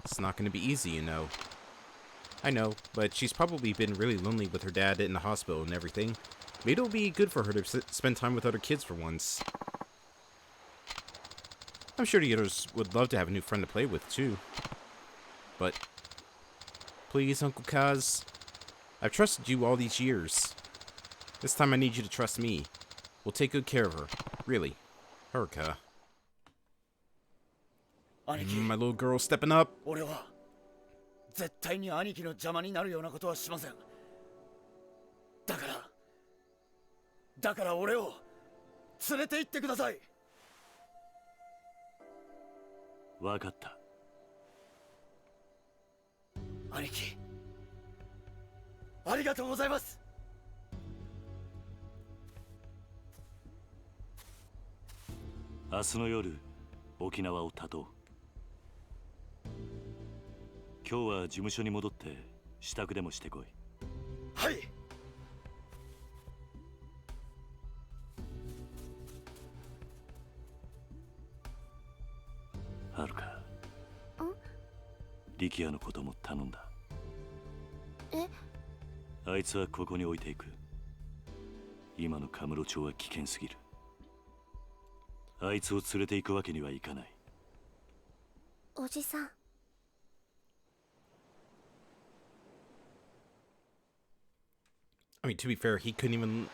It's not gonna be easy, you know. I know, but she's probably been really lonely with her dad in the hospital and everything. Maybe it'll be good for her to spend time with other kids for once. I'm sure the others would love to have a new friend to play with, too. But, please, Uncle Kaz, I've trusted you all these years. This time I need you to trust me. We'll take good care of her. Really. Haruka. My little girl stepping up. 俺は絶対に兄貴の邪魔になるようなことはしません。だから俺を連れて行ってください。わかった。兄貴、ありがとうございます。明日の夜、沖縄を立とう。今日は事務所に戻って支度でもしてこい。はい。はるか。力也のことも頼んだ。あいつはここに置いていく。今のカムロ町は危険すぎる。あいつを連れて行くわけにはいかない。おじさん。I mean, to be fair, he couldn't even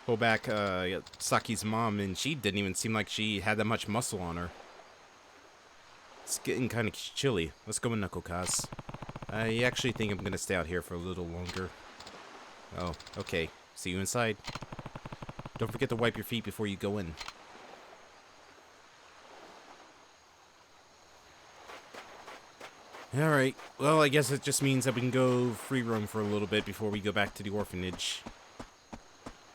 hold back Saki's mom, and she didn't even seem like she had that much muscle on her. It's getting kind of chilly. Let's go in Knuckle Kaz. I actually think I'm gonna stay out here for a little longer. Oh, okay. See you inside. Don't forget to wipe your feet before you go in. Alright, well, I guess it just means that we can go free roam for a little bit before we go back to the orphanage.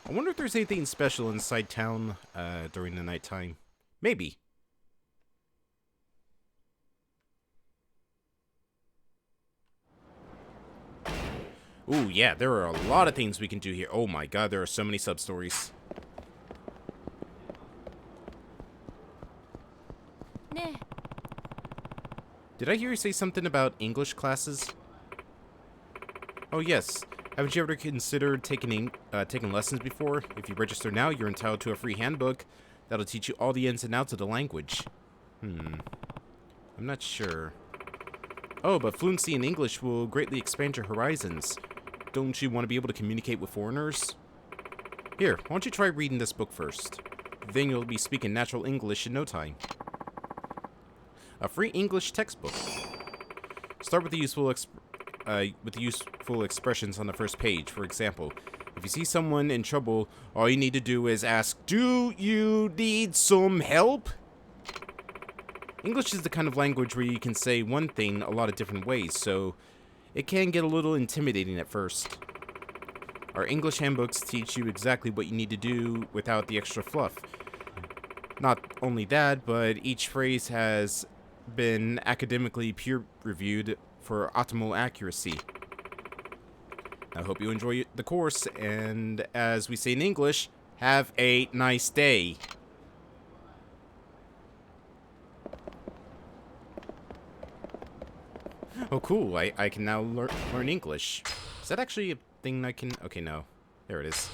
I wonder if there's anything special inside town during the nighttime. Maybe. Ooh, yeah, there are a lot of things we can do here. Oh my god, there are so many sub-stories. Did I hear you say something about English classes? Oh yes. Haven't you ever considered taking lessons before? If you register now, you're entitled to a free handbook that'll teach you all the ins and outs of the language. I'm not sure. Oh, but fluency in English will greatly expand your horizons. Don't you want to be able to communicate with foreigners? Here, why don't you try reading this book first? Then you'll be speaking natural English in no time. A free English textbook. Start with the useful expressions on the first page. For example, if you see someone in trouble, all you need to do is ask, "Do you need some help?" English is the kind of language where you can say one thing a lot of different ways, so it can get a little intimidating at first. Our English handbooks teach you exactly what you need to do without the extra fluff. Not only that, but each phrase has been academically peer-reviewed for optimal accuracy. I hope you enjoy the course, and as we say in English, have a nice day. Oh, cool. I can now learn English. Is that actually something I can... Okay, no. There it is.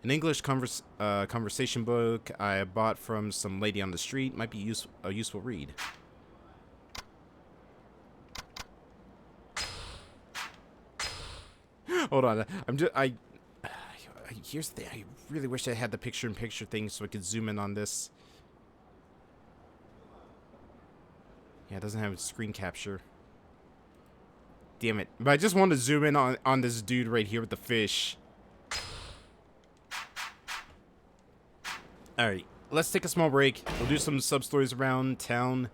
An English conversation book I bought from some lady on the street. Might be a useful read. Hold on. Here's the thing. I really wish I had the picture-in-picture thing so I could zoom in on this. Yeah, it doesn't have screen capture. Damn it. But I just want to zoom in on this dude right here with the fish. Alright, let's take a small break. We'll do some sub-stories around town.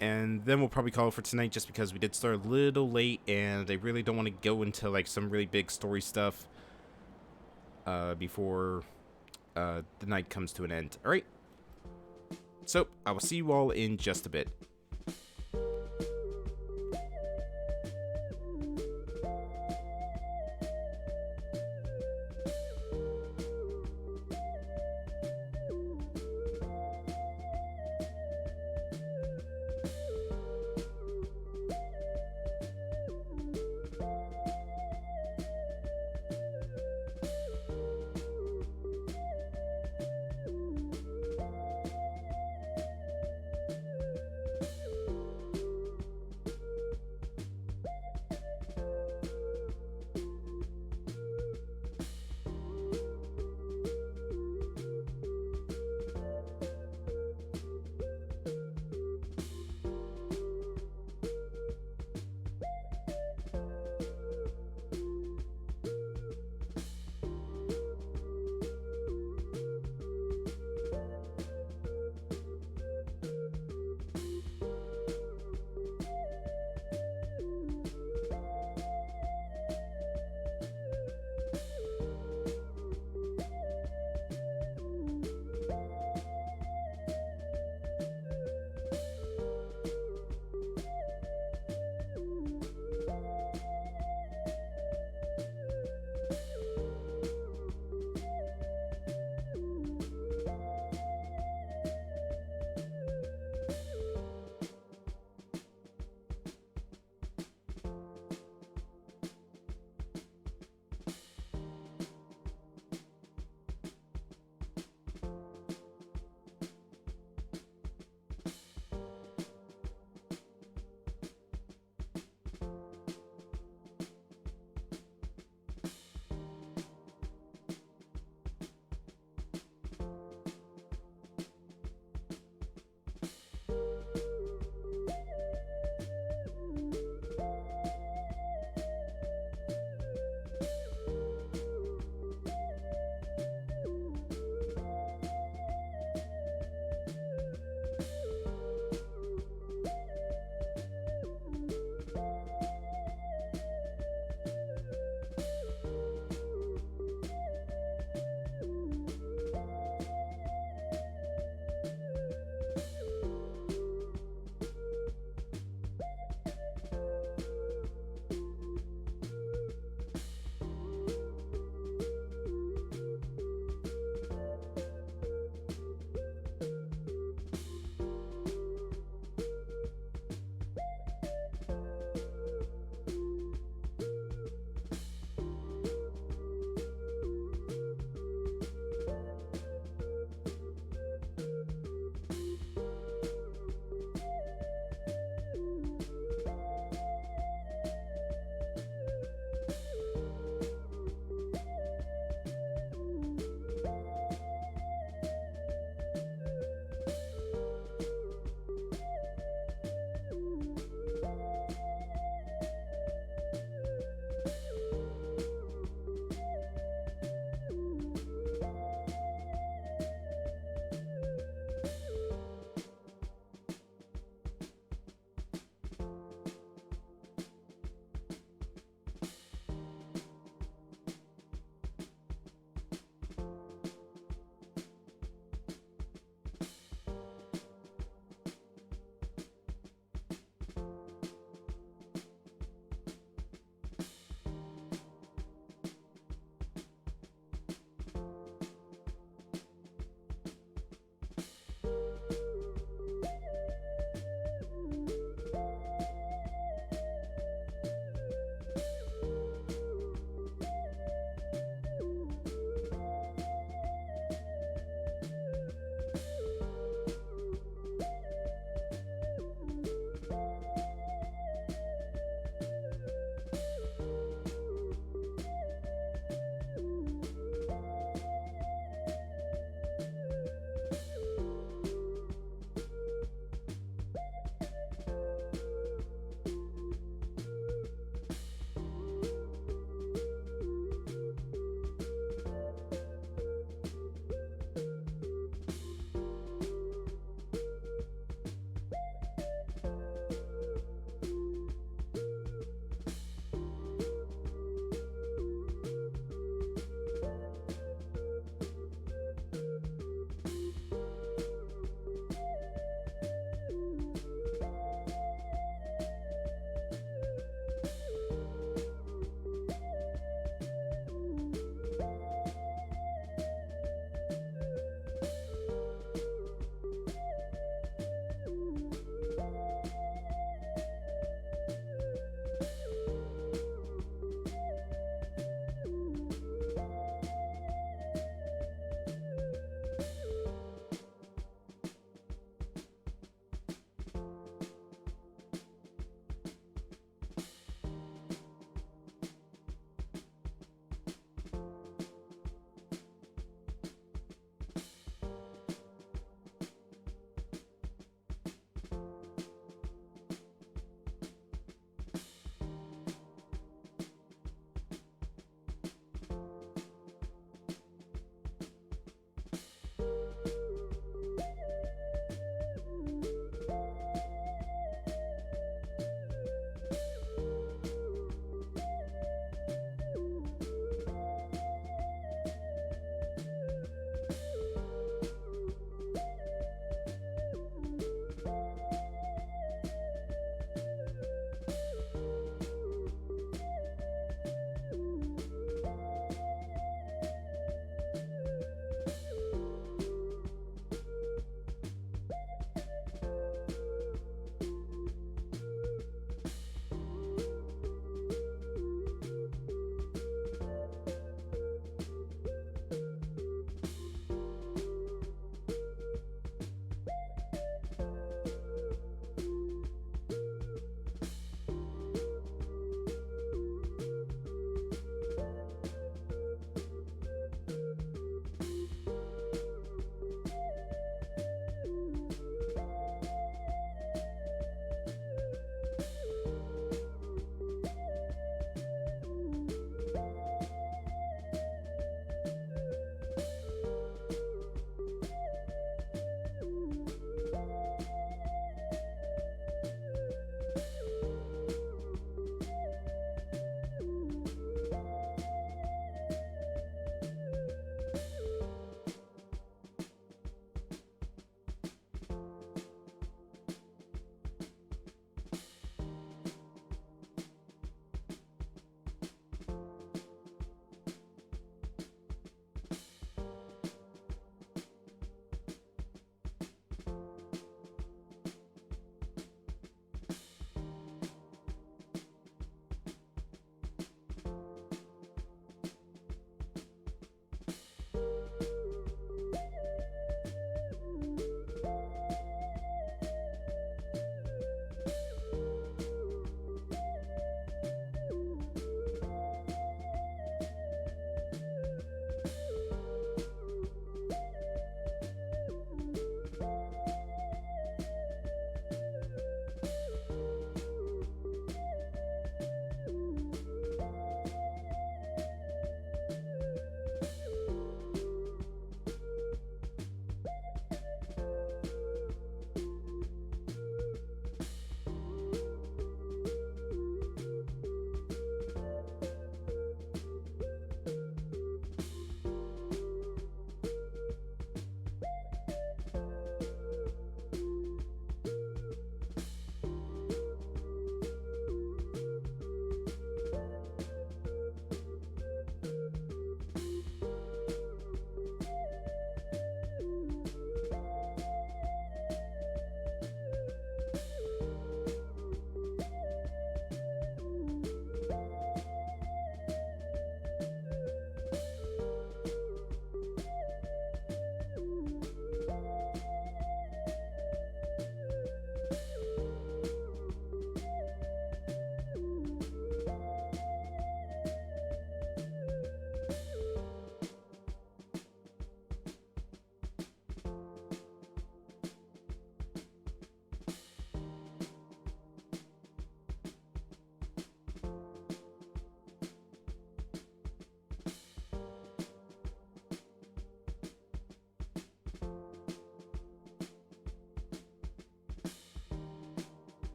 And then we'll probably call it for tonight just because we did start a little late. And I really don't want to go into like some really big story stuff before the night comes to an end. Alright. So, I will see you all in just a bit.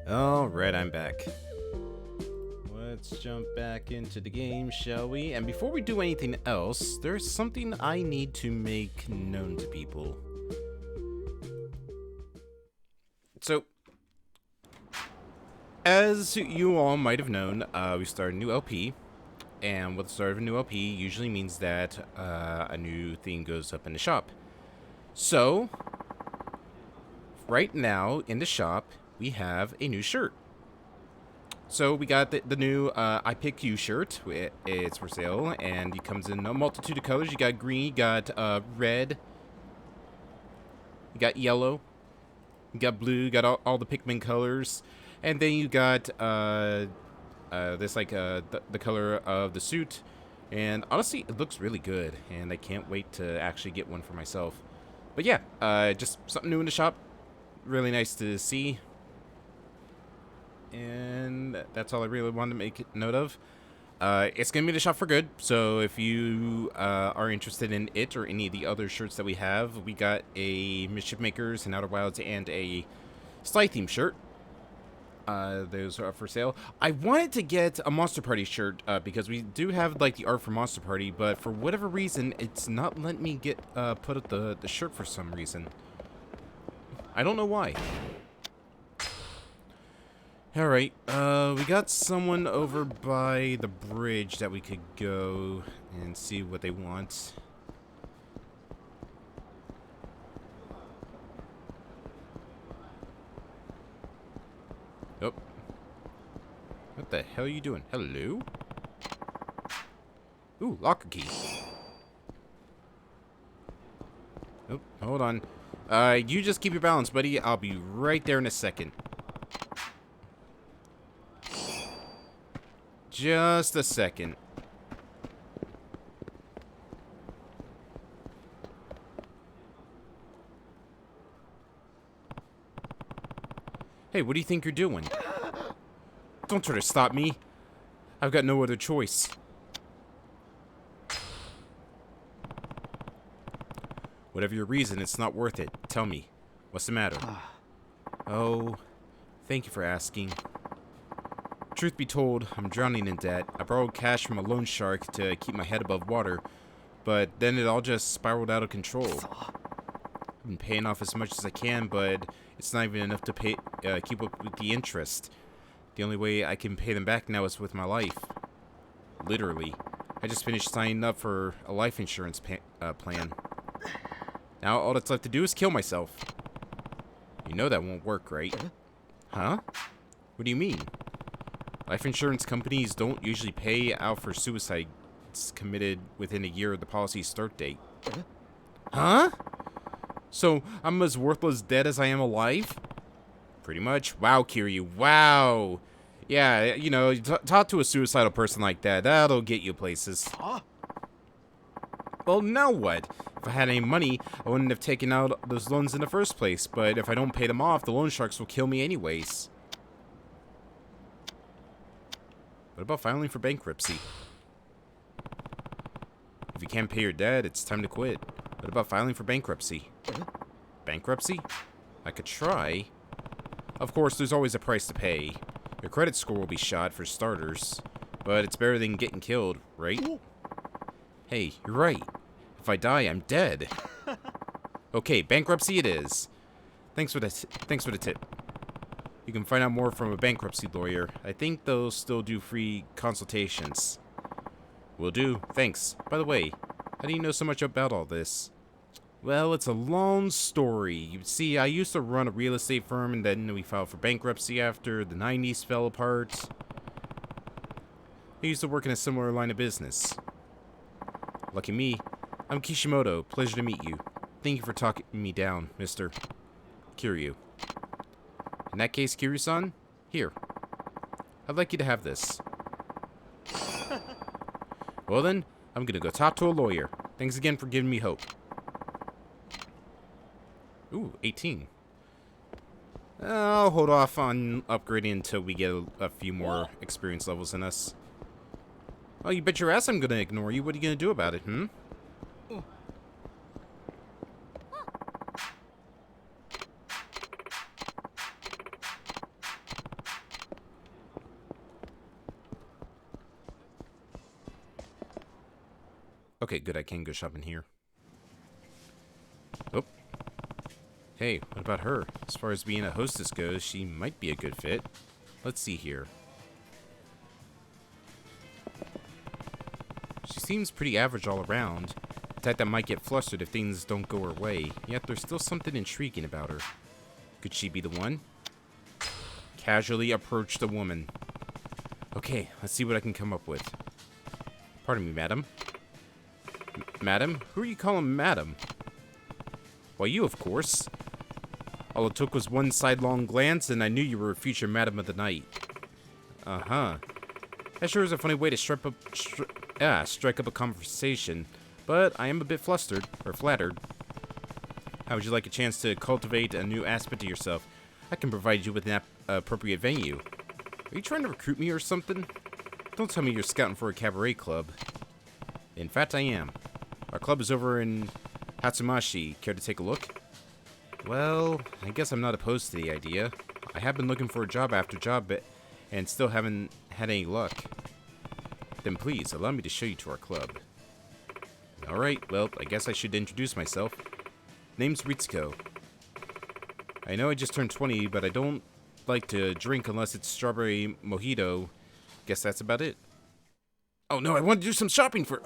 Alright, I'm back. Let's jump back into the game, shall we? And before we do anything else, there's something I need to make known to people. So, as you all might have known, we started a new LP. And with the start of a new LP usually means that a new thing goes up in the shop. So, right now in the shop, we have a new shirt. So we got the new I Pick You shirt. It's for sale, and it comes in a multitude of colors. You got green, you got red, you got yellow, you got blue, you got all the Pikmin colors. And then you got this like the color of the suit. And honestly, it looks really good, and I can't wait to actually get one for myself. But yeah, just something new in the shop. Really nice to see. And that's all I really wanted to make note of. It's going to be in the shop for good, so if you are interested in it or any of the other shirts that we have, we got a Mischief Makers and Outer Wilds and a Sly Theme shirt. Those are up for sale. I wanted to get a Monster Party shirt because we do have like the art for Monster Party, but for whatever reason, it's not letting me get put up the shirt for some reason. I don't know why. Alright, we got someone over by the bridge that we could go and see what they want. Oh. What the hell are you doing? Hello? Ooh, locker key. Oh, hold on. You just keep your balance, buddy. I'll be right there in a second. Just a second. Hey, what do you think you're doing? Don't try to stop me. I've got no other choice. Whatever your reason, it's not worth it. Tell me. What's the matter? Oh, thank you for asking. Truth be told, I'm drowning in debt. I borrowed cash from a loan shark to keep my head above water, but then it all just spiraled out of control. I've been paying off as much as I can, but it's not even enough to keep up with the interest. The only way I can pay them back now is with my life. Literally. I just finished signing up for a life insurance plan. Now all that's left to do is kill myself. You know that won't work, right? Huh? What do you mean? Life insurance companies don't usually pay out for suicides committed within a year of the policy's start date. Huh? So, I'm as worthless dead as I am alive? Pretty much. Wow, Kiryu. Wow. Yeah, you know, talk to a suicidal person like that. That'll get you places. Well, now what? If I had any money, I wouldn't have taken out those loans in the first place. But if I don't pay them off, the loan sharks will kill me anyways. What about filing for bankruptcy? If you can't pay your debt, it's time to quit. What about filing for bankruptcy? Bankruptcy? I could try. Of course, there's always a price to pay. Your credit score will be shot for starters. But it's better than getting killed, right? Hey, you're right. If I die, I'm dead. Okay, bankruptcy it is. Thanks for the tip. You can find out more from a bankruptcy lawyer. I think they'll still do free consultations. Will do. Thanks. By the way, how do you know so much about all this? Well, it's a long story. You see, I used to run a real estate firm, and then we filed for bankruptcy after the 90s fell apart. I used to work in a similar line of business. Lucky me. I'm Kishimoto. Pleasure to meet you. Thank you for talking me down, Mr. Kiryu. In that case, Kiryu-san, here. I'd like you to have this. Well then, I'm gonna go talk to a lawyer. Thanks again for giving me hope. Ooh, 18. I'll hold off on upgrading until we get a few more experience levels in us. Oh, you bet your ass I'm gonna ignore you. What are you gonna do about it, hmm? Okay, good. I can go shopping here. Oh. Hey, what about her? As far as being a hostess goes, she might be a good fit. Let's see here. She seems pretty average all around. The type that might get flustered if things don't go her way. Yet there's still something intriguing about her. Could she be the one? Casually approach the woman. Okay, let's see what I can come up with. Pardon me, madam. Madam? Who are you calling madam? Why, you, of course. All it took was one sidelong glance, and I knew you were a future madam of the night. Uh-huh. That sure is a funny way to strike up a conversation, but I am a bit flattered. How would you like a chance to cultivate a new aspect of yourself? I can provide you with an appropriate venue. Are you trying to recruit me or something? Don't tell me you're scouting for a cabaret club. In fact, I am. Our club is over in Hatsumashi. Care to take a look? Well, I guess I'm not opposed to the idea. I have been looking for a job after job, and still haven't had any luck. Then please, allow me to show you to our club. Alright, well, I guess I should introduce myself. Name's Ritsuko. I know I just turned 20, but I don't like to drink unless it's strawberry mojito. Guess that's about it. Oh no, I want to do some shopping for...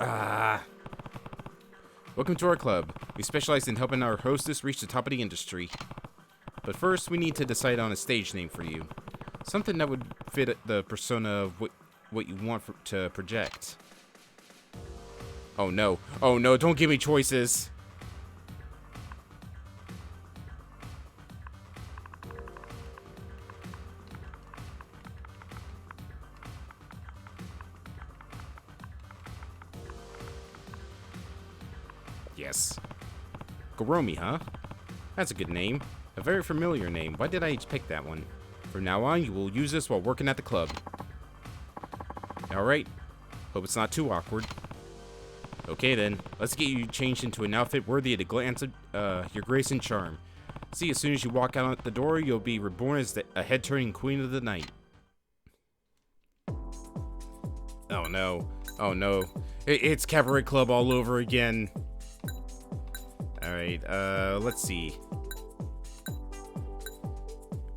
Welcome to our club. We specialize in helping our hostess reach the top of the industry. But first, we need to decide on a stage name for you. Something that would fit the persona of what you want to project. Oh no. Oh no, don't give me choices. Yes. Kiwami, huh? That's a good name. A very familiar name. Why did I pick that one? From now on, you will use this while working at the club. Alright. Hope it's not too awkward. Okay then, let's get you changed into an outfit worthy of the glance of your grace and charm. See, as soon as you walk out the door, you'll be reborn as a head-turning queen of the night. Oh no. Oh no. It's Cabaret Club all over again. Alright, let's see.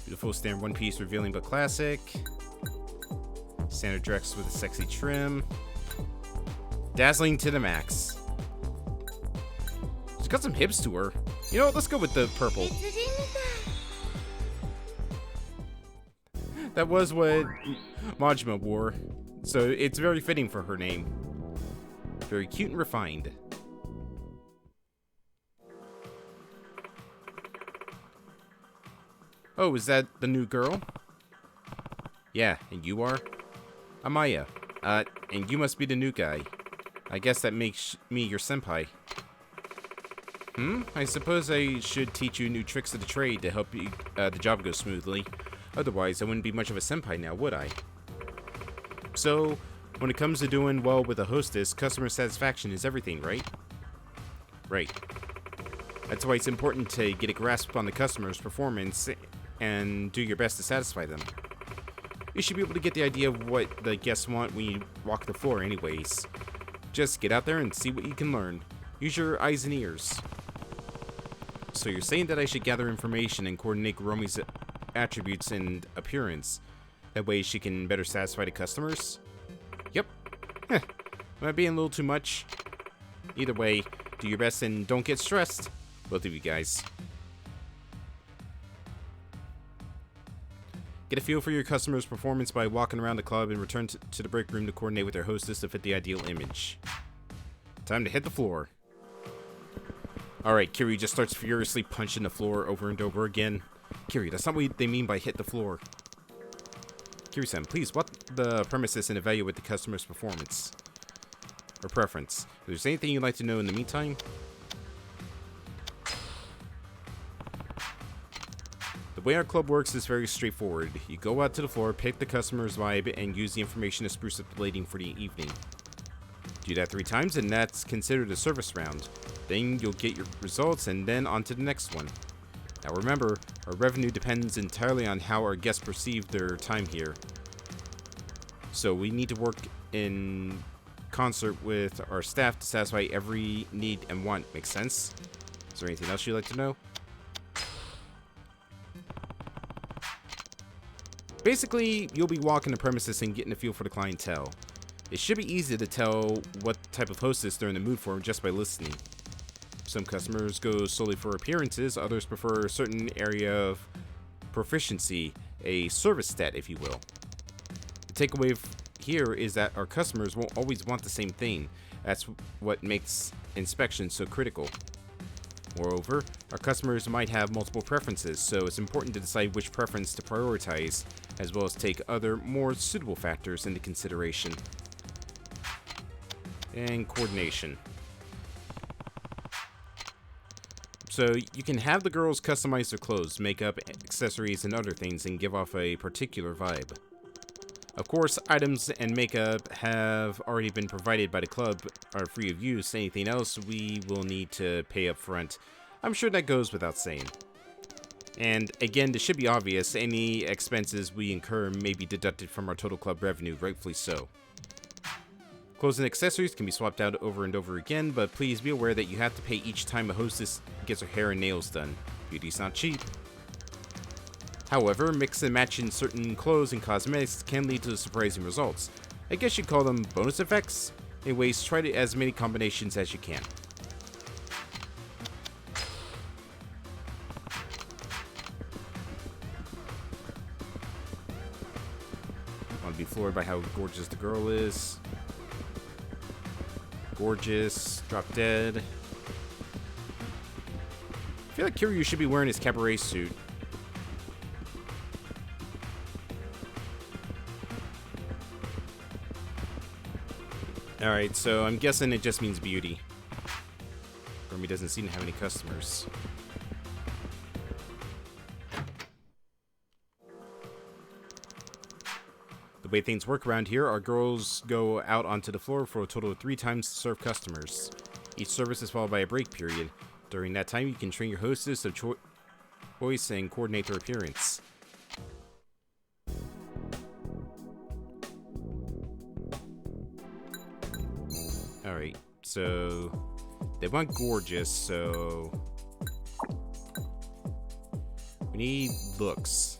Beautiful standard one piece, revealing but classic. Standard dress with a sexy trim. Dazzling to the max. She's got some hips to her. You know what, let's go with the purple. That was what Majima wore, so it's very fitting for her name. Very cute and refined. Oh, is that the new girl? Yeah, and you are? Amaya. And you must be the new guy. I guess that makes me your senpai. I suppose I should teach you new tricks of the trade to help you, the job go smoothly. Otherwise, I wouldn't be much of a senpai now, would I? So, when it comes to doing well with a hostess, customer satisfaction is everything, right? Right. That's why it's important to get a grasp on the customer's performance and do your best to satisfy them. You should be able to get the idea of what the guests want when you walk the floor anyways. Just get out there and see what you can learn. Use your eyes and ears. So you're saying that I should gather information and coordinate Kiwami's attributes and appearance. That way she can better satisfy the customers? Yep. Am I being a little too much? Either way, do your best and don't get stressed. Both of you guys. Get a feel for your customer's performance by walking around the club and return to the break room to coordinate with their hostess to fit the ideal image. Time to hit the floor. Alright, Kiri just starts furiously punching the floor over and over again. Kiri, that's not what they mean by hit the floor. Kiri-san, please walk the premises and evaluate the customer's performance. Or preference. If there's anything you'd like to know in the meantime... The way our club works is very straightforward. You go out to the floor, pick the customer's vibe, and use the information to spruce up the lighting for the evening. Do that 3 times, and that's considered a service round. Then you'll get your results, and then on to the next one. Now remember, our revenue depends entirely on how our guests perceive their time here. So we need to work in concert with our staff to satisfy every need and want. Makes sense? Is there anything else you'd like to know? Basically, you'll be walking the premises and getting a feel for the clientele. It should be easy to tell what type of hostess they're in the mood for just by listening. Some customers go solely for appearances, others prefer a certain area of proficiency, a service stat, if you will. The takeaway here is that our customers won't always want the same thing. That's what makes inspection so critical. Moreover, our customers might have multiple preferences, so it's important to decide which preference to prioritize, as well as take other, more suitable factors into consideration. And coordination. So you can have the girls customize their clothes, makeup, accessories, and other things and give off a particular vibe. Of course, items and makeup have already been provided by the club, are free of use. Anything else we will need to pay up front. I'm sure that goes without saying. And again, this should be obvious, any expenses we incur may be deducted from our total club revenue, rightfully so. Clothes and accessories can be swapped out over and over again, but please be aware that you have to pay each time a hostess gets her hair and nails done. Beauty's not cheap. However, mix and matching certain clothes and cosmetics can lead to surprising results. I guess you'd call them bonus effects? Anyways, try as many combinations as you can. Want to be floored by how gorgeous the girl is. Gorgeous. Drop dead. I feel like Kiryu should be wearing his cabaret suit. Alright, so I'm guessing it just means beauty. Gurumi doesn't seem to have any customers. The way things work around here, our girls go out onto the floor for a total of 3 times to serve customers. Each service is followed by a break period. During that time, you can train your hostess of choice and coordinate their appearance. Alright, so they want gorgeous, so we need looks.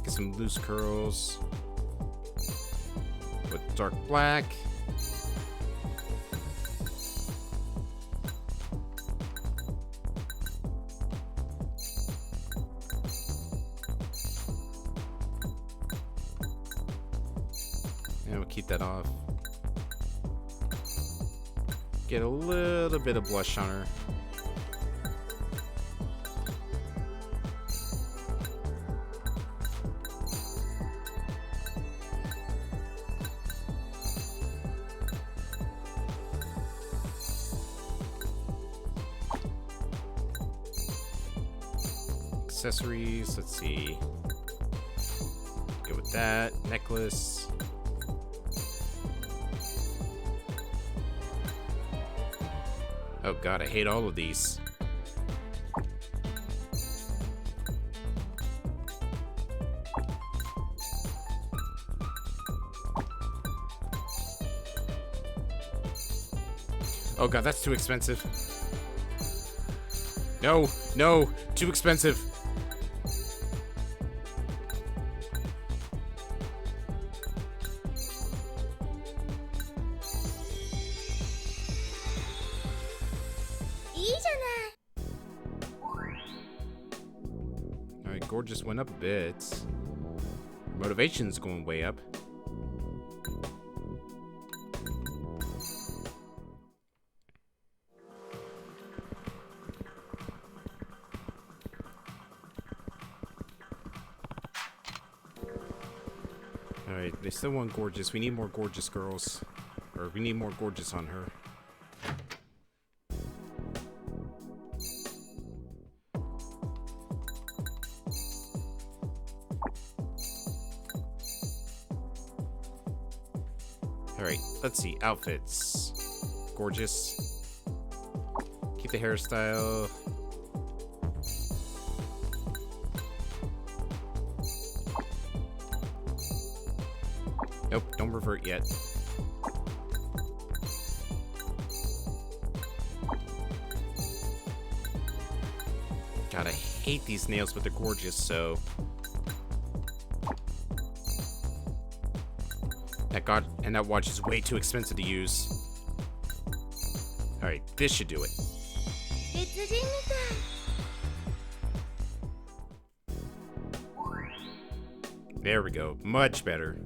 Get some loose curls with dark black. And we'll keep that off. Get a little bit of blush on her. Accessories, let's see. Go with that. Necklace. Oh god, I hate all of these. Oh god, that's too expensive. No, no, too expensive. Alright, gorgeous went up a bit. Motivation's going way up. Alright, they still want gorgeous. We need more gorgeous girls. Or we need more gorgeous on her. Alright, let's see. Outfits. Gorgeous. Keep the hairstyle. Nope, don't revert yet. God, I hate these nails, but they're gorgeous, so... that watch is way too expensive to use. Alright, this should do it. There we go. Much better.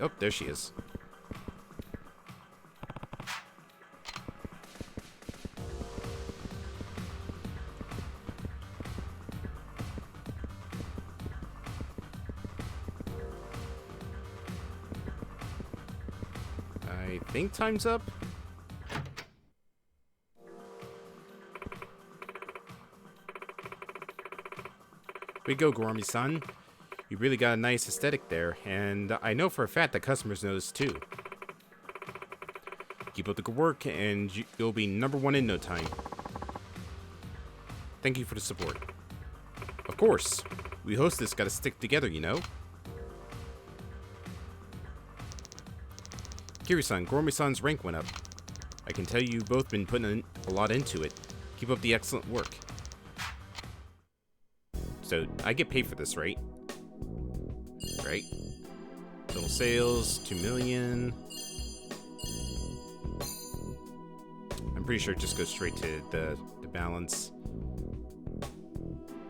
Oh, there she is. I think time's up. We go, Gormy-san. You really got a nice aesthetic there, and I know for a fact that customers notice too. Keep up the good work, and you'll be #1 in no time. Thank you for the support. Of course, we hostess gotta stick together, you know? Kiri-san, Gormy-san's rank went up. I can tell you've both been putting a lot into it. Keep up the excellent work. So, I get paid for this, right? Right? Total sales, 2 million. I'm pretty sure it just goes straight to the balance.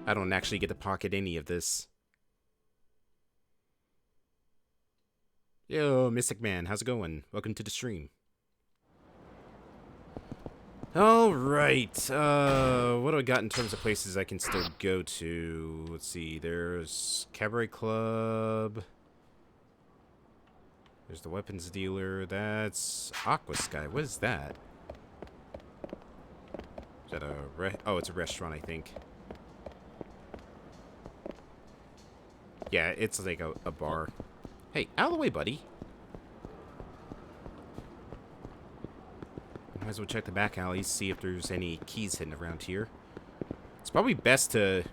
I don't actually get to pocket any of this. Yo, Mystic Man, how's it going? Welcome to the stream. Alright, what do I got in terms of places I can still go to? Let's see, there's Cabaret Club. There's the weapons dealer. That's Aqua Sky. What is that? Is that oh, it's a restaurant, I think. Yeah, it's like a bar. Hey, out of the way, buddy. Might as well check the back alleys, see if there's any keys hidden around here. It's probably best to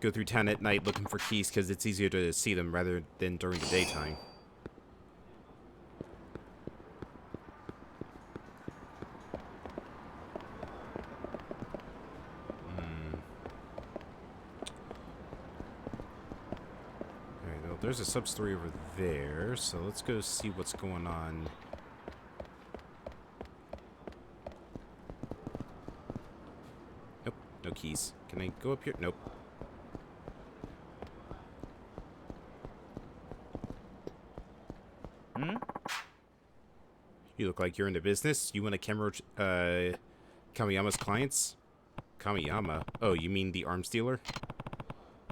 go through town at night looking for keys, because it's easier to see them rather than during the daytime. Alright, well, there's a sub-story over there, so let's go see what's going on. No keys. Can I go up here? Nope. You look like you're in the business. You want to Kamiyama's clients? Kamiyama? Oh, you mean the arms dealer?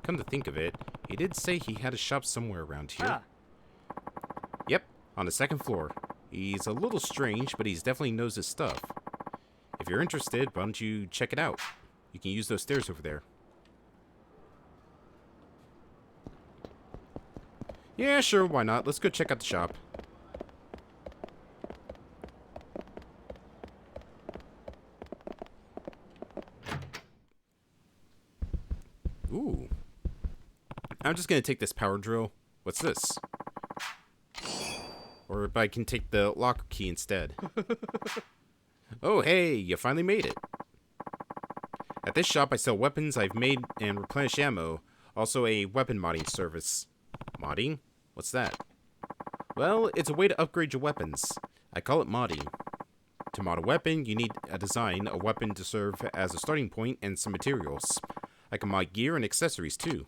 Come to think of it, he did say he had a shop somewhere around here. Yep, on the 2nd floor. He's a little strange, but he definitely knows his stuff. If you're interested, why don't you check it out? You can use those stairs over there. Yeah, sure, why not? Let's go check out the shop. Ooh. I'm just gonna take this power drill. What's this? Or if I can take the locker key instead. Oh, hey, you finally made it. At this shop, I sell weapons I've made and replenish ammo. Also a weapon modding service. Modding? What's that? Well, it's a way to upgrade your weapons. I call it modding. To mod a weapon, you need a design, a weapon to serve as a starting point, and some materials. I can mod gear and accessories too.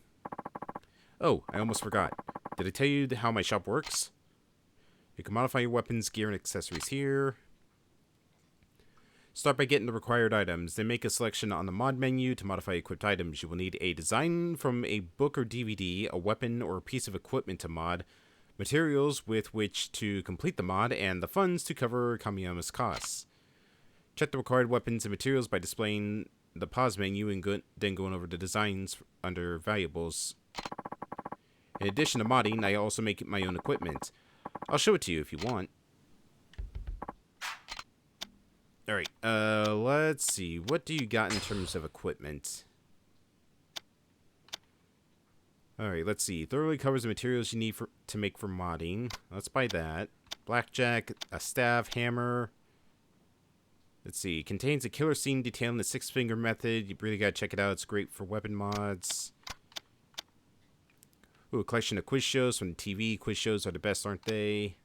Oh, I almost forgot. Did I tell you how my shop works? You can modify your weapons, gear, and accessories here. Start by getting the required items, then make a selection on the mod menu to modify equipped items. You will need a design from a book or DVD, a weapon or a piece of equipment to mod, materials with which to complete the mod, and the funds to cover Kamiyama's costs. Check the required weapons and materials by displaying the pause menu and then going over the designs under valuables. In addition to modding, I also make my own equipment. I'll show it to you if you want. Alright, let's see. What do you got in terms of equipment? Alright, let's see. Thoroughly covers the materials you need to make for modding. Let's buy that. Blackjack, a staff, hammer. Let's see. Contains a killer scene detailing the six-finger method. You really gotta check it out. It's great for weapon mods. Ooh, a collection of quiz shows from the TV. Quiz shows are the best, aren't they?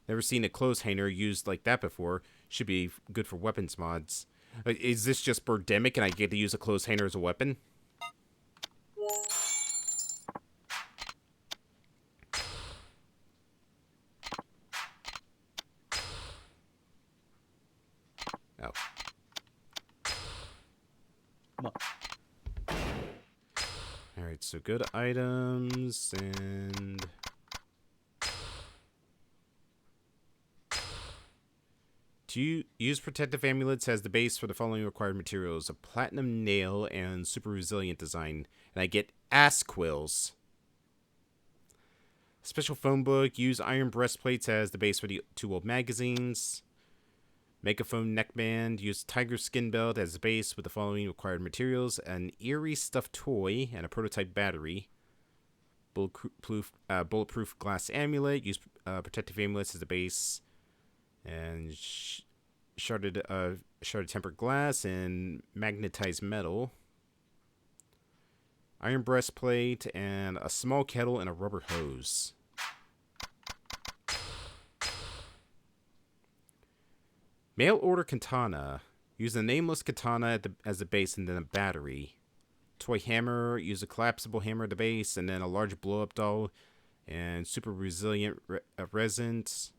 Never seen a clothes hanger used like that before. Should be good for weapons mods. Is this just Birdemic and I get to use a clothes hanger as a weapon? Oh. Alright, so go to items and... To use protective amulets as the base for the following required materials: a platinum nail and super resilient design. And I get ass quills. Special phone book. Use iron breastplates as the base for the 2 old magazines. Megaphone neckband. Use tiger skin belt as the base with the following required materials: an eerie stuffed toy and a prototype battery. Bulletproof glass amulet. Use protective amulets as the base. And sharded tempered glass and magnetized metal. Iron breastplate and a small kettle and a rubber hose. Mail order katana. Use a nameless katana as the base and then a battery. Toy hammer. Use a collapsible hammer at the base and then a large blow-up doll and super resilient resins.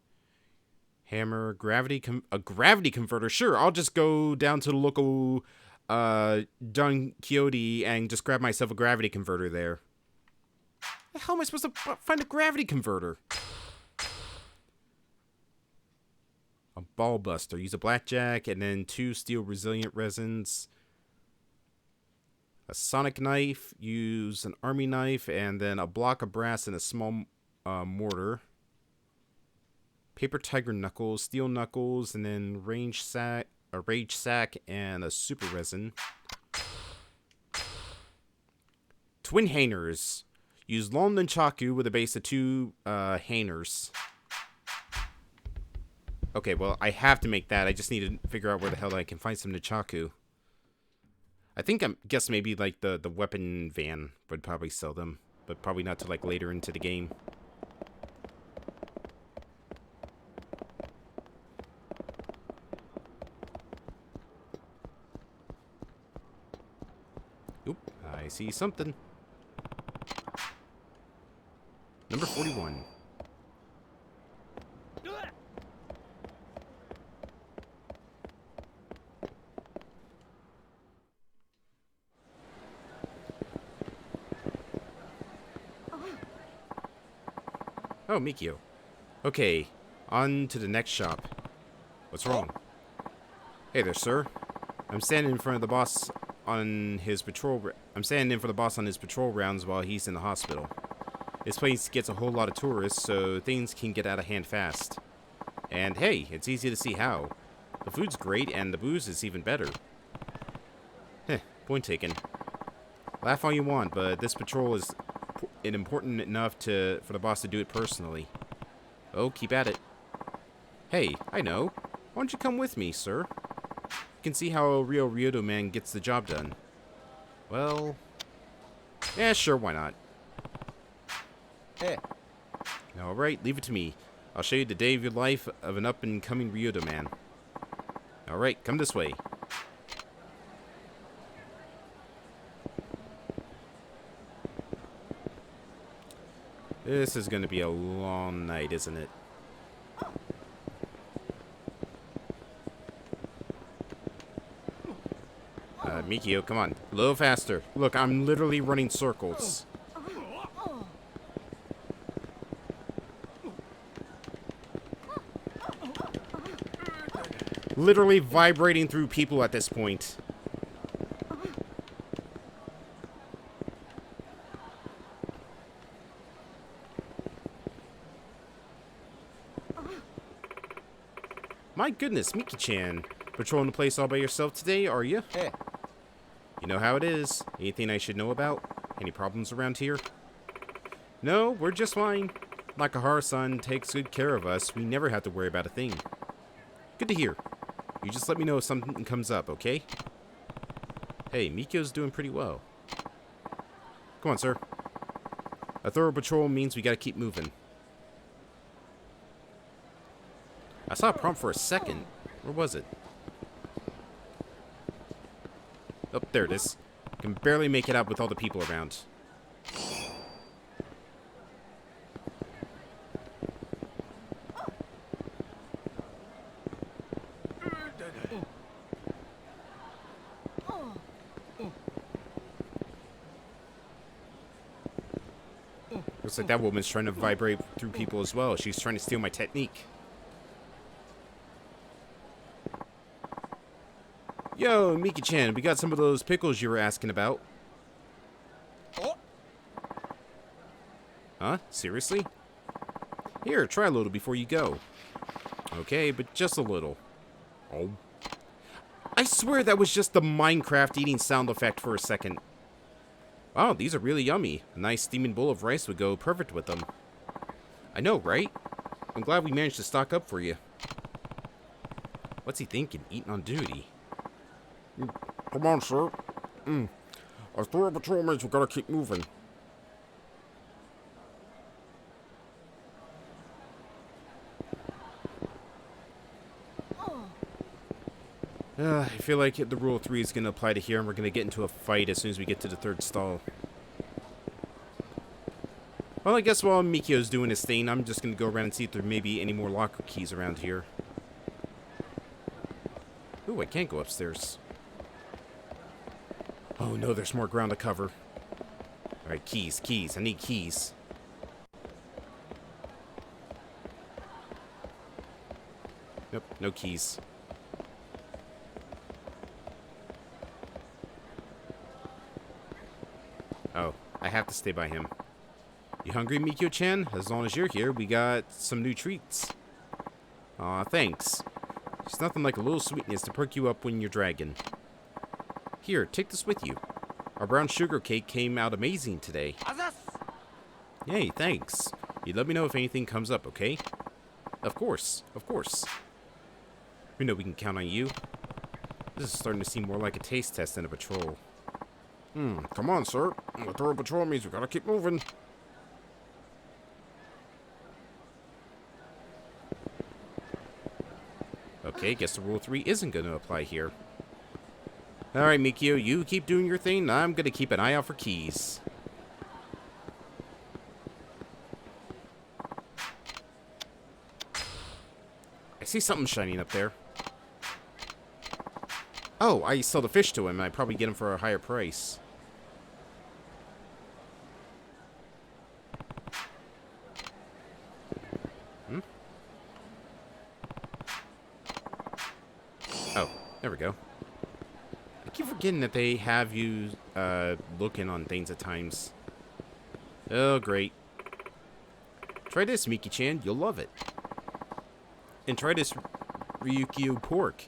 Hammer, gravity converter. Sure, I'll just go down to the local Don Quixote and just grab myself a gravity converter there. How am I supposed to find a gravity converter? A ball buster. Use a blackjack and then 2 steel resilient resins. A sonic knife. Use an army knife and then a block of brass and a small mortar. Paper tiger knuckles, steel knuckles, and then a rage sack, and a super resin. Twin hangers. Use long nunchaku with a base of 2 hangers. Okay, well, I have to make that. I just need to figure out where the hell I can find some nunchaku. I guess maybe like the weapon van would probably sell them, but probably not till like later into the game. Oop, I see something. Number 41. Oh, Mikio. Okay, on to the next shop. What's wrong? Hey there, sir. I'm standing in for the boss on his patrol rounds while he's in the hospital. This place gets a whole lot of tourists, so things can get out of hand fast. And hey, it's easy to see how. The food's great, and the booze is even better. Heh, point taken. Laugh all you want, but this patrol is important enough for the boss to do it personally. Oh, keep at it. Hey, I know. Why don't you come with me, sir? You can see how a real Ryoto man gets the job done. Well... yeah, sure, why not? Hey. Alright, leave it to me. I'll show you the day of your life of an up-and-coming Ryoto man. Alright, come this way. This is gonna be a long night, isn't it? Mikio, come on. A little faster. Look, I'm literally running circles. Literally vibrating through people at this point. My goodness, Miki-chan. Patrolling the place all by yourself today, are you? Hey. You know how it is. Anything I should know about? Any problems around here? No, we're just fine. Nakahara-san takes good care of us. We never have to worry about a thing. Good to hear. You just let me know if something comes up, okay? Hey, Mikio's doing pretty well. Come on, sir. A thorough patrol means we gotta keep moving. I saw a prompt for a second. Where was it? Oh, there it is. Can barely make it out with all the people around. Looks like that woman's trying to vibrate through people as well. She's trying to steal my technique. Yo, Miki-chan, we got some of those pickles you were asking about. Huh? Seriously? Here, try a little before you go. Okay, but just a little. Oh. I swear that was just the Minecraft eating sound effect for a second. Wow, these are really yummy. A nice steaming bowl of rice would go perfect with them. I know, right? I'm glad we managed to stock up for you. What's he thinking? Eating on duty? Come on, sir. Our thorough patrol means we gotta keep moving. I feel like the rule 3 is going to apply to here, and we're going to get into a fight as soon as we get to the third stall. Well, I guess while Mikio's doing his thing, I'm just going to go around and see if there may be any more locker keys around here. Ooh, I can't go upstairs. Oh no, there's more ground to cover. Alright, keys, keys. I need keys. Nope, no keys. Oh, I have to stay by him. You hungry, Mikio-chan? As long as you're here, we got some new treats. Aw, thanks. There's nothing like a little sweetness to perk you up when you're dragging. Here, take this with you. Our brown sugar cake came out amazing today. Yay, thanks. You let me know if anything comes up, okay? Of course, of course. We know we can count on you. This is starting to seem more like a taste test than a patrol. Come on, sir. The thorough patrol means we gotta keep moving. Okay, guess the rule 3 isn't going to apply here. Alright, Mikio, you keep doing your thing. I'm going to keep an eye out for keys. I see something shining up there. Oh, I sell the fish to him. I'd probably get him for a higher price. Oh, there we go. I keep forgetting that they have you looking on things at times. Oh, great. Try this, Miki-chan. You'll love it. And try this Ryukyu pork.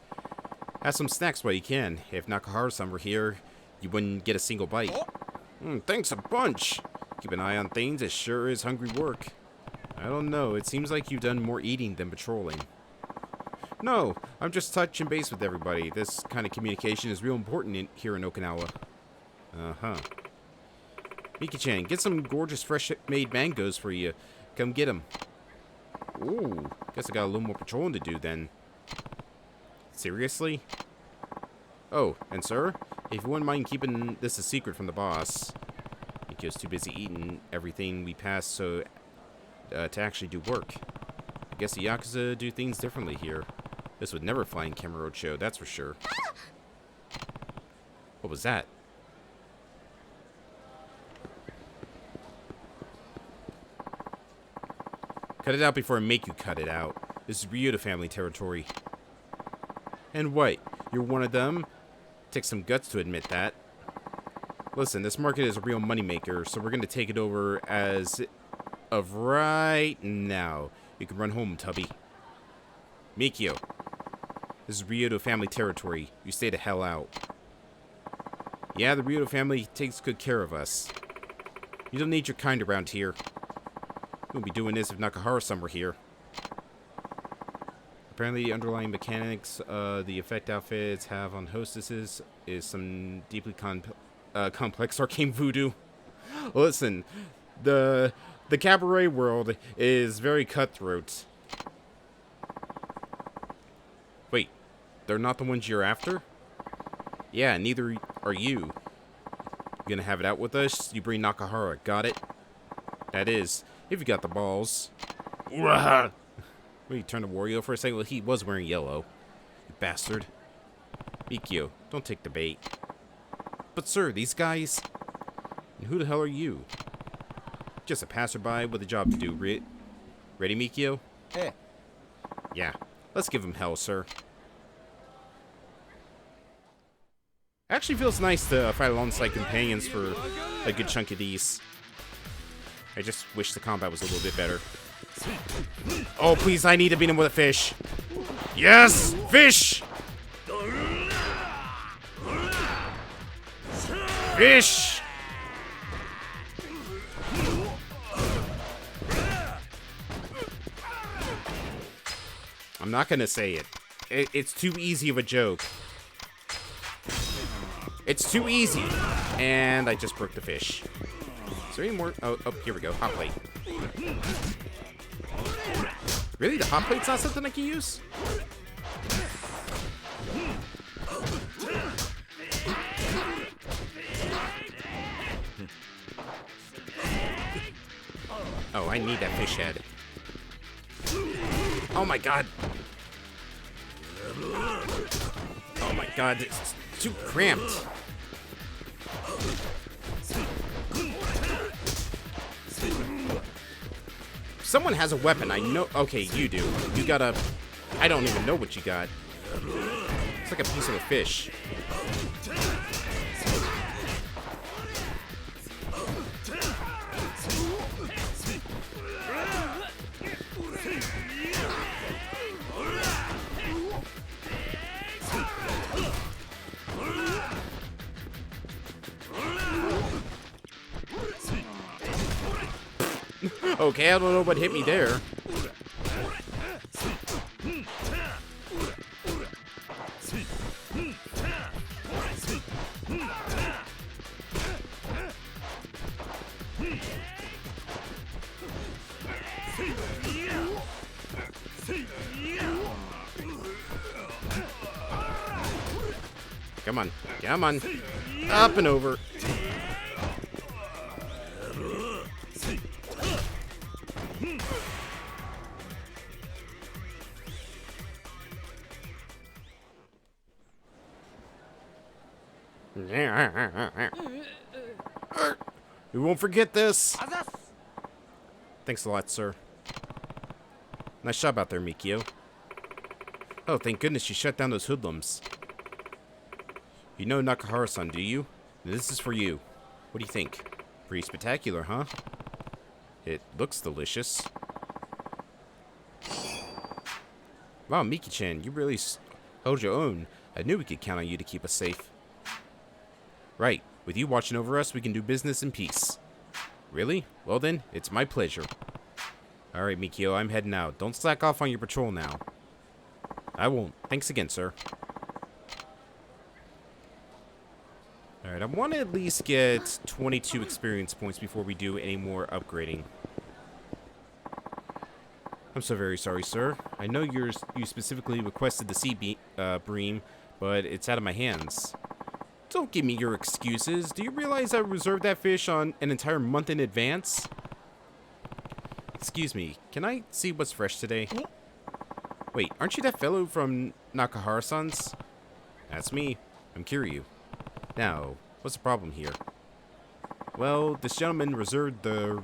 Have some snacks while you can. If Nakahara-san were here, you wouldn't get a single bite. Thanks a bunch. Keep an eye on things. It sure is hungry work. I don't know. It seems like you've done more eating than patrolling. No, I'm just touching base with everybody. This kind of communication is real important here in Okinawa. Uh-huh. Miki-chan, get some gorgeous fresh-made mangoes for you. Come get them. Ooh, guess I got a little more patrolling to do then. Seriously? Oh, and sir, if you wouldn't mind keeping this a secret from the boss. Mikio's too busy eating everything we pass so to actually do work. I guess the Yakuza do things differently here. This would never fly in Kamurocho, that's for sure. What was that? Cut it out before I make you cut it out. This is Ryuta family territory. And what? You're one of them? Takes some guts to admit that. Listen, this market is a real moneymaker, so we're going to take it over as of right now. You can run home, Tubby. Mikio. This is Ryoto family territory. You stay the hell out. Yeah, the Ryoto family takes good care of us. You don't need your kind around here. We wouldn't be doing this if Nakahara-san were here. Apparently, the underlying mechanics the effect outfits have on hostesses is some deeply complex arcane voodoo. Listen, the cabaret world is very cutthroat. Wait, they're not the ones you're after? Yeah, neither are you. You gonna have it out with us? You bring Nakahara, got it? That is, if you got the balls. Wait, you turned to Wario for a second? Well, he was wearing yellow. You bastard. Mikio, don't take the bait. But sir, these guys... And who the hell are you? Just a passerby with a job to do, Ready, Mikio? Hey. Yeah, let's give him hell, sir. Actually feels nice to fight alongside companions for a good chunk of these. I just wish the combat was a little bit better. Oh, please, I need to beat him with a fish. Yes! Fish! Fish! I'm not gonna say it. It's too easy of a joke. It's too easy. And I just broke the fish. Is there any more? Oh, here we go. Hot plate. Really? The hot plate's not something I can use? Oh, I need that fish head. Oh my god. Oh my god, it's too cramped. Someone has a weapon, I know. Okay, you do. You got a... I don't even know what you got. It's like a piece of a fish. Okay, I don't know what hit me there. Come on, come on. Up and over. We won't forget this. Thanks a lot, sir. Nice job out there, Mikio. Oh, thank goodness you shut down those hoodlums. You know Nakahara-san, do you? This is for you. What do you think? Pretty spectacular, huh? It looks delicious. Wow, Miki-chan, you really hold your own. I knew we could count on you to keep us safe. Right. With you watching over us, we can do business in peace. Really? Well then, it's my pleasure. Alright, Mikio, I'm heading out. Don't slack off on your patrol now. I won't. Thanks again, sir. Alright, I want to at least get 22 experience points before we do any more upgrading. I'm so very sorry, sir. I know you specifically requested the sea bream, but it's out of my hands. Don't give me your excuses. Do you realize I reserved that fish on an entire month in advance? Excuse me, can I see what's fresh today? Wait, aren't you that fellow from Nakahara-san's? That's me. I'm Kiryu. Now, what's the problem here? Well, this gentleman reserved the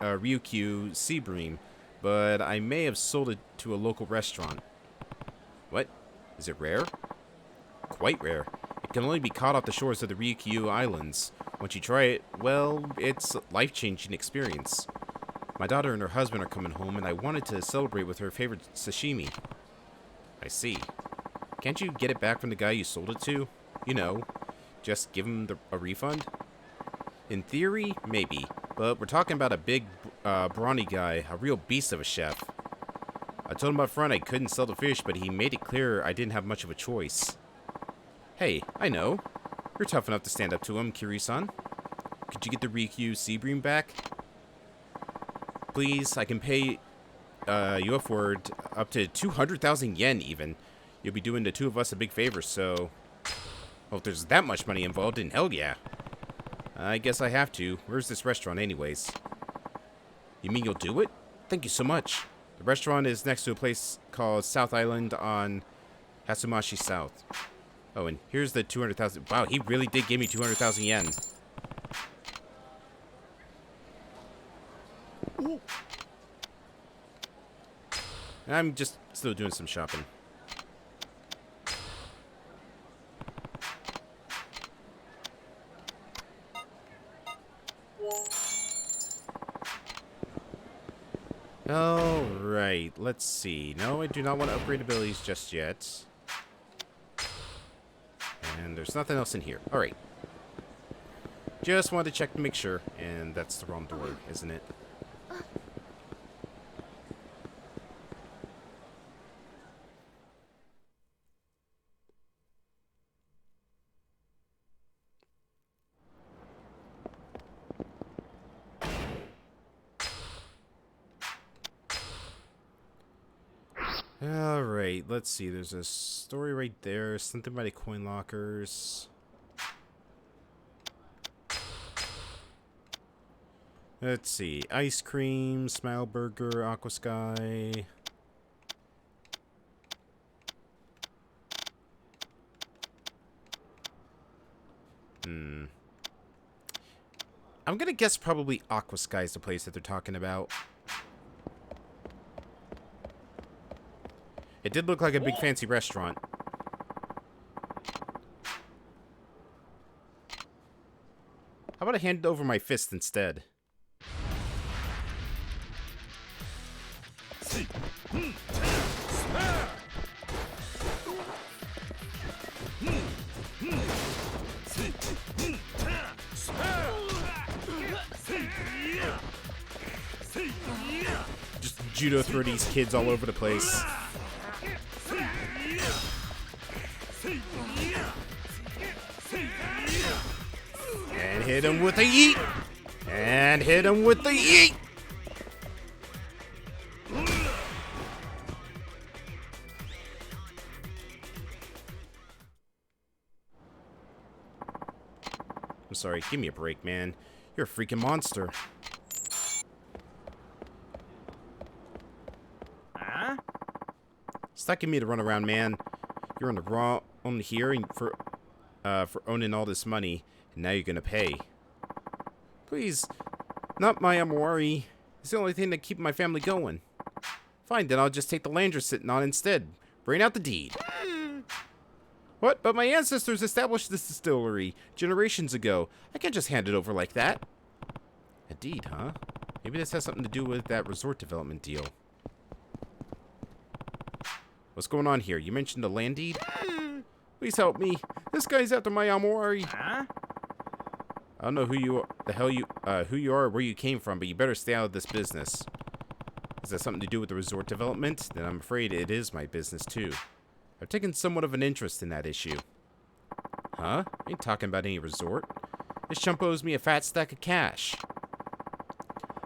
Ryukyu sea bream, but I may have sold it to a local restaurant. What? Is it rare? Quite rare. It can only be caught off the shores of the Ryukyu Islands. Once you try it, well, it's a life-changing experience. My daughter and her husband are coming home, and I wanted to celebrate with her favorite sashimi. I see. Can't you get it back from the guy you sold it to? You know, just give him a refund? In theory, maybe. But we're talking about a big, brawny guy, a real beast of a chef. I told him up front I couldn't sell the fish, but he made it clear I didn't have much of a choice. Hey, I know. You're tough enough to stand up to him, Kiri-san. Could you get the Ryukyu Sea Bream back? Please, I can pay you upward up to 200,000 yen even. You'll be doing the two of us a big favor, so... Well, if there's that much money involved, then hell yeah. I guess I have to. Where's this restaurant anyways? You mean you'll do it? Thank you so much. The restaurant is next to a place called South Island on Hatsumashi South. Oh, and here's the 200,000. Wow, he really did give me 200,000 yen. I'm just still doing some shopping. Alright, let's see. No, I do not want to upgrade abilities just yet. And there's nothing else in here. Alright. Just wanted to check to make sure. And that's the wrong door, isn't it? Alright, let's see. There's a story right there. Something about the coin lockers. Let's see. Ice cream, smile burger, aqua sky. I'm gonna guess probably Aqua Sky is the place that they're talking about. It did look like a big fancy restaurant. How about I hand over my fist instead? Just judo throw these kids all over the place. And hit him with a yeet! And hit him with the yeet! I'm sorry, give me a break, man. You're a freaking monster. Huh? Stop giving me to run around, man. You're on the wrong here for owning all this money, and now you're gonna pay. Please, not my amori. It's the only thing that keeps my family going. Fine, then I'll just take the land you're sitting on instead. Bring out the deed. What? But my ancestors established this distillery generations ago. I can't just hand it over like that. A deed, huh? Maybe this has something to do with that resort development deal. What's going on here? You mentioned the land deed? Please help me. This guy's after my amori. Huh? I don't know who you are or where you came from, but you better stay out of this business. Is that something to do with the resort development? Then I'm afraid it is my business too. I've taken somewhat of an interest in that issue. Huh? I ain't talking about any resort. This chump owes me a fat stack of cash.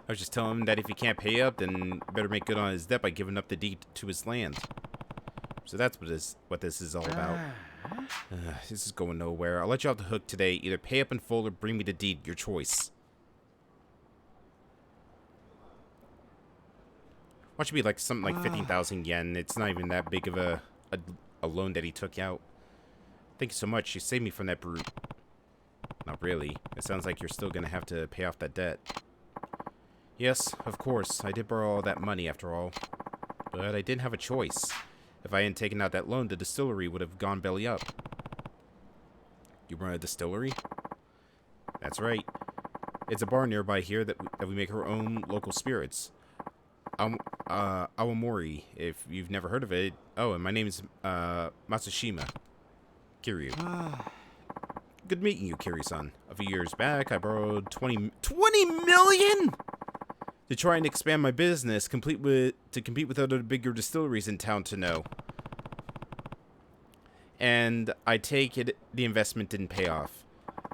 I was just telling him that if he can't pay up, then better make good on his debt by giving up the deed to his land. So that's what this is all about. This is going nowhere. I'll let you off the hook today. Either pay up in full or bring me the deed. Your choice. Watch it be like something like 15,000 yen. It's not even that big of a loan that he took out. Thank you so much. You saved me from that brute. Not really. It sounds like you're still going to have to pay off that debt. Yes, of course. I did borrow all that money after all. But I didn't have a choice. If I hadn't taken out that loan, the distillery would have gone belly up. You run a distillery? That's right. It's a bar nearby here that we make our own local spirits. Awamori, if you've never heard of it. Oh, and my name is Matsushima. Kiryu. Good meeting you, Kiryu-san. A few years back, I borrowed 20 million to try and expand my business, to compete with other bigger distilleries in town to know. And I take it the investment didn't pay off.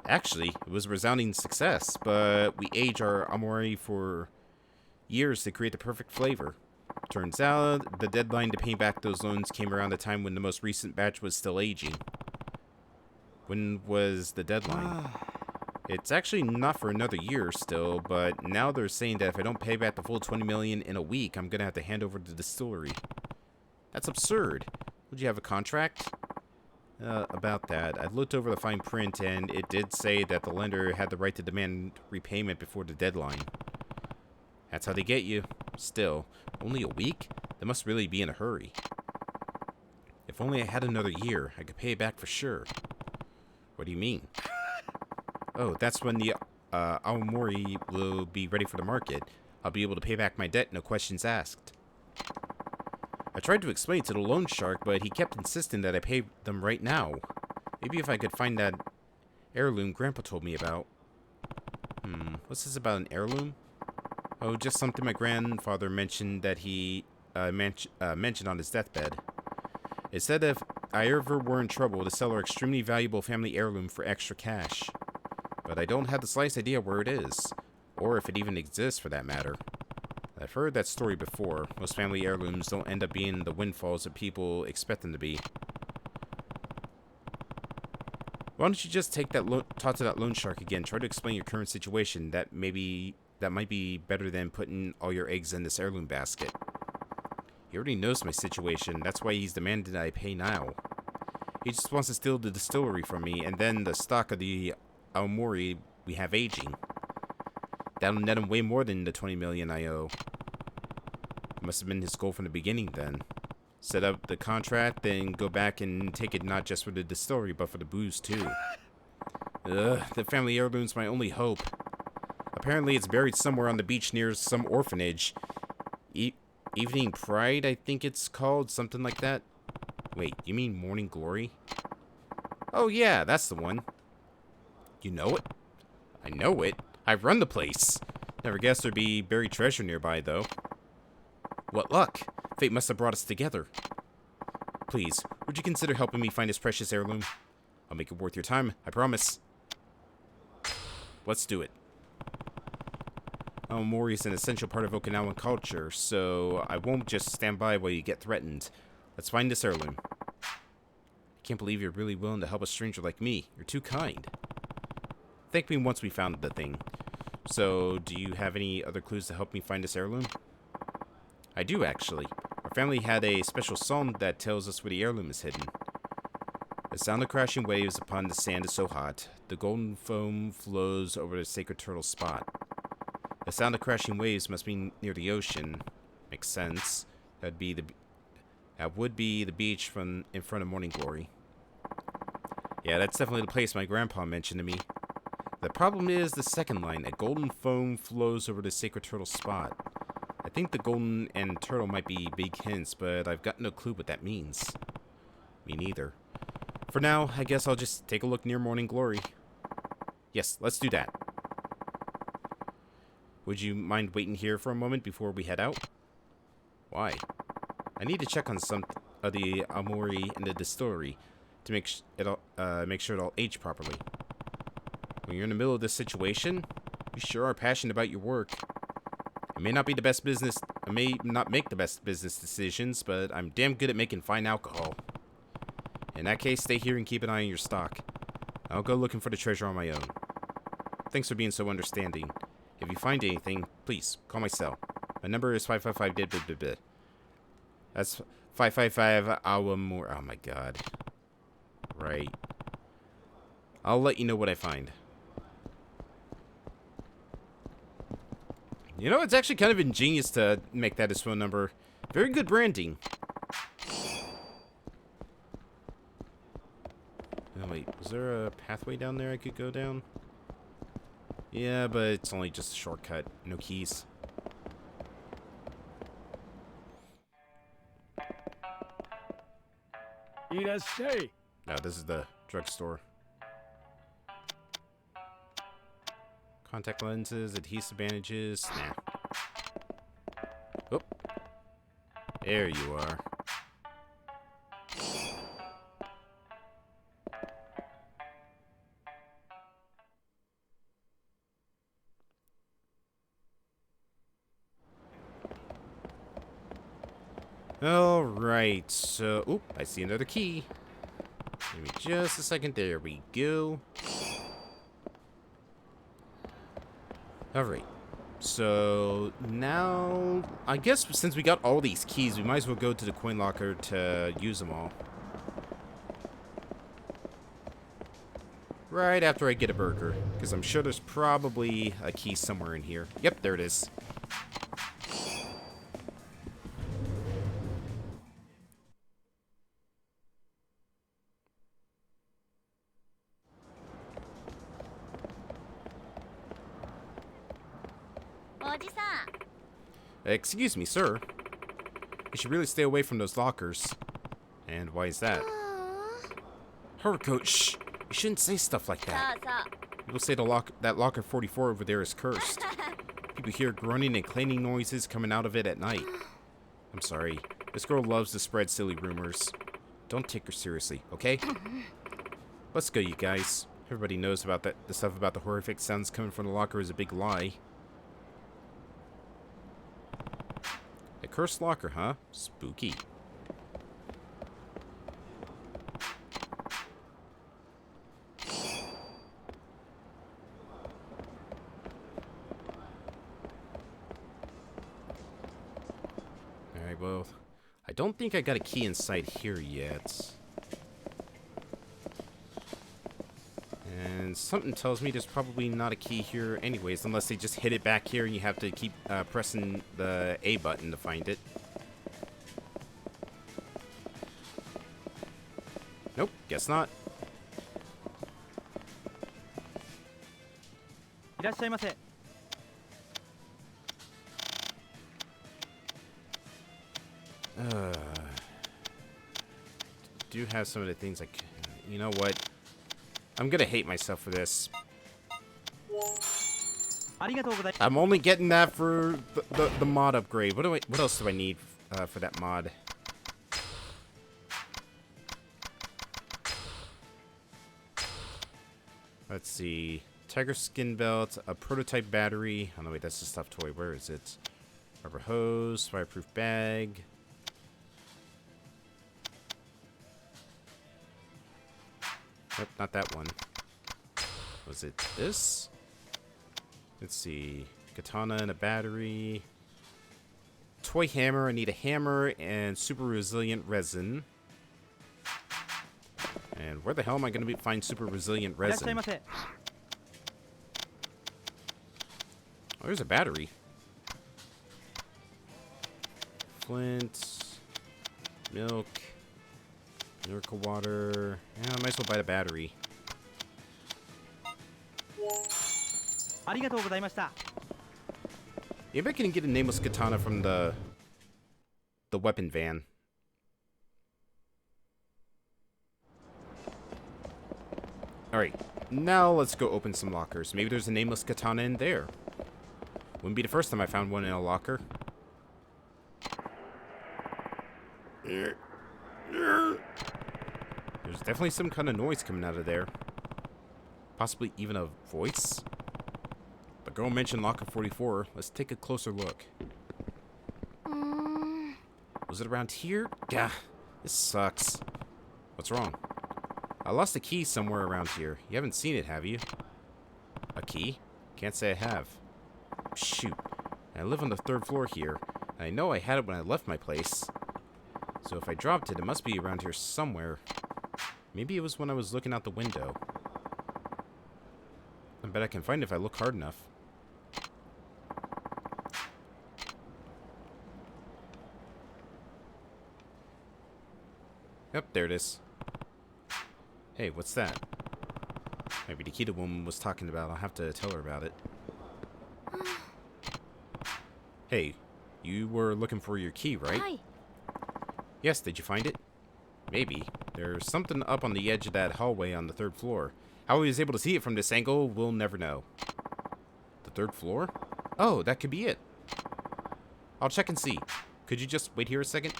Actually, it was a resounding success, but we aged our Amori for years to create the perfect flavor. Turns out, the deadline to pay back those loans came around the time when the most recent batch was still aging. When was the deadline? It's actually not for another year still, but now they're saying that if I don't pay back the full 20 million in a week, I'm gonna have to hand over the distillery. That's absurd. Would you have a contract? About that, I looked over the fine print and it did say that the lender had the right to demand repayment before the deadline. That's how they get you. Still, only a week? They must really be in a hurry. If only I had another year, I could pay it back for sure. What do you mean? Oh, that's when the Aomori will be ready for the market. I'll be able to pay back my debt, no questions asked. I tried to explain to the loan shark, but he kept insisting that I pay them right now. Maybe if I could find that heirloom Grandpa told me about. What's this about an heirloom? Oh, just something my grandfather mentioned that he mentioned on his deathbed. It said if I ever were in trouble to sell our extremely valuable family heirloom for extra cash. But I don't have the slightest idea where it is, or if it even exists for that matter. I've heard that story before. Most family heirlooms don't end up being the windfalls that people expect them to be. Why don't you just talk to that loan shark again? Try to explain your current situation. That might be better than putting all your eggs in this heirloom basket. He already knows my situation. That's why he's demanding that I pay now. He just wants to steal the distillery from me, and then the stock of the Aomori we have aging. That'll net him way more than the 20 million I owe. It must have been his goal from the beginning then. Set up the contract, then go back and take it not just for the distillery, but for the booze too. Ugh, the family heirloom's my only hope. Apparently it's buried somewhere on the beach near some orphanage. Evening Pride, I think it's called, something like that. Wait, you mean Morning Glory? Oh yeah, that's the one. You know it? I know it. I run the place. Never guessed there'd be buried treasure nearby, though. What luck. Fate must have brought us together. Please, would you consider helping me find this precious heirloom? I'll make it worth your time, I promise. Let's do it. Aomori is an essential part of Okinawan culture, so I won't just stand by while you get threatened. Let's find this heirloom. I can't believe you're really willing to help a stranger like me. You're too kind. Thank me once we found the thing. So, do you have any other clues to help me find this heirloom? I do, actually. Our family had a special song that tells us where the heirloom is hidden. The sound of crashing waves upon the sand is so hot, the golden foam flows over the sacred turtle spot. The sound of crashing waves must be near the ocean. Makes sense. That would be the beach in front of Morning Glory. Yeah, that's definitely the place my grandpa mentioned to me. The problem is the second line. A golden foam flows over the sacred turtle spot. I think the golden and turtle might be big hints, but I've got no clue what that means. Me neither. For now, I guess I'll just take a look near Morning Glory. Yes, let's do that. Would you mind waiting here for a moment before we head out? Why? I need to check on some of the Amori in the distillery to make sure it all aged properly. When you're in the middle of this situation, you sure are passionate about your work. It may not be the best business, I may not make the best business decisions, but I'm damn good at making fine alcohol. In that case, stay here and keep an eye on your stock. I'll go looking for the treasure on my own. Thanks for being so understanding. If you find anything, please, call my cell. My number is 555 That's 555 Awamori. Oh my god. Right. I'll let you know what I find. You know, it's actually kind of ingenious to make that his phone number. Very good branding. wait, was there a pathway down there I could go down? Yeah, but it's only just a shortcut. No keys. No, this is the drugstore. Contact lenses, adhesive bandages. Nah. Oh. There you are. Alright, so... Oop, I see another key. Give me just a second. There we go. Alright. So, now... I guess since we got all these keys, we might as well go to the coin locker to use them all. Right after I get a burger. Because I'm sure there's probably a key somewhere in here. Yep, there it is. Excuse me, sir. You should really stay away from those lockers. And why is that? Haruko, shh! You shouldn't say stuff like that. People say that locker 44 over there is cursed. People hear grunting and cleaning noises coming out of it at night. I'm sorry. This girl loves to spread silly rumors. Don't take her seriously, okay? Let's go, you guys. Everybody knows about that. The stuff about the horrific sounds coming from the locker is a big lie. A cursed locker, huh? Spooky. Alright, well, I don't think I got a key inside here yet. And something tells me there's probably not a key here anyways, unless they just hid it back here and you have to keep pressing the A button to find it. Nope, guess not. Do have some of the things like, you know what? I'm gonna hate myself for this. I'm only getting that for the mod upgrade. What else do I need for that mod? Let's see. Tiger skin belt, a prototype battery. Oh no, wait, that's a stuffed toy. Where is it? Rubber hose, fireproof bag. Nope, not that one. Was it this? Let's see. Katana and a battery. Toy hammer. I need a hammer and super resilient resin. And where the hell am I going to find super resilient resin? Oh, there's a battery. Flint. Milk. Miracle water. Yeah, I might as well buy the battery. Maybe I can get a nameless katana from the weapon van. Alright, now let's go open some lockers. Maybe there's a nameless katana in there. Wouldn't be the first time I found one in a locker. There's definitely some kind of noise coming out of there. Possibly even a voice. The girl mentioned locker 44. Let's take a closer look. Was it around here? Gah, this sucks. What's wrong? I lost a key somewhere around here. You haven't seen it, have you? A key? Can't say I have. Shoot. I live on the 3rd floor here. And I know I had it when I left my place. So if I dropped it, it must be around here somewhere. Maybe it was when I was looking out the window. I bet I can find it if I look hard enough. Yep, there it is. Hey, what's that? Maybe the key the woman was talking about. I'll have to tell her about it. Hey, you were looking for your key, right? Hi. Yes, did you find it? Maybe. There's something up on the edge of that hallway on the 3rd floor. How he was able to see it from this angle, we'll never know. The 3rd floor? Oh, that could be it. I'll check and see. Could you just wait here a second?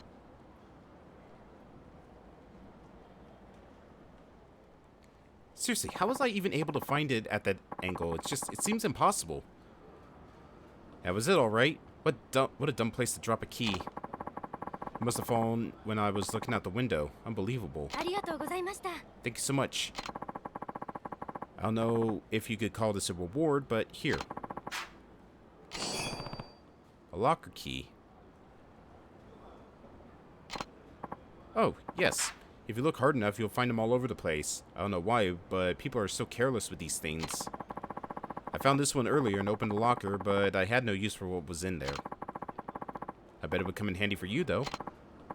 Seriously, how was I even able to find it at that angle? It seems impossible. That was it, alright. What a dumb place to drop a key. It must have fallen when I was looking out the window. Unbelievable. Thank you so much. I don't know if you could call this a reward, but here. A locker key. Oh, yes. If you look hard enough, you'll find them all over the place. I don't know why, but people are so careless with these things. I found this one earlier and opened the locker, but I had no use for what was in there. I bet it would come in handy for you, though.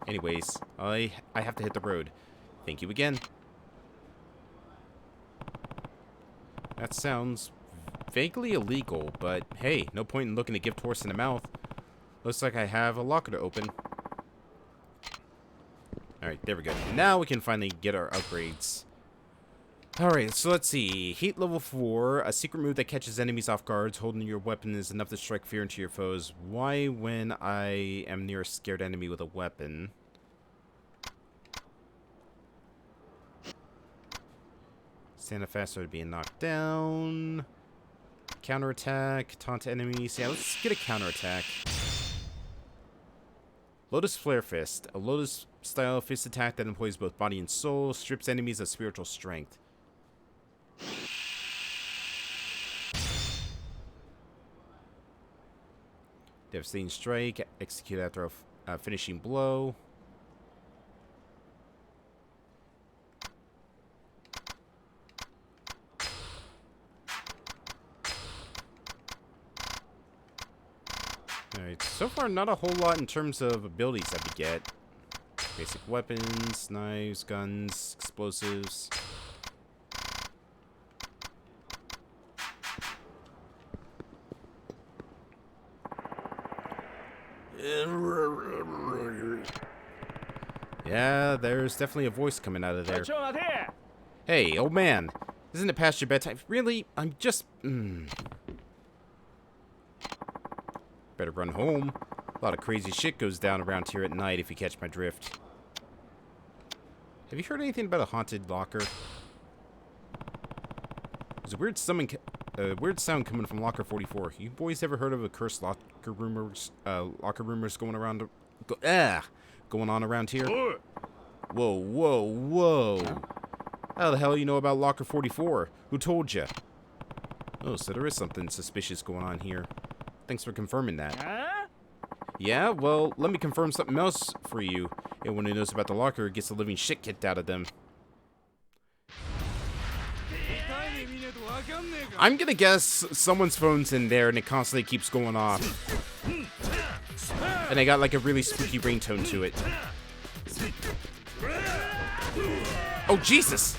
Anyways, I have to hit the road. Thank you again. That sounds vaguely illegal, but hey, no point in looking a gift horse in the mouth. Looks like I have a locker to open. Alright, there we go. Now we can finally get our upgrades. Alright, so let's see. Heat level 4, a secret move that catches enemies off guard. Holding your weapon is enough to strike fear into your foes. Why when I am near a scared enemy with a weapon? Stand up faster to being knocked down. Counterattack, taunt enemies. Yeah, let's get a counterattack. Lotus Flare Fist. A Lotus-style fist attack that employs both body and soul. Strips enemies of spiritual strength. Devastating Strike. Execute after a finishing blow. Alright, so far not a whole lot in terms of abilities that we get. Basic weapons, knives, guns, explosives. Yeah, there's definitely a voice coming out of there. Hey, old man. Isn't it past your bedtime? Really? I'm just... Better run home. A lot of crazy shit goes down around here at night if you catch my drift. Have you heard anything about a haunted locker? There's a weird sound coming from locker 44. You boys ever heard of a cursed locker rumors going on around here? Whoa, whoa, whoa. How the hell you know about locker 44? Who told you? Oh, so there is something suspicious going on here. Thanks for confirming that. Yeah, well, let me confirm something else for you. Anyone who knows about the locker gets the living shit kicked out of them. I'm gonna guess someone's phone's in there and it constantly keeps going off. And they got like a really spooky ringtone to it. Oh, Jesus!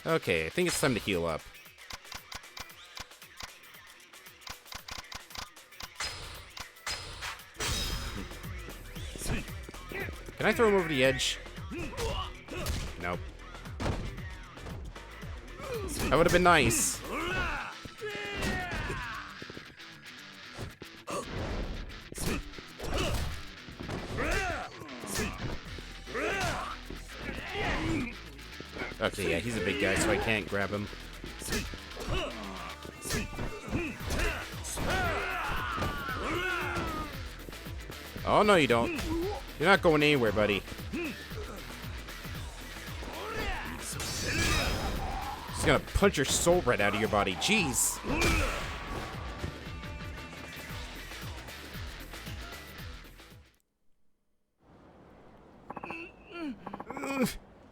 Okay, I think it's time to heal up. Can I throw him over the edge? Nope. That would have been nice. Okay, yeah, he's a big guy, so I can't grab him. Oh, no, you don't. You're not going anywhere, buddy. He's gonna punch your soul right out of your body. Jeez.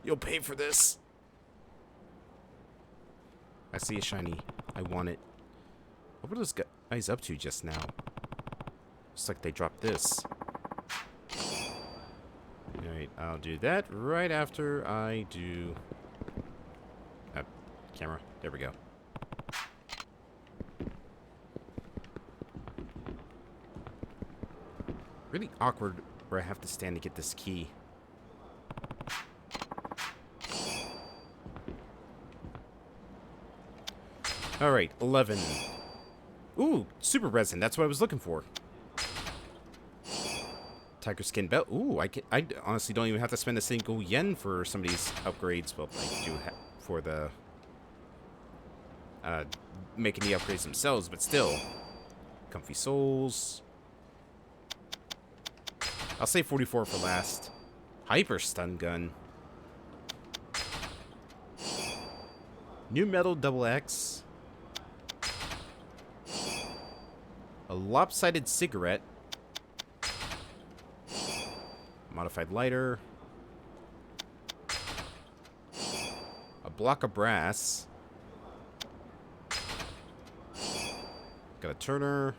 You'll pay for this. I see a shiny. I want it. What were those guys? guys up to just now? Looks like they dropped this. Alright, I'll do that right after I do... camera. There we go. Really awkward where I have to stand to get this key. Alright, 11. Ooh, super resin. That's what I was looking for. Tiger skin belt. Ooh, I honestly don't even have to spend a single yen for some of these upgrades. Well, I do for the making the upgrades themselves, but still. Comfy soles. I'll say 44 for last. Hyper stun gun. New metal double X. A lopsided cigarette. Modified lighter. A block of brass. Got a turner.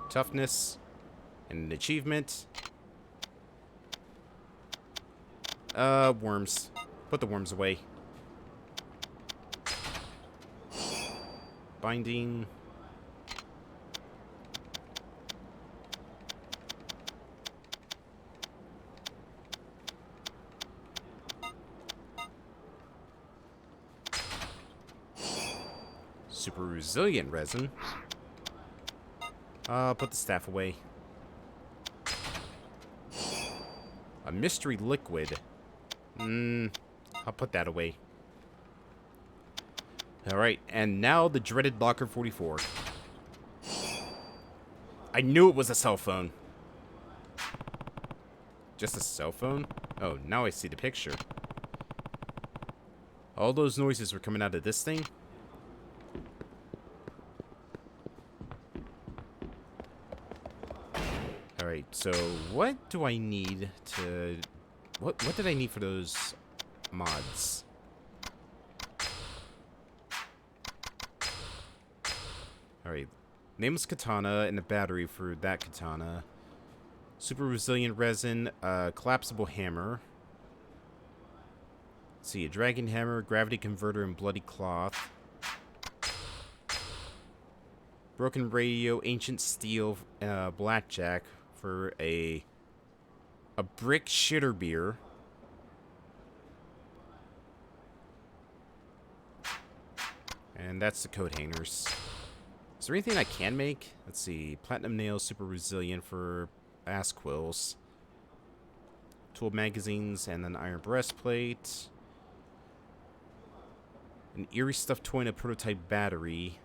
Toughness. And an achievement. Worms. Put the worms away. Binding. Super resilient resin. Put the staff away. A mystery liquid. I'll put that away. Alright, and now the dreaded Locker 44. I knew it was a cell phone. Just a cell phone? Oh, now I see the picture. All those noises were coming out of this thing? Alright, so what do I need to... What did I need for those mods? Alright, nameless katana and a battery for that katana. Super resilient resin, collapsible hammer. Let's see, a dragon hammer, gravity converter, and bloody cloth. Broken radio, ancient steel, blackjack for a brick shitter beer. And that's the coat hangers. Is there anything I can make? Let's see. Platinum nails, super resilient for ass quills. Tool magazines, and then iron breastplate. An eerie stuffed toy and a prototype battery.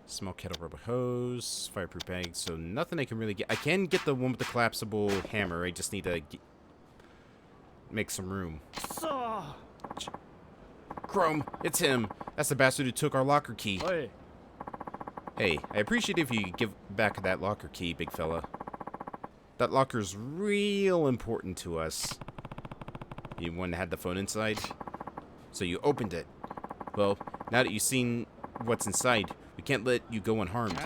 Small kettle rubber hose. Fireproof bag. So nothing I can really get. I can get the one with the collapsible hammer. I just need to make some room. Chrome, it's him. That's the bastard who took our locker key. Hey. Hey, I appreciate if you give back that locker key, big fella. That locker's real important to us. You one that had the phone inside? So you opened it. Well, now that you've seen what's inside, we can't let you go unharmed.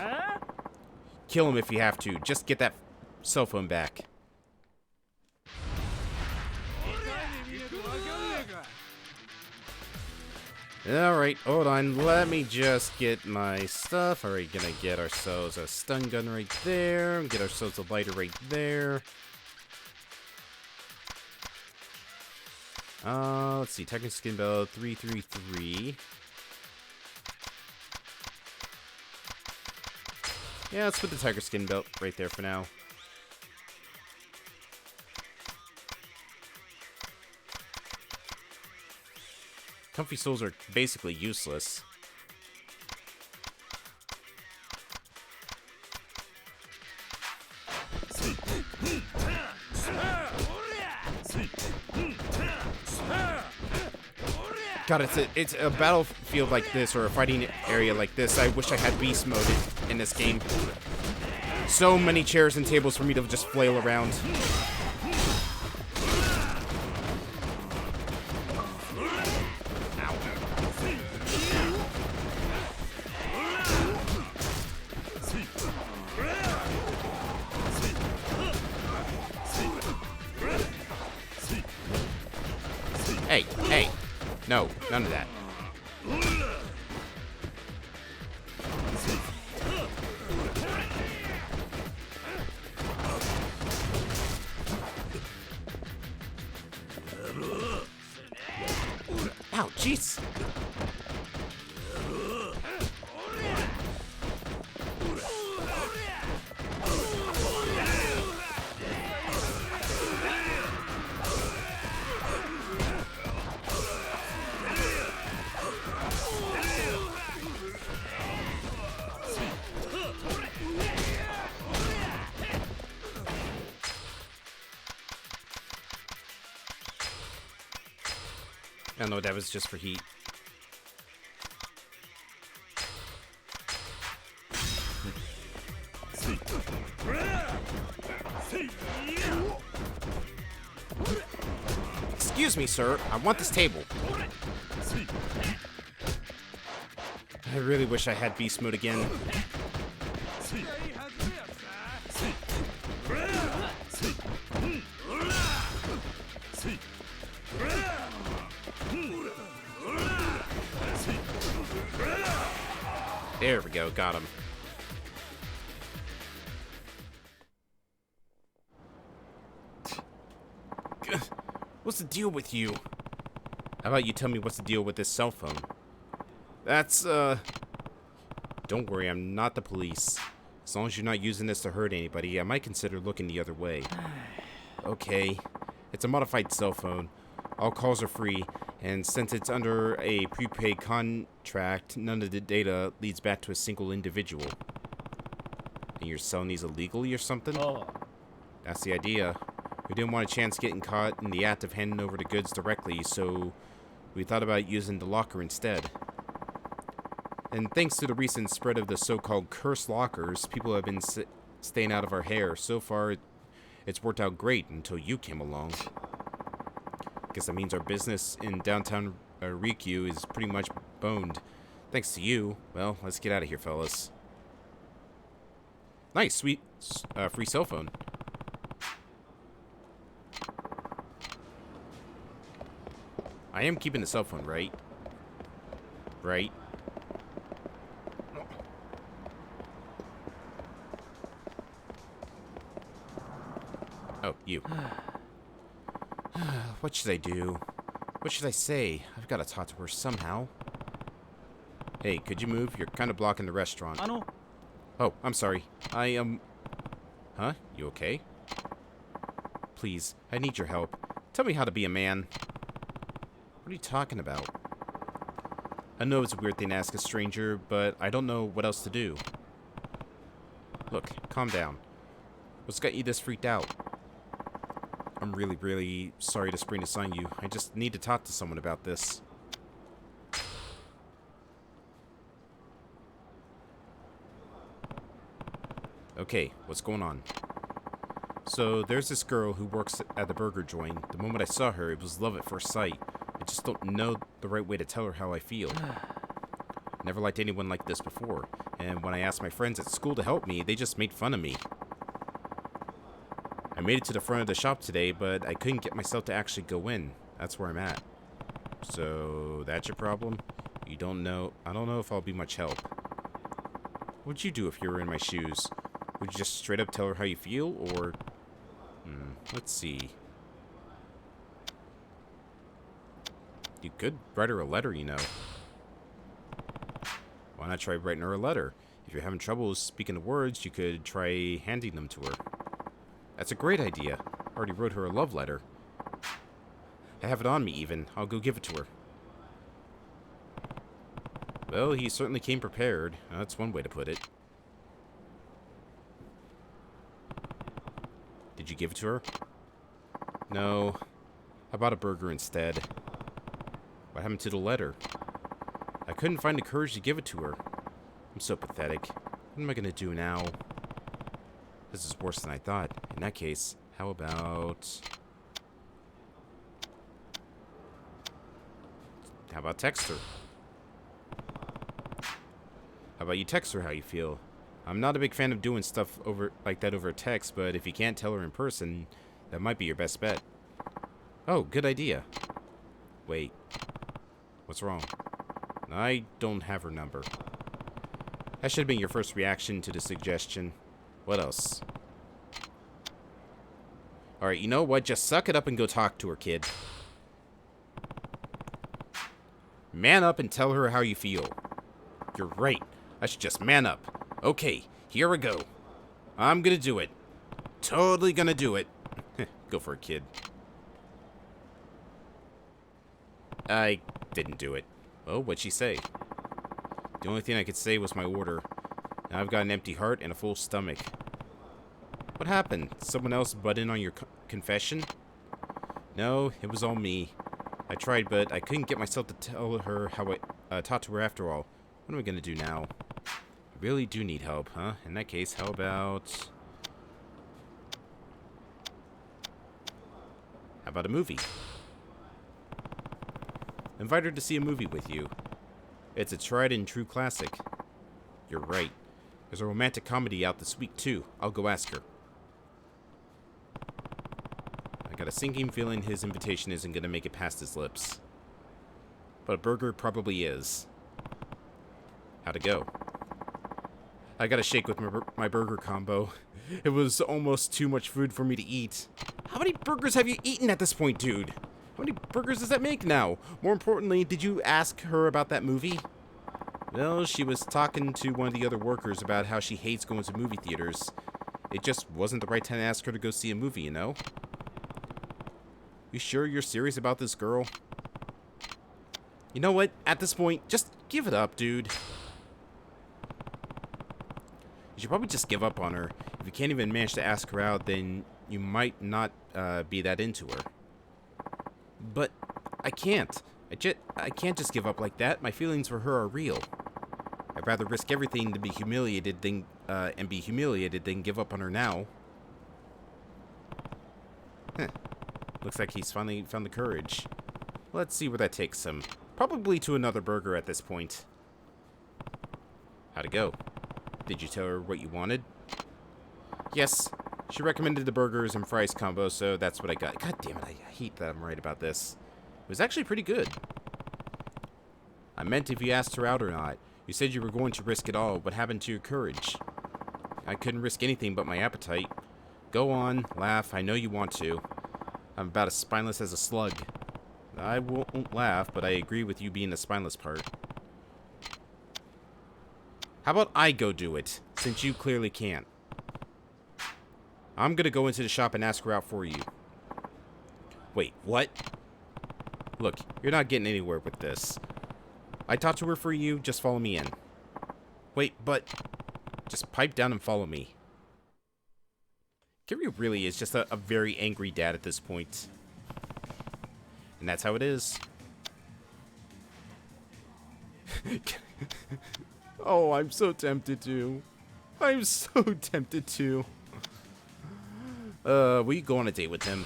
Kill him if you have to. Just get that cell phone back. Alright, hold on. Let me just get my stuff. Alright, gonna get ourselves a stun gun right there. Get ourselves a lighter right there. Let's see. Tiger skin belt 333. Yeah, let's put the tiger skin belt right there for now. Comfy soles are basically useless. God, it's a battlefield like this, or a fighting area like this. I wish I had beast mode in this game. So many chairs and tables for me to just flail around. No, none of that. Ow, jeez. I don't know, that was just for heat. Excuse me, sir. I want this table. I really wish I had beast mode again. There we go, got him. What's the deal with you? How about you tell me what's the deal with this cell phone? That's, Don't worry, I'm not the police. As long as you're not using this to hurt anybody, I might consider looking the other way. Okay. It's a modified cell phone. All calls are free, and since it's under a prepaid contract, none of the data leads back to a single individual. And you're selling these illegally or something? Oh. That's the idea. We didn't want a chance getting caught in the act of handing over the goods directly, so we thought about using the locker instead. And thanks to the recent spread of the so-called cursed lockers, people have been staying out of our hair. So far, it's worked out great until you came along. Guess that means our business in downtown Rikyu is pretty much boned. Thanks to you. Well, let's get out of here, fellas. Nice, sweet, free cell phone. I am keeping the cell phone, right? Right? Oh, you. What should I do? What should I say? I've got to talk to her somehow. Hey, could you move? You're kind of blocking the restaurant. Oh, I'm sorry. Huh? You okay? Please, I need your help. Tell me how to be a man. What are you talking about? I know it's a weird thing to ask a stranger, but I don't know what else to do. Look, calm down. What's got you this freaked out? I'm really, really sorry to spring this on you. I just need to talk to someone about this. Okay, what's going on? So, there's this girl who works at the burger joint. The moment I saw her, it was love at first sight. I just don't know the right way to tell her how I feel. Never liked anyone like this before. And when I asked my friends at school to help me, they just made fun of me. I made it to the front of the shop today, but I couldn't get myself to actually go in. That's where I'm at. So, that's your problem? You don't know? I don't know if I'll be much help. What'd you do if you were in my shoes? Would you just straight up tell her how you feel, or... let's see. You could write her a letter, you know. Why not try writing her a letter? If you're having trouble speaking the words, you could try handing them to her. That's a great idea. I already wrote her a love letter. I have it on me, even. I'll go give it to her. Well, he certainly came prepared. That's one way to put it. Did you give it to her? No. I bought a burger instead. What happened to the letter? I couldn't find the courage to give it to her. I'm so pathetic. What am I gonna do now? This is worse than I thought. In that case, how about... How about text her? How about you text her how you feel? I'm not a big fan of doing stuff like that over text, but if you can't tell her in person, that might be your best bet. Oh, good idea. Wait. What's wrong? I don't have her number. That should have been your first reaction to the suggestion. What else? Alright, you know what? Just suck it up and go talk to her, kid. Man up and tell her how you feel. You're right. I should just man up. Okay, here we go. I'm gonna do it. Totally gonna do it. Go for it, kid. I didn't do it. Well, what'd she say? The only thing I could say was my order. Now I've got an empty heart and a full stomach. What happened? Someone else butt in on your confession? No, it was all me. I tried, but I couldn't get myself to tell her how I talked to her after all. What am I gonna do now? I really do need help, huh? In that case, how about... How about a movie? Invite her to see a movie with you. It's a tried and true classic. You're right. There's a romantic comedy out this week, too. I'll go ask her. I got a sinking feeling his invitation isn't going to make it past his lips. But a burger probably is. How'd it go? I got a shake with my burger combo. It was almost too much food for me to eat. How many burgers have you eaten at this point, dude? How many burgers does that make now? More importantly, did you ask her about that movie? Well, she was talking to one of the other workers about how she hates going to movie theaters. It just wasn't the right time to ask her to go see a movie, you know? You sure you're serious about this girl? You know what? At this point, just give it up, dude. You should probably just give up on her. If you can't even manage to ask her out, then you might not be that into her. But I can't. I can't just give up like that. My feelings for her are real. I'd rather risk everything to be humiliated than than give up on her now. Looks like he's finally found the courage. Let's see where that takes him. Probably to another burger at this point. How'd it go? Did you tell her what you wanted? Yes. She recommended the burgers and fries combo, so that's what I got. God damn it, I hate that I'm right about this. It was actually pretty good. I meant if you asked her out or not. You said you were going to risk it all. What happened to your courage? I couldn't risk anything but my appetite. Go on, laugh. I know you want to. I'm about as spineless as a slug. I won't laugh, but I agree with you being the spineless part. How about I go do it, since you clearly can't? I'm gonna go into the shop and ask her out for you. Wait, what? Look, you're not getting anywhere with this. I talked to her for you, just follow me in. Wait, but... Just pipe down and follow me. Kiryu really is just a very angry dad at this point. And that's how it is. Oh, I'm so tempted to. I'm so tempted to. Will you go on a date with him?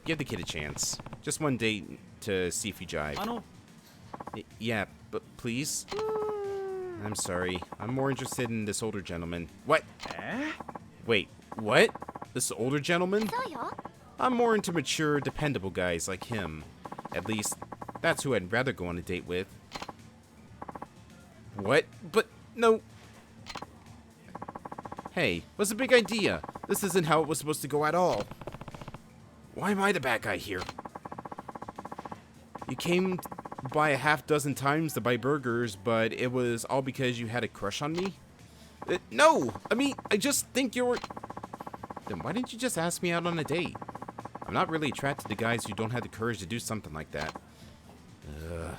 Give the kid a chance. Just one date to see if you jive. Yeah, but please? I'm sorry. I'm more interested in this older gentleman. What? Wait, what? This older gentleman? I'm more into mature, dependable guys like him. At least, that's who I'd rather go on a date with. What? But, no. Hey, what's the big idea? This isn't how it was supposed to go at all. Why am I the bad guy here? You came by a half dozen times to buy burgers, but it was all because you had a crush on me? No! I mean, I just think you're... Then why didn't you just ask me out on a date? I'm not really attracted to guys who don't have the courage to do something like that. Ugh.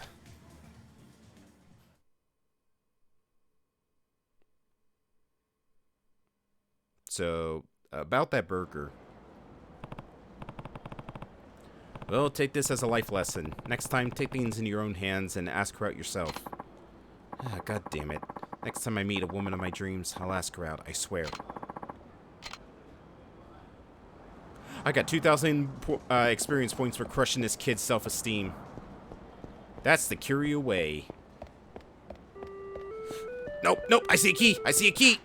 So, about that burger. Well, take this as a life lesson. Next time, take things into your own hands and ask her out yourself. God damn it. Next time I meet a woman of my dreams, I'll ask her out, I swear. I got 2,000 experience points for crushing this kid's self-esteem. That's the Kiryu way. Nope, nope, I see a key! I see a key!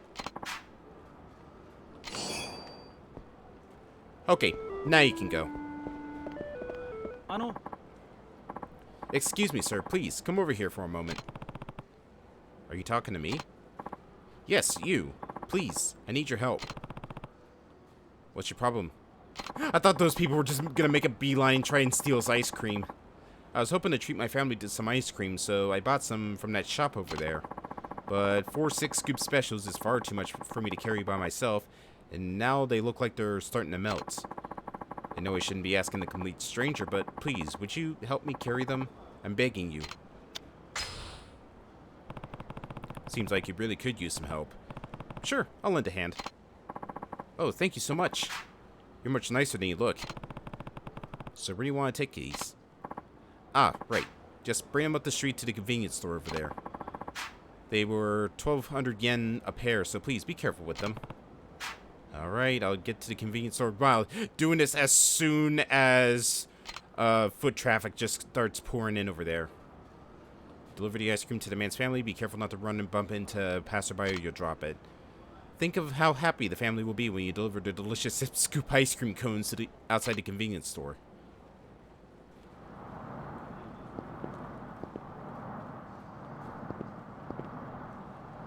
Okay, now you can go. Excuse me, sir. Please, come over here for a moment. Are you talking to me? Yes, you. Please, I need your help. What's your problem? I thought those people were just gonna make a beeline and try and steal his ice cream. I was hoping to treat my family to some ice cream, so I bought some from that shop over there. But 4 6-scoop specials is far too much for me to carry by myself, and now they look like they're starting to melt. I know I shouldn't be asking a complete stranger, but please, would you help me carry them? I'm begging you. Seems like you really could use some help. Sure, I'll lend a hand. Oh, thank you so much. You're much nicer than you look. So where do you want to take these? Ah, right. Just bring them up the street to the convenience store over there. They were 1,200 yen a pair, so please be careful with them. Alright, I'll get to the convenience store. Wow, doing this as soon as foot traffic just starts pouring in over there. Deliver the ice cream to the man's family. Be careful not to run and bump into a passerby or you'll drop it. Think of how happy the family will be when you deliver the delicious scoop ice cream cones to outside the convenience store.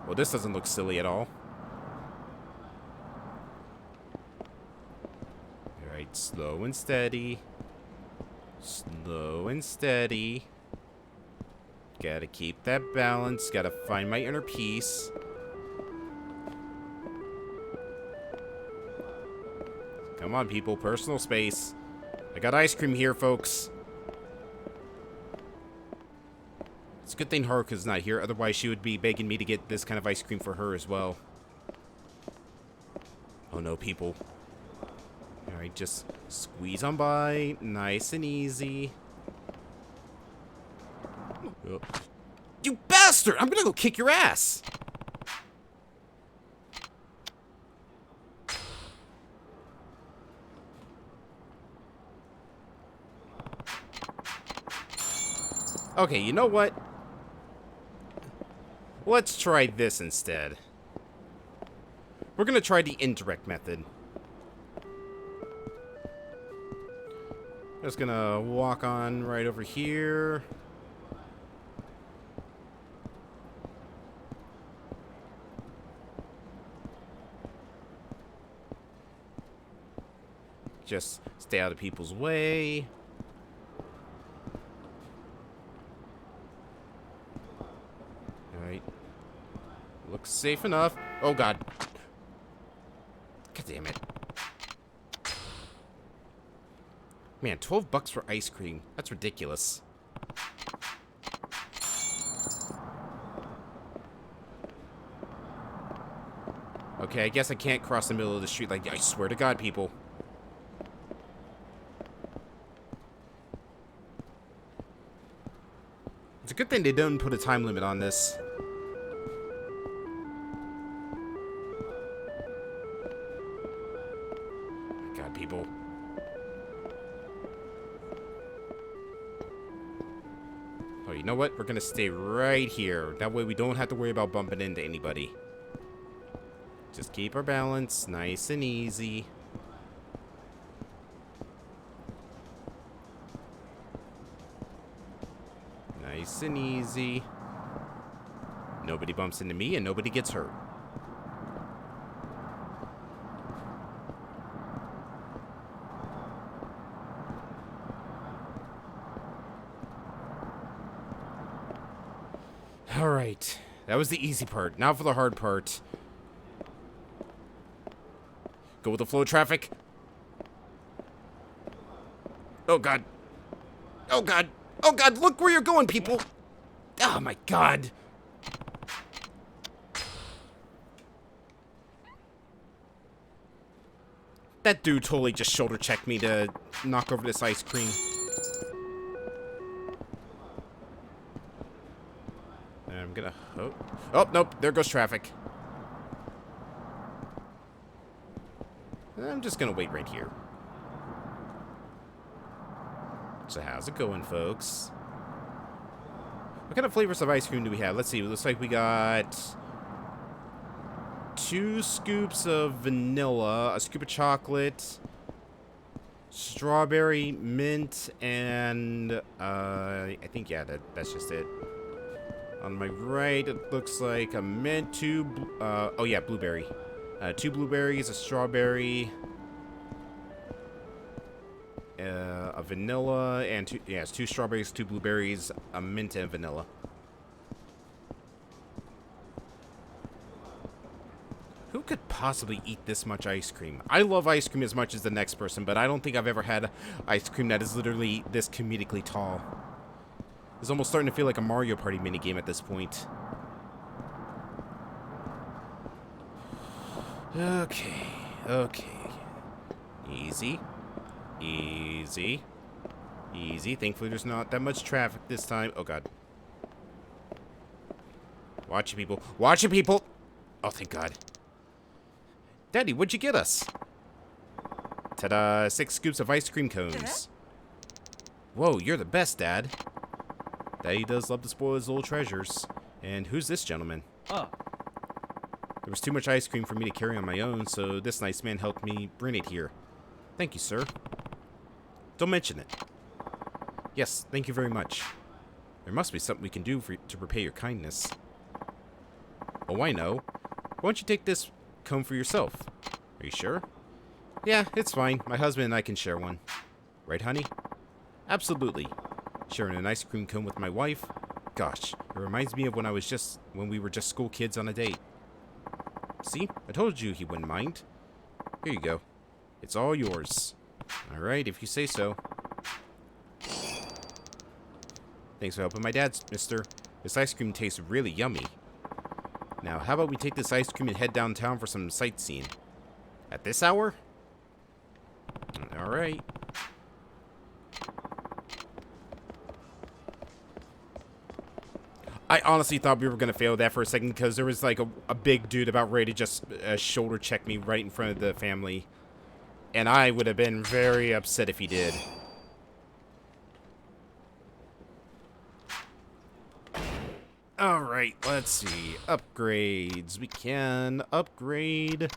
Well, this doesn't look silly at all. Alright, slow and steady. Slow and steady. Gotta keep that balance. Gotta find my inner peace. Come on, people. Personal space. I got ice cream here, folks. It's a good thing Haruka's not here. Otherwise, she would be begging me to get this kind of ice cream for her as well. Oh, no, people. Alright, just squeeze on by. Nice and easy. Oh. You bastard! I'm gonna go kick your ass! Okay, you know what? Let's try this instead. We're gonna try the indirect method. Just gonna walk on right over here. Just stay out of people's way. Alright. Looks safe enough. Oh, God. God damn it. Man, $12 for ice cream. That's ridiculous. Okay, I guess I can't cross the middle of the street like I swear to God, people. It's a good thing they don't put a time limit on this. God, people. Oh, you know what? We're gonna stay right here. That way we don't have to worry about bumping into anybody. Just keep our balance nice and easy. Nice and easy. Nobody bumps into me and nobody gets hurt. Alright. That was the easy part. Now for the hard part. Go with the flow of traffic. Oh, God. Oh, God. Oh, God. Look where you're going, people. Oh, my God. That dude totally just shoulder checked me to knock over this ice cream. I'm gonna... Oh, nope. There goes traffic. I'm just gonna wait right here. So how's it going, folks? What kind of flavors of ice cream do we have? Let's see. It looks like we got 2 scoops of vanilla, a scoop of chocolate, strawberry, mint, and I think, yeah, that's just it. On my right, it looks like a mint, oh yeah, blueberry. 2 blueberries, a strawberry, a vanilla, and it's 2 strawberries, 2 blueberries, a mint, and vanilla. Who could possibly eat this much ice cream? I love ice cream as much as the next person, but I don't think I've ever had ice cream that is literally this comedically tall. It's almost starting to feel like a Mario Party minigame at this point. Okay. Easy. Thankfully, there's not that much traffic this time. Oh, God. Watch it, people. Oh, thank God. Daddy, what'd you get us? Ta-da, 6 scoops of ice cream cones. Whoa, you're the best, Dad. Daddy does love to spoil his little treasures. And who's this gentleman? Oh. There was too much ice cream for me to carry on my own, so this nice man helped me bring it here. Thank you, sir. Don't mention it. Yes, thank you very much. There must be something we can do to repay your kindness. Oh, I know. Why don't you take this cone for yourself? Are you sure? Yeah, it's fine. My husband and I can share one. Right, honey? Absolutely. Sharing an ice cream cone with my wife? Gosh, it reminds me of when we were just school kids on a date. See? I told you he wouldn't mind. Here you go. It's all yours. Alright, if you say so. Thanks for helping my dad, mister. This ice cream tastes really yummy. Now, how about we take this ice cream and head downtown for some sightseeing? At this hour? Alright. I honestly thought we were going to fail that for a second because there was like a big dude about ready to just shoulder check me right in front of the family. And I would have been very upset if he did. Alright, let's see. Upgrades. We can upgrade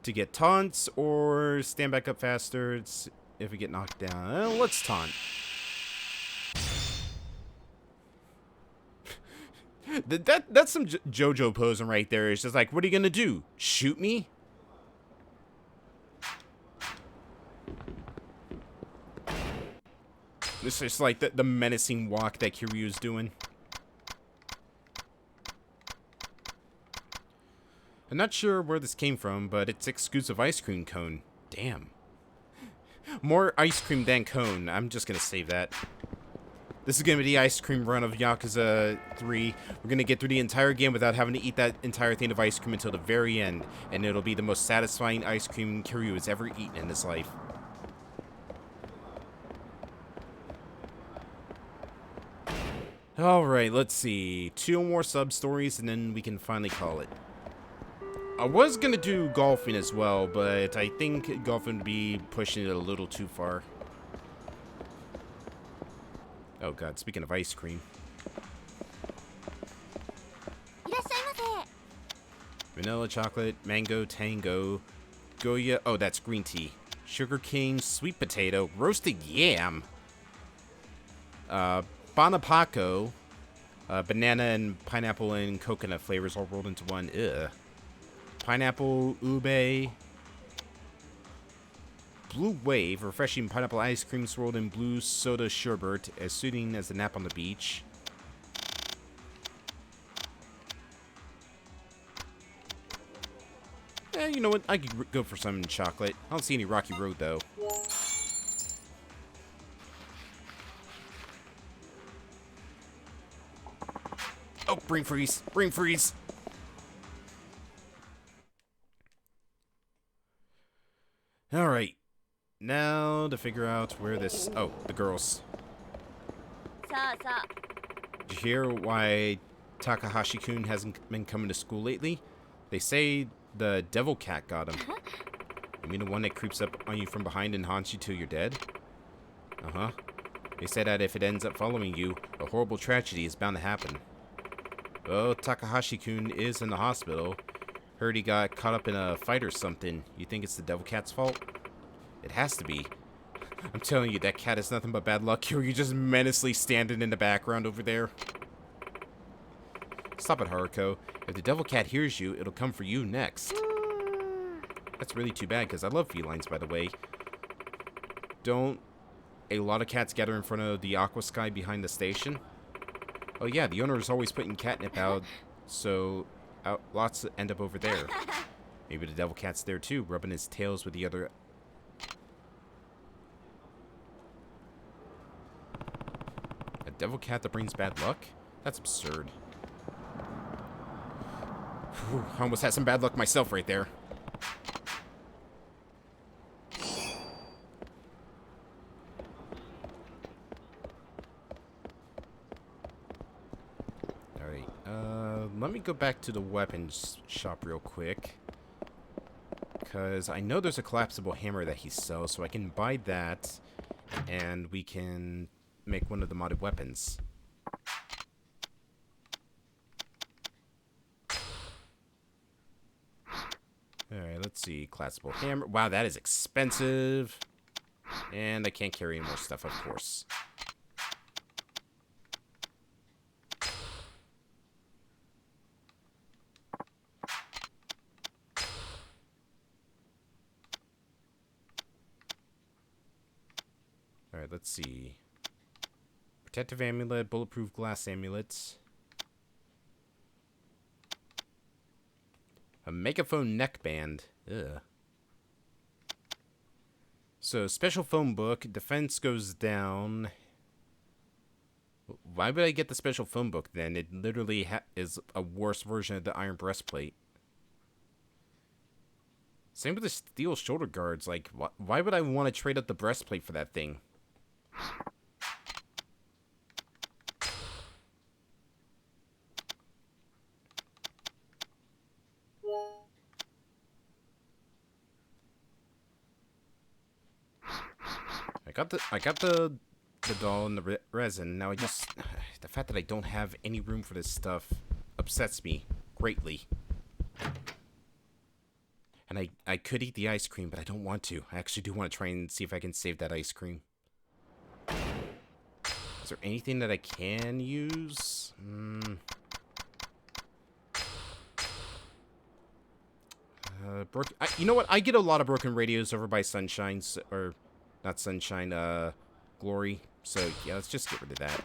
to get taunts or stand back up faster if we get knocked down. Let's taunt. That's some JoJo posing right there. It's just like, what are you gonna do? Shoot me? It's just like the menacing walk that Kiryu's doing. I'm not sure where this came from, but it's exclusive ice cream cone. Damn. More ice cream than cone. I'm just gonna save that. This is going to be the ice cream run of Yakuza 3. We're going to get through the entire game without having to eat that entire thing of ice cream until the very end. And it'll be the most satisfying ice cream Kiryu has ever eaten in his life. Alright, let's see. 2 more sub-stories and then we can finally call it. I was going to do golfing as well, but I think golfing would be pushing it a little too far. Oh god, speaking of ice cream. Vanilla, chocolate, mango, tango, goya. Oh, that's green tea. Sugar cane, sweet potato, roasted yam. Banapaco, banana and pineapple and coconut flavors all rolled into one. Ugh. Pineapple, ube. Blue Wave, refreshing pineapple ice cream swirled in blue soda sherbet, as soothing as a nap on the beach. You know what? I could go for some chocolate. I don't see any Rocky Road, though. Oh, brain freeze. Brain freeze. Alright. Now to figure out where this... Oh, the girls. Did you hear why Takahashi-kun hasn't been coming to school lately? They say the devil cat got him. You mean the one that creeps up on you from behind and haunts you till you're dead? Uh-huh. They said that if it ends up following you, a horrible tragedy is bound to happen. Oh, Takahashi-kun is in the hospital. Heard he got caught up in a fight or something. You think it's the devil cat's fault? It has to be. I'm telling you, that cat is nothing but bad luck. You're just menacingly standing in the background over there. Stop it, Haruko. If the devil cat hears you, it'll come for you next. That's really too bad, because I love felines, by the way. Don't a lot of cats gather in front of the aqua sky behind the station? Oh yeah, the owner is always putting catnip out, so lots end up over there. Maybe the devil cat's there too, rubbing his tails with the other... A devil cat that brings bad luck? That's absurd. Whew, I almost had some bad luck myself right there. Alright, let me go back to the weapons shop real quick. Because I know there's a collapsible hammer that he sells, so I can buy that, and we can make one of the modded weapons. Alright, let's see. Collapsible hammer. Wow, that is expensive. And I can't carry any more stuff, of course. Alright, let's see. Protective amulet, bulletproof glass amulet. A megaphone neckband. Ugh. So, special phone book. Defense goes down. Why would I get the special phone book then? It literally is a worse version of the iron breastplate. Same with the steel shoulder guards. Like, why would I want to trade up the breastplate for that thing? I got the doll and the resin. Now the fact that I don't have any room for this stuff upsets me greatly. And I could eat the ice cream, but I don't want to. I actually do want to try and see if I can save that ice cream. Is there anything that I can use? You know what? I get a lot of broken radios over by Sunshine's, or not Sunshine, Glory. So yeah, let's just get rid of that.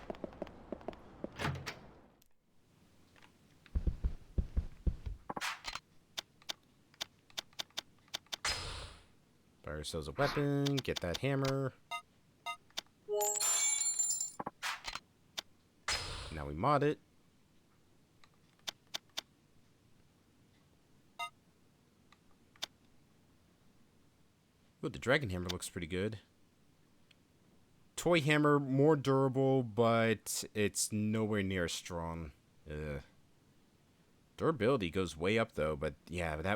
Buy ourselves a weapon, get that hammer. Now we mod it. Ooh, the dragon hammer looks pretty good. Toy hammer, more durable, but it's nowhere near as strong. Ugh. Durability goes way up though, but yeah,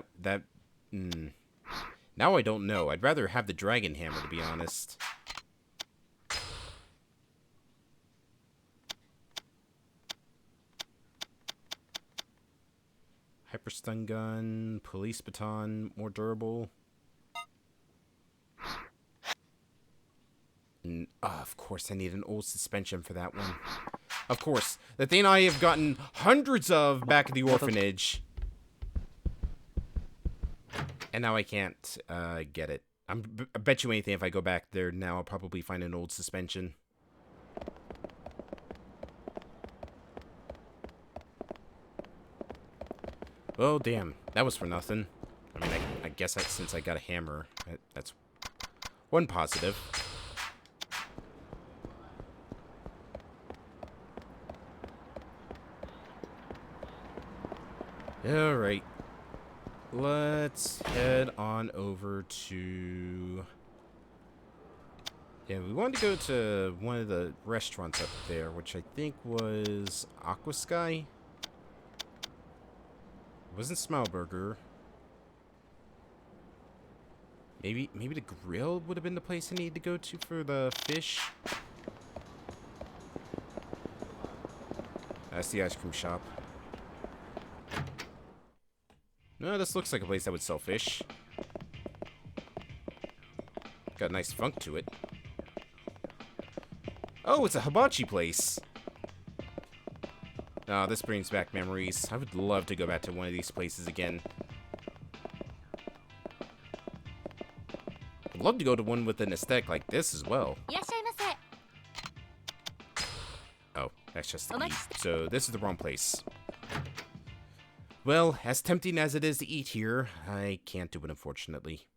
Now I don't know. I'd rather have the dragon hammer, to be honest. Hyper stun gun, police baton, more durable. Of course, I need an old suspension for that one. Of course, the thing I have gotten hundreds of back at the orphanage. And now I can't get it. I bet you anything if I go back there now, I'll probably find an old suspension. Oh, damn. That was for nothing. I mean, I guess since I got a hammer, that's one positive. Alright. Let's head on over to... Yeah, we wanted to go to one of the restaurants up there, which I think was Aqua Sky. It wasn't Smilburger. Maybe the grill would have been the place I needed to go to for the fish. That's the ice cream shop. No, this looks like a place that would sell fish. Got a nice funk to it. Oh, it's a hibachi place. Oh, this brings back memories. I would love to go back to one of these places again. I'd love to go to one with an aesthetic like this as well. Oh, that's just the eat. So this is the wrong place. Well, as tempting as it is to eat here, I can't do it, unfortunately.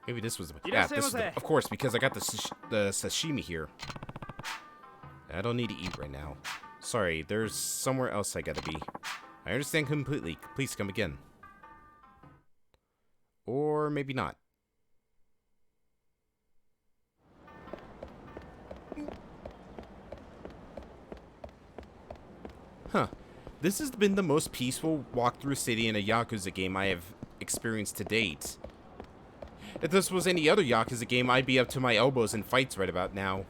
Maybe this was... Yeah, this is of course, because I got the sashimi here. I don't need to eat right now. Sorry, there's somewhere else I gotta be. I understand completely. Please come again. Or maybe not. Huh. This has been the most peaceful walkthrough city in a Yakuza game I have experienced to date. If this was any other Yakuza game, I'd be up to my elbows in fights right about now.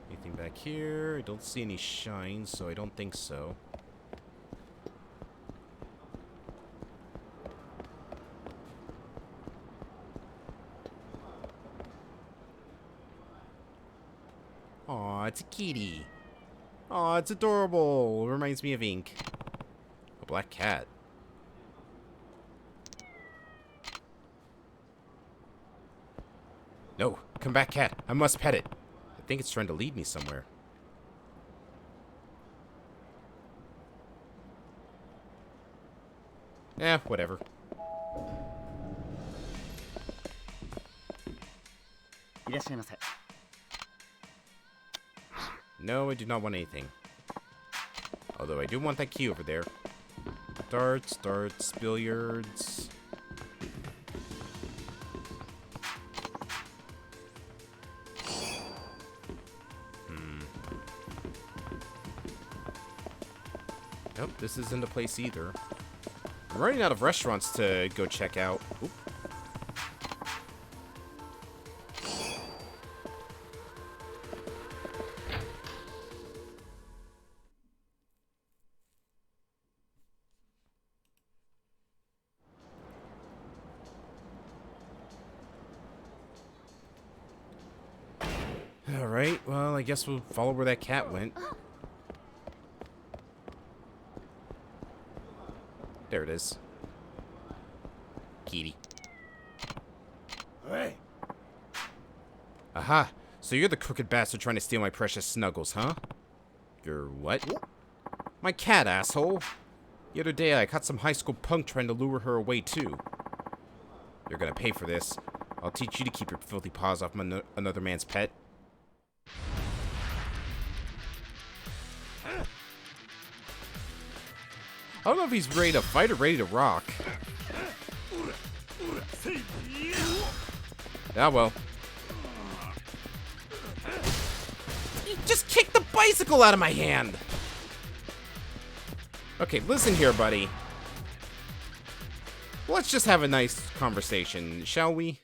Anything back here? I don't see any shines, so I don't think so. Aw, it's a kitty. Aw, it's adorable. It reminds me of Ink. A black cat. No, come back, cat. I must pet it. I think it's trying to lead me somewhere. Eh, whatever. No, I do not want anything. Although I do want that key over there. Darts, billiards. Nope, this isn't the place either. I'm running out of restaurants to go check out. Oop. Alright, well, I guess we'll follow where that cat went. There it is. Kitty. Hey. Aha! So you're the crooked bastard trying to steal my precious snuggles, huh? You're what? My cat, asshole! The other day I caught some high school punk trying to lure her away, too. You're gonna pay for this. I'll teach you to keep your filthy paws off another man's pet. I don't know if he's ready to fight or ready to rock. Ah, well. You just kicked the bicycle out of my hand! Okay, listen here, buddy. Let's just have a nice conversation, shall we?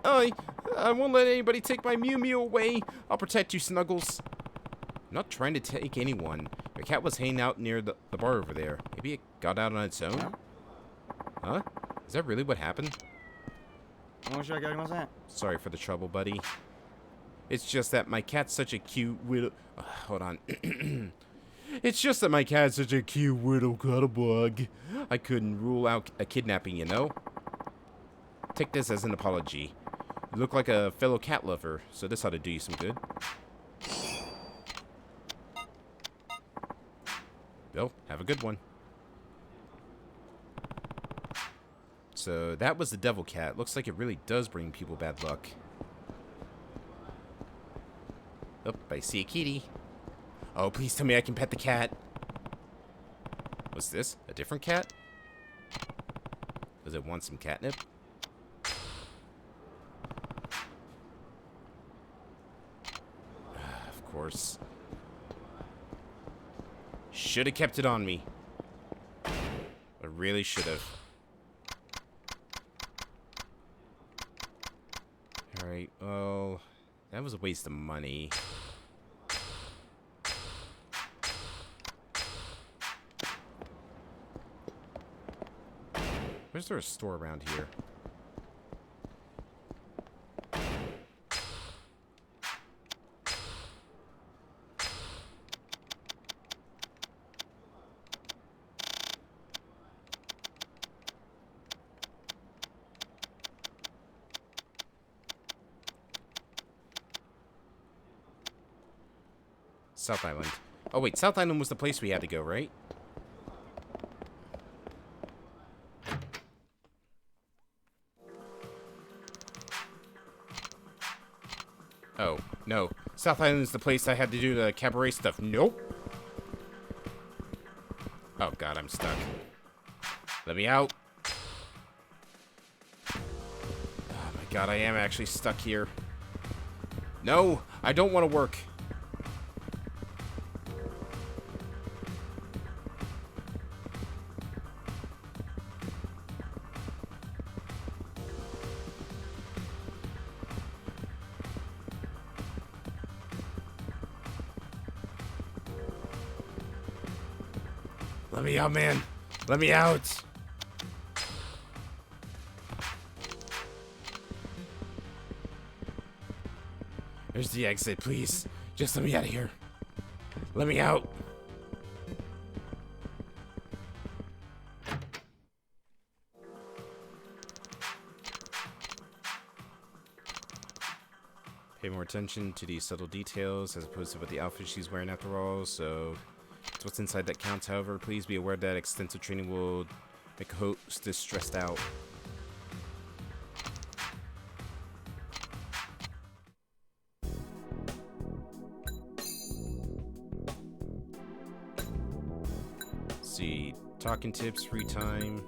I won't let anybody take my Mew Mew away. I'll protect you, Snuggles. I'm not trying to take anyone. Your cat was hanging out near the bar over there. Maybe it got out on its own? Huh? Is that really what happened? Sorry for the trouble, buddy. It's just that my cat's such a cute little... hold on. It's just that my cat's such a cute little cuddlebug. I couldn't rule out a kidnapping, you know? Take this as an apology. You look like a fellow cat lover, so this ought to do you some good. Well, have a good one. So that was the devil cat. Looks like it really does bring people bad luck. Oh, I see a kitty. Oh, please tell me I can pet the cat. What's this? A different cat? Does it want some catnip? Of course. Should have kept it on me. I really should have. Alright, well, that was a waste of money. Where's there a store around here? South Island. Oh wait, South Island was the place we had to go, right? Oh, no. South Island is the place I had to do the cabaret stuff. Nope. Oh god, I'm stuck. Let me out. Oh my god, I am actually stuck here. No, I don't want to work. Let me out, man. Let me out. There's the exit, please. Just let me out of here. Let me out. Pay more attention to the subtle details as opposed to what the outfit she's wearing after all, so it's what's inside that counts. However, please be aware that extensive training will make a hostess stressed out. Let's see, talking tips, free time.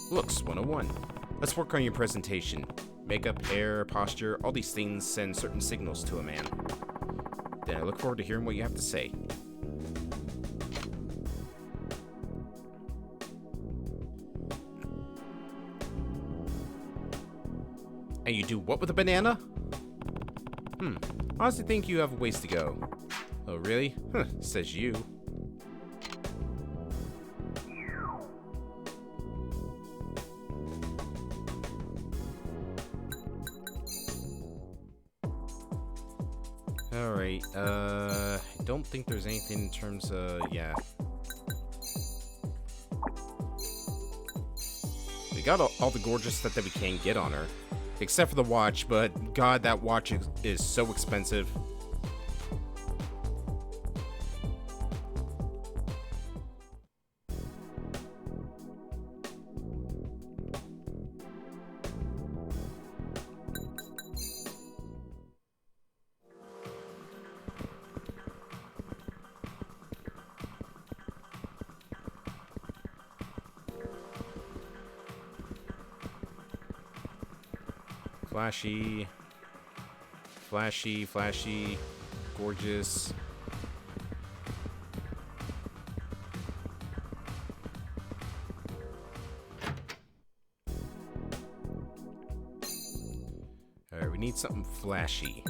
Looks 101. Let's work on your presentation. Makeup, hair, posture, all these things send certain signals to a man. Then I look forward to hearing what you have to say. And you do what with a banana? Honestly think you have a ways to go. Oh, really? Huh, says you. Alright, I don't think there's anything in terms of, yeah. We got all the gorgeous stuff that we can get on her. Except for the watch, but god, that watch is so expensive. Flashy, flashy, flashy, gorgeous. Alright, we need something flashy.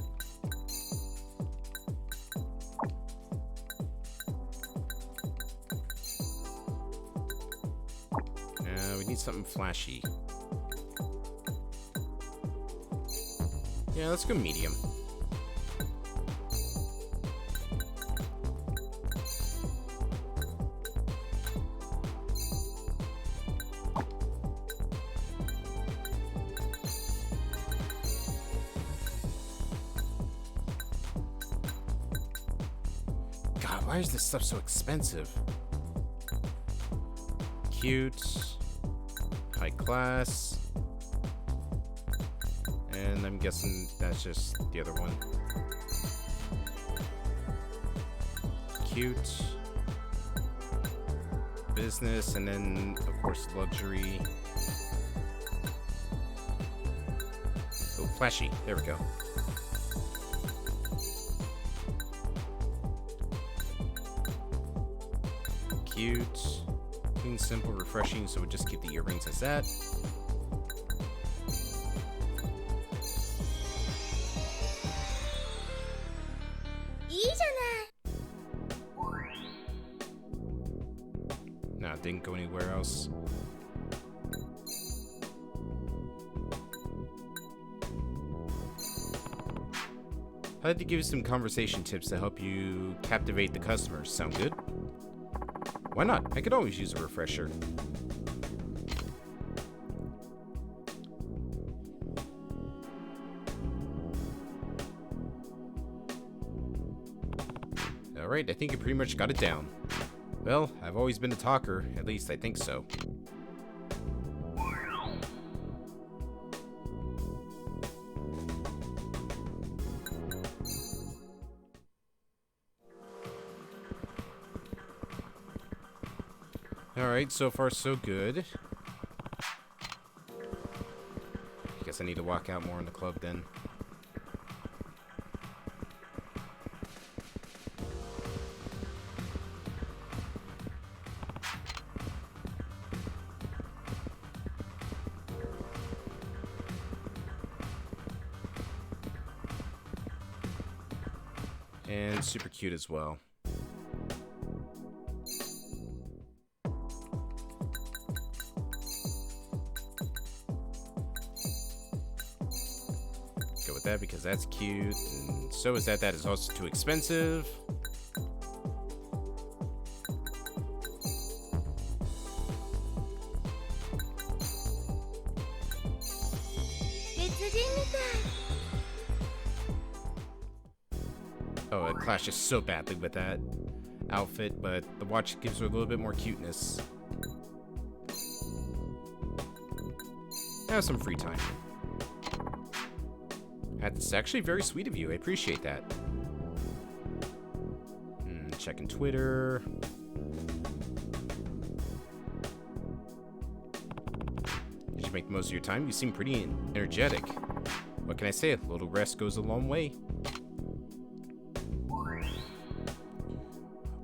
We need something flashy. Yeah, let's go medium. God, why is this stuff so expensive? Cute. High class. And I'm guessing that's just the other one. Cute. Business, and then, of course, luxury. Oh, flashy. There we go. Cute. Clean, simple, refreshing, so we'll just keep the earrings as that. didn't go anywhere else. I'd like to give you some conversation tips to help you captivate the customers. Sound good? Why not? I could always use a refresher. Alright, I think you pretty much got it down. Well, I've always been a talker. At least I think so. Alright, so far so good. Guess I need to walk out more in the club then. And super cute as well. Go with that because that's cute, and so is that. That is also too expensive. Oh, it clashes so badly with that outfit, but the watch gives her a little bit more cuteness. Have some free time. That's actually very sweet of you. I appreciate that. Checking Twitter. Did you make the most of your time? You seem pretty energetic. What can I say? A little rest goes a long way.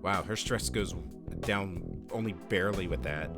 Wow, her stress goes down only barely with that.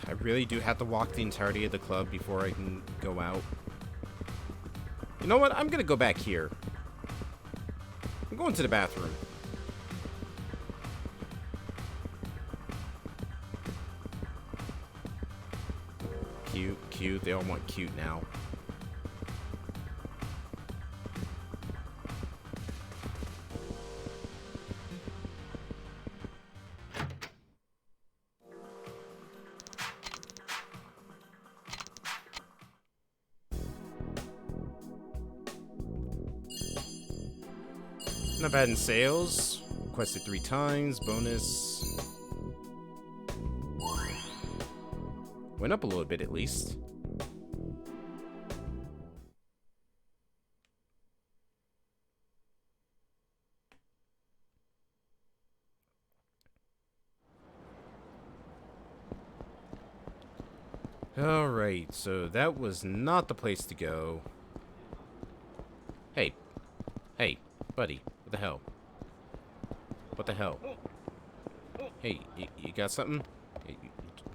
I really do have to walk the entirety of the club before I can go out. You know what? I'm gonna go back here. I'm going to the bathroom. Cute, cute. They all want cute now. Not bad in sales. Requested 3 times. Bonus. Went up a little bit at least. Alright, so that was not the place to go. Hey. Hey, buddy. What the hell? What the hell? Hey, you got something? You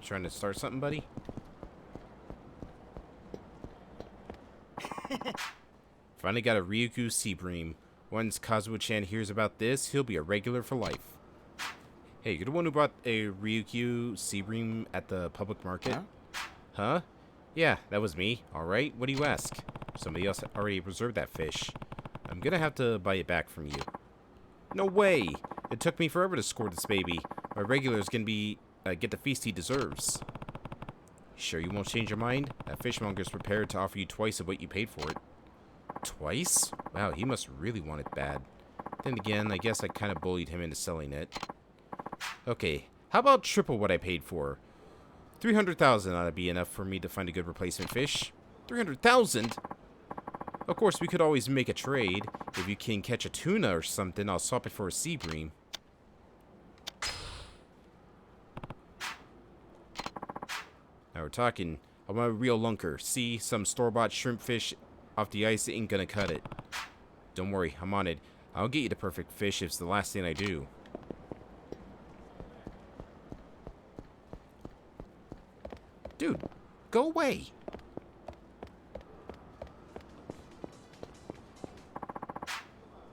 trying to start something, buddy? Finally got a Ryukyu Seabream. Once Kazuo-chan hears about this, he'll be a regular for life. Hey, you're the one who bought a Ryukyu Seabream at the public market? Huh? Yeah, that was me. Alright, what do you ask? Somebody else already reserved that fish. I'm gonna have to buy it back from you. No way! It took me forever to score this baby. My regular's gonna be get the feast he deserves. Sure you won't change your mind? That fishmonger's prepared to offer you twice of what you paid for it. Twice? Wow, he must really want it bad. Then again, I guess I kind of bullied him into selling it. Okay, how about triple what I paid for? 300,000 ought to be enough for me to find a good replacement fish. 300,000? Of course, we could always make a trade. If you can catch a tuna or something, I'll swap it for a sea bream. Now we're talking. I want a real lunker. See, some store-bought shrimp fish off the ice ain't gonna cut it. Don't worry, I'm on it. I'll get you the perfect fish if it's the last thing I do. Dude, go away.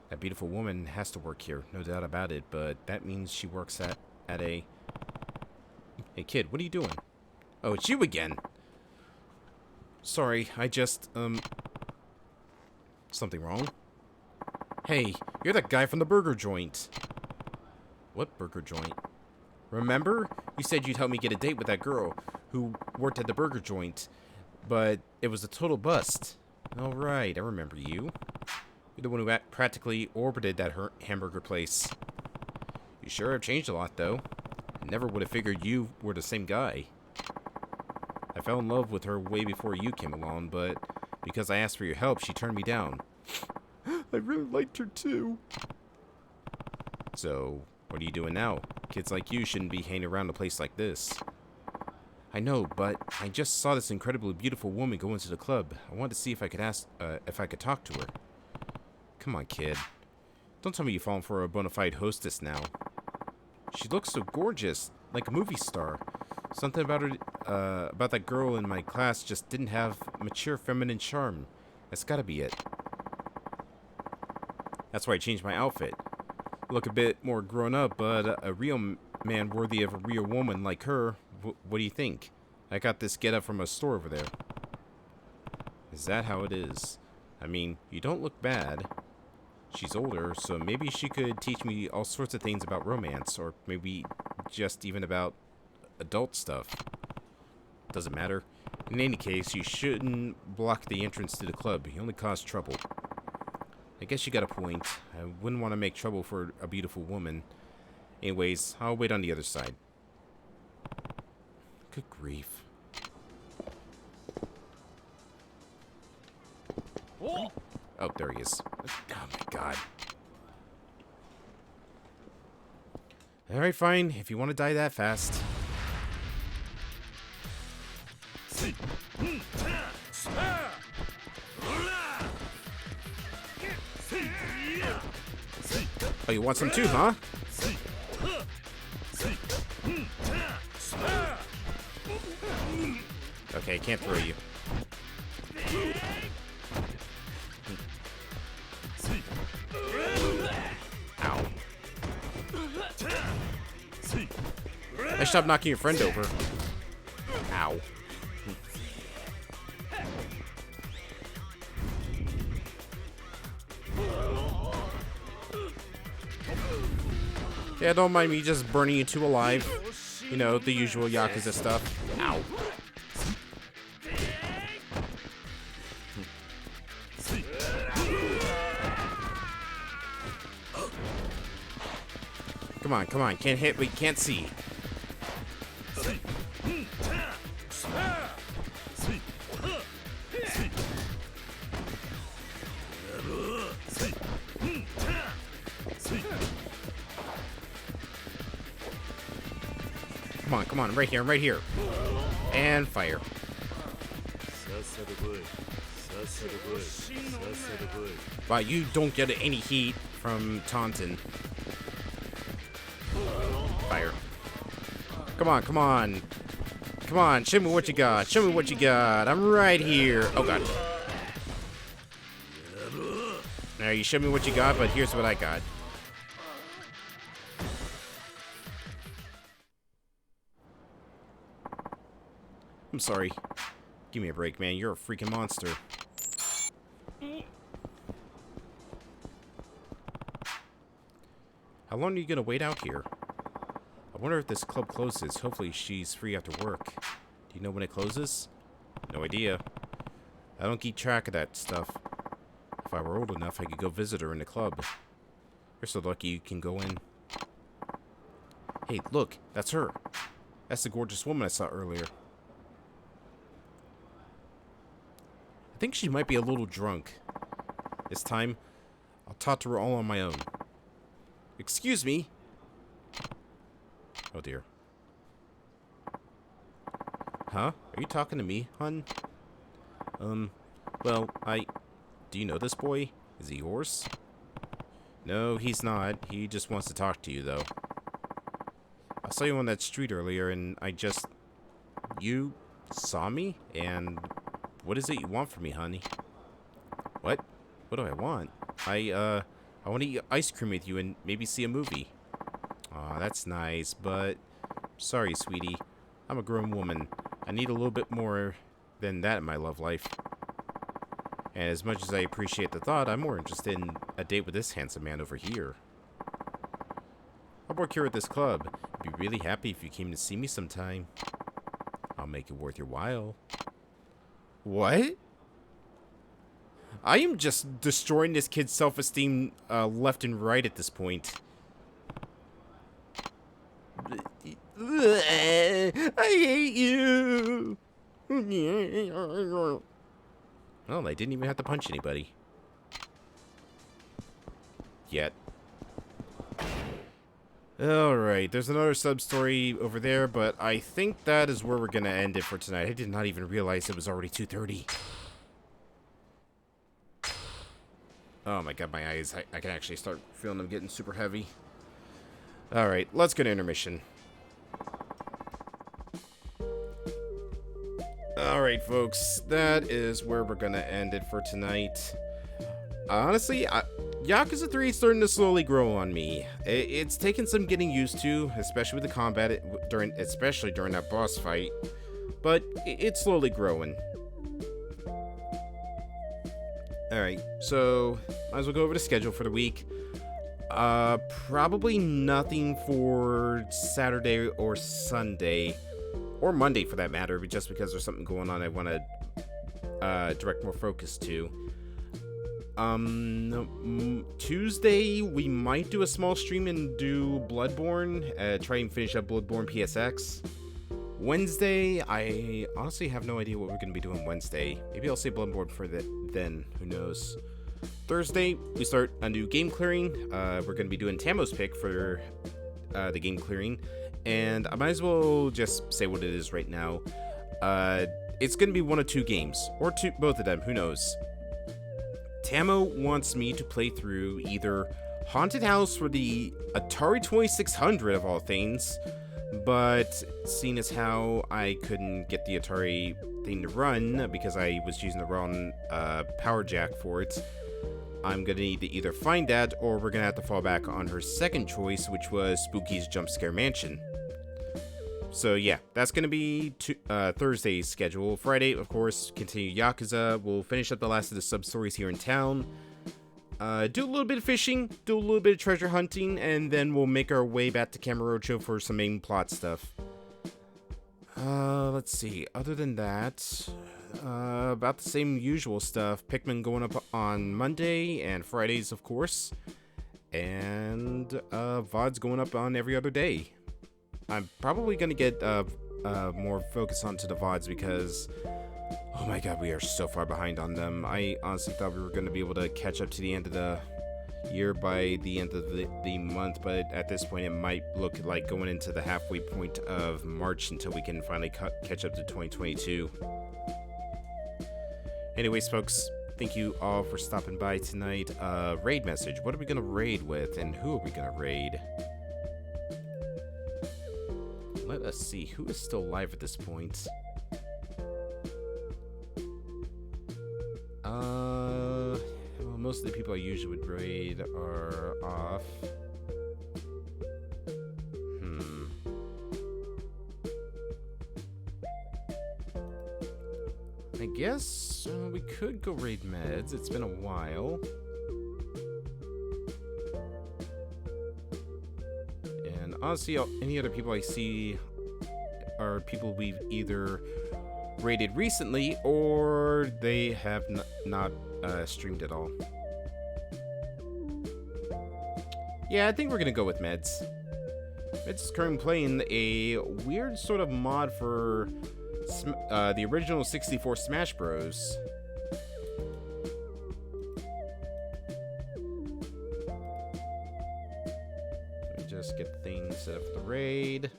That beautiful woman has to work here, no doubt about it, but that means she works at a... Hey kid, what are you doing? Oh, it's you again. Sorry, I just, something wrong? Hey, you're that guy from the burger joint. What burger joint? Remember? You said you'd help me get a date with that girl who worked at the burger joint, but it was a total bust. Alright, I remember you. You're the one who practically orbited that hamburger place. You sure have changed a lot, though. I never would have figured you were the same guy. I fell in love with her way before you came along, but because I asked for your help, she turned me down. I really liked her, too. So, what are you doing now? Kids like you shouldn't be hanging around a place like this. I know, but I just saw this incredibly beautiful woman go into the club. I wanted to see if I could talk to her. Come on, kid. Don't tell me you've fallen for a bona fide hostess now. She looks so gorgeous, like a movie star. Something about her, about that girl in my class just didn't have mature feminine charm. That's gotta be it. That's why I changed my outfit. Look a bit more grown up, but a real man worthy of a real woman like her. What do you think? I got this getup from a store over there. Is that how it is? I mean, you don't look bad. She's older, so maybe she could teach me all sorts of things about romance, or maybe just even about adult stuff. Doesn't matter. In any case, you shouldn't block the entrance to the club. You only cause trouble. I guess you got a point. I wouldn't want to make trouble for a beautiful woman. Anyways, I'll wait on the other side. Good grief. Oh, there he is. Oh my god. Alright, fine. If you want to die that fast. Oh, you want some too, huh? Okay, I can't throw you. Ow. I stop knocking your friend over. Ow. Yeah, don't mind me just burning you two alive. You know, the usual Yakuza stuff. Ow. Come on, come on. Can't hit, we can't see. Come on, come on. I'm right here, I'm right here. And fire. Wow, you don't get any heat from taunting. Fire. Come on, come on. Come on, show me what you got. Show me what you got. I'm right here. Oh, God. Now, you show me what you got, but here's what I got. I'm sorry. Give me a break, man. You're a freaking monster. How long are you gonna wait out here? I wonder if this club closes. Hopefully she's free after work. Do you know when it closes? No idea. I don't keep track of that stuff. If I were old enough, I could go visit her in the club. You're so lucky you can go in. Hey, look. That's her. That's the gorgeous woman I saw earlier. I think she might be a little drunk. This time, I'll talk to her all on my own. Excuse me. Oh dear. Huh? Are you talking to me, hun? Well, Do you know this boy? Is he yours? No, he's not. He just wants to talk to you, though. I saw you on that street earlier, and You saw me? And what is it you want from me, honey? What? What do I want? I want to eat ice cream with you and maybe see a movie. Aw, that's nice, but... Sorry, sweetie. I'm a grown woman. I need a little bit more than that in my love life. And as much as I appreciate the thought, I'm more interested in a date with this handsome man over here. I work here at this club. I'd be really happy if you came to see me sometime. I'll make it worth your while. What? I am just destroying this kid's self-esteem left and right at this point. I hate you. Well, they didn't even have to punch anybody. Yet. Alright, there's another sub-story over there, but I think that is where we're gonna end it for tonight. I did not even realize it was already 2:30. Oh my god, my eyes. I can actually start feeling them getting super heavy. Alright, let's go to intermission. Alright, folks, that is where we're gonna end it for tonight. Honestly, Yakuza 3 is starting to slowly grow on me. It's taken some getting used to, especially with the combat, especially during that boss fight. But it's slowly growing. Alright, so might as well go over the schedule for the week. Probably nothing for Saturday or Sunday. Or Monday, for that matter, just because there's something going on I want to direct more focus to. Tuesday, we might do a small stream and do Bloodborne. Try and finish up Bloodborne PSX. Wednesday, I honestly have no idea what we're going to be doing Wednesday. Maybe I'll say Bloodborne for then. Who knows? Thursday, we start a new game clearing. We're going to be doing Tamo's pick for the game clearing. And I might as well just say what it is right now. It's going to be one of two games. Or both of them. Who knows? Tamo wants me to play through either Haunted House for the Atari 2600 of all things, but seeing as how I couldn't get the Atari thing to run because I was using the wrong power jack for it, I'm going to need to either find that or we're going to have to fall back on her second choice, which was Spooky's Jump Scare Mansion. So yeah, that's going to be Thursday's schedule. Friday, of course, continue Yakuza. We'll finish up the last of the sub-stories here in town. Do a little bit of fishing, do a little bit of treasure hunting, and then we'll make our way back to Kamurocho for some main plot stuff. Let's see. Other than that, about the same usual stuff. Pikmin going up on Monday and Fridays, of course. And VODs going up on every other day. I'm probably going to get more focus onto the VODs because, oh my god, we are so far behind on them. I honestly thought we were going to be able to catch up to the end of the year by the end of the month, but at this point it might look like going into the halfway point of March until we can finally catch up to 2022. Anyways, folks, thank you all for stopping by tonight. Raid message. What are we going to raid with, and who are we going to raid? Let us see. Who is still live at this point? Well, most of the people I usually would raid are off. I guess we could go raid Meds. It's been a while. And honestly, any other people I see are people we've either raided recently or they have not streamed at all. Yeah, I think we're gonna go with Meds. Meds is currently playing a weird sort of mod for the original 64 Smash Bros. Let me just get things set up for the raid.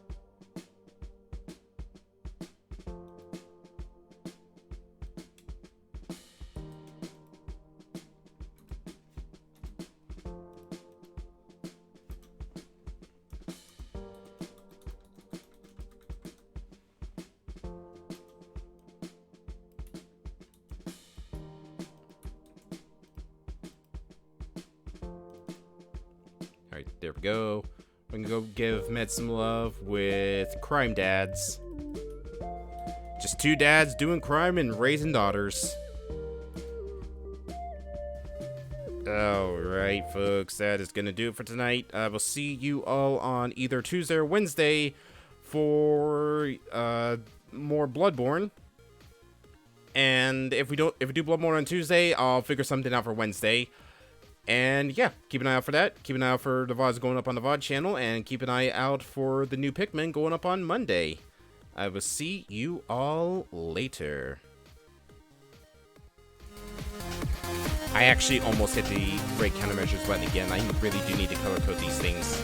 Alright, there we go. We can go give Med some love with Crime Dads. Just two dads doing crime and raising daughters. Alright, folks, that is going to do it for tonight. I will see you all on either Tuesday or Wednesday for more Bloodborne. And if we do Bloodborne on Tuesday, I'll figure something out for Wednesday. And yeah, keep an eye out for that. Keep an eye out for the VODs going up on the VOD channel, and keep an eye out for the new Pikmin going up on Monday. I will see you all later. I actually almost hit the break countermeasures button again. I really do need to color code these things.